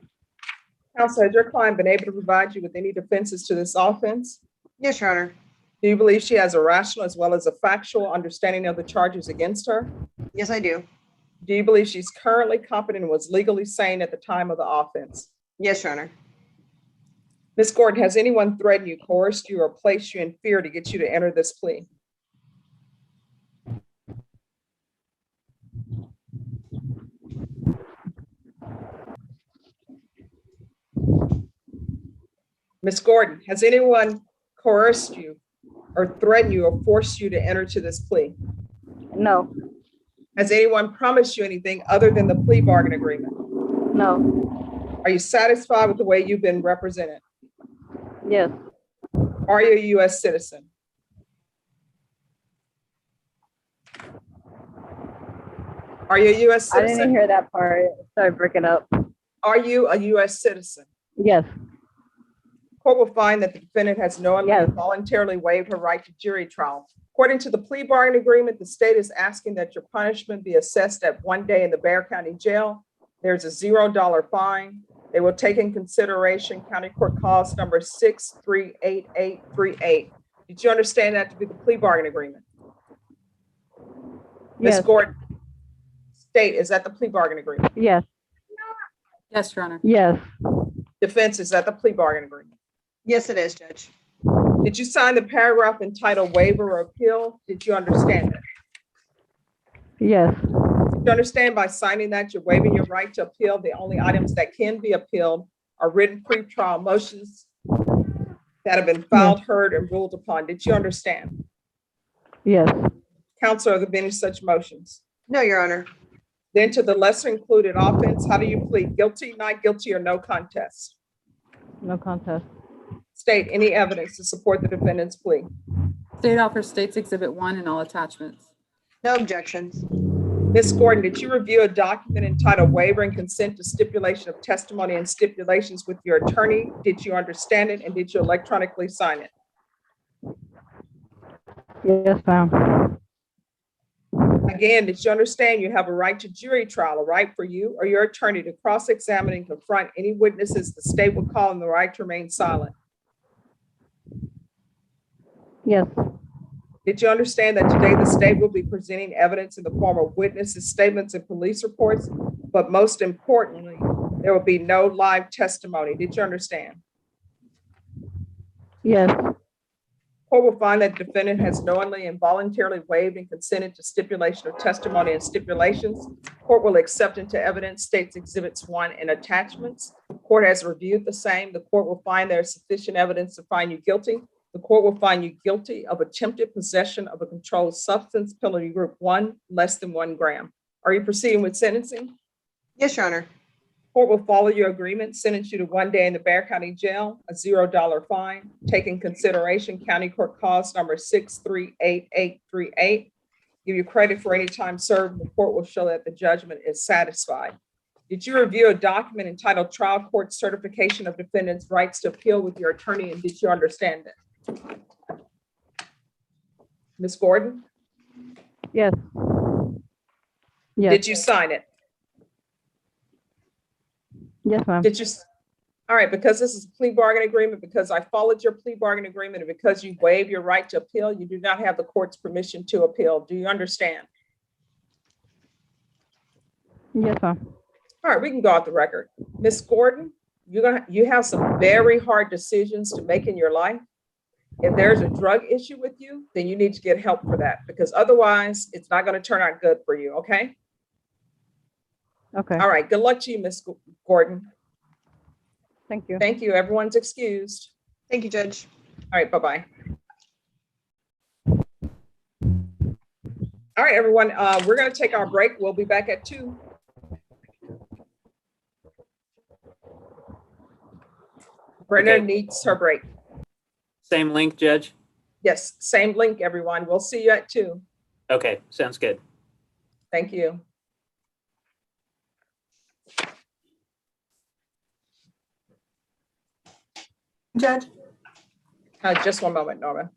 Counsel, has your client been able to provide you with any defenses to this offense? Yes, Your Honor. Do you believe she has a rational as well as a factual understanding of the charges against her? Yes, I do. Do you believe she's currently competent and was legally sane at the time of the offense? Yes, Your Honor. Ms. Gordon, has anyone threatened you, coerced you, or placed you in fear to get you to enter this plea? Ms. Gordon, has anyone coerced you or threatened you or forced you to enter to this plea? No, Has anyone promised you anything other than the plea bargain agreement? no, Are you satisfied with the way you've been represented? yes, Are you a U.S. citizen? Are you a U.S. I didn't citizen? hear that part. Sorry, breaking up. Are you a U.S. citizen? Yes, Court will find that the defendant has knowingly Yes. and voluntarily waived her right to jury trial. According to the plea bargain agreement, the state is asking that your punishment be assessed at 1 day in the Bexar County Jail. There's a $0 fine. They will take in consideration County Court Cause number 638838. Did you understand that to be the plea bargain agreement? Ms. Yes. Gordon, state, is that the plea bargain agreement? yes, Yes, Your Honor. yes, Defense, is that the plea bargain agreement? Yes, it is, Judge. Did you sign the paragraph entitled waiver or appeal? Did you understand it? yes, Did you understand by signing that you're waiving your right to appeal? The only items that can be appealed are written pretrial motions that have been filed, heard, and ruled upon. Did you understand? yes, Counselor, are there been any such motions? No, Your Honor. Then to the lesser included offense, how do you plead? Guilty, not guilty, or no contest? no contest. State any evidence to support the defendant's plea. State offers States Exhibit 1 and all attachments. No objections. Ms. Gordon, did you review a document entitled waiver and consent to stipulation of testimony and stipulations with your attorney? Did you understand it and did you electronically sign it? Yes, ma'am. Again, did you understand you have a right to jury trial, a right for you or your attorney to cross-examine and confront any witnesses the state will call and the right to remain silent? Yes, Did you understand that today the state will be presenting evidence in the form of witnesses' statements and police reports, but most importantly, there will be no live testimony? Did you understand? yes, Court will find that the defendant has knowingly and voluntarily waived and consented to stipulation of testimony and stipulations. Court will accept into evidence States Exhibits 1 and attachments. Court has reviewed the same. The court will find there is sufficient evidence to find you guilty. The court will find you guilty of attempted possession of a controlled substance, penalty group 1, less than 1 gram. Are you proceeding with sentencing? Yes, Your Honor. Court will follow your agreement, sentence you to 1 day in the Bexar County Jail, a $0 fine. Take in consideration County Court Cause number 638838. Give you credit for any time served. The court will show that the judgment is satisfied. Did you review a document entitled Trial Court Certification of Defendant's Rights to Appeal with your attorney, and did you understand it? Ms. Gordon, yes, yes, did you sign it? yes, ma'am. Did you? All right, because this is a plea bargain agreement, because I followed your plea bargain agreement, and because you waive your right to appeal, you do not have the court's permission to appeal. Do you understand? Yes, ma'am. All right, we can go off the record. Ms. Gordon, you have some very hard decisions to make in your life. If there's a drug issue with you, then you need to get help for that, because otherwise it's not going to turn out good for you, okay? Okay, All right, good luck to you, Ms. Gordon. thank you. Thank you. Everyone's excused. Thank you, Judge. All right, bye-bye. All right, everyone, we're going to take our break. We'll be back at 2. Brenda Okay. needs her break. Same link, Judge? Yes, same link, everyone. We'll see you at 2. Okay, sounds good. Thank you. Judge, Just one moment, Norma.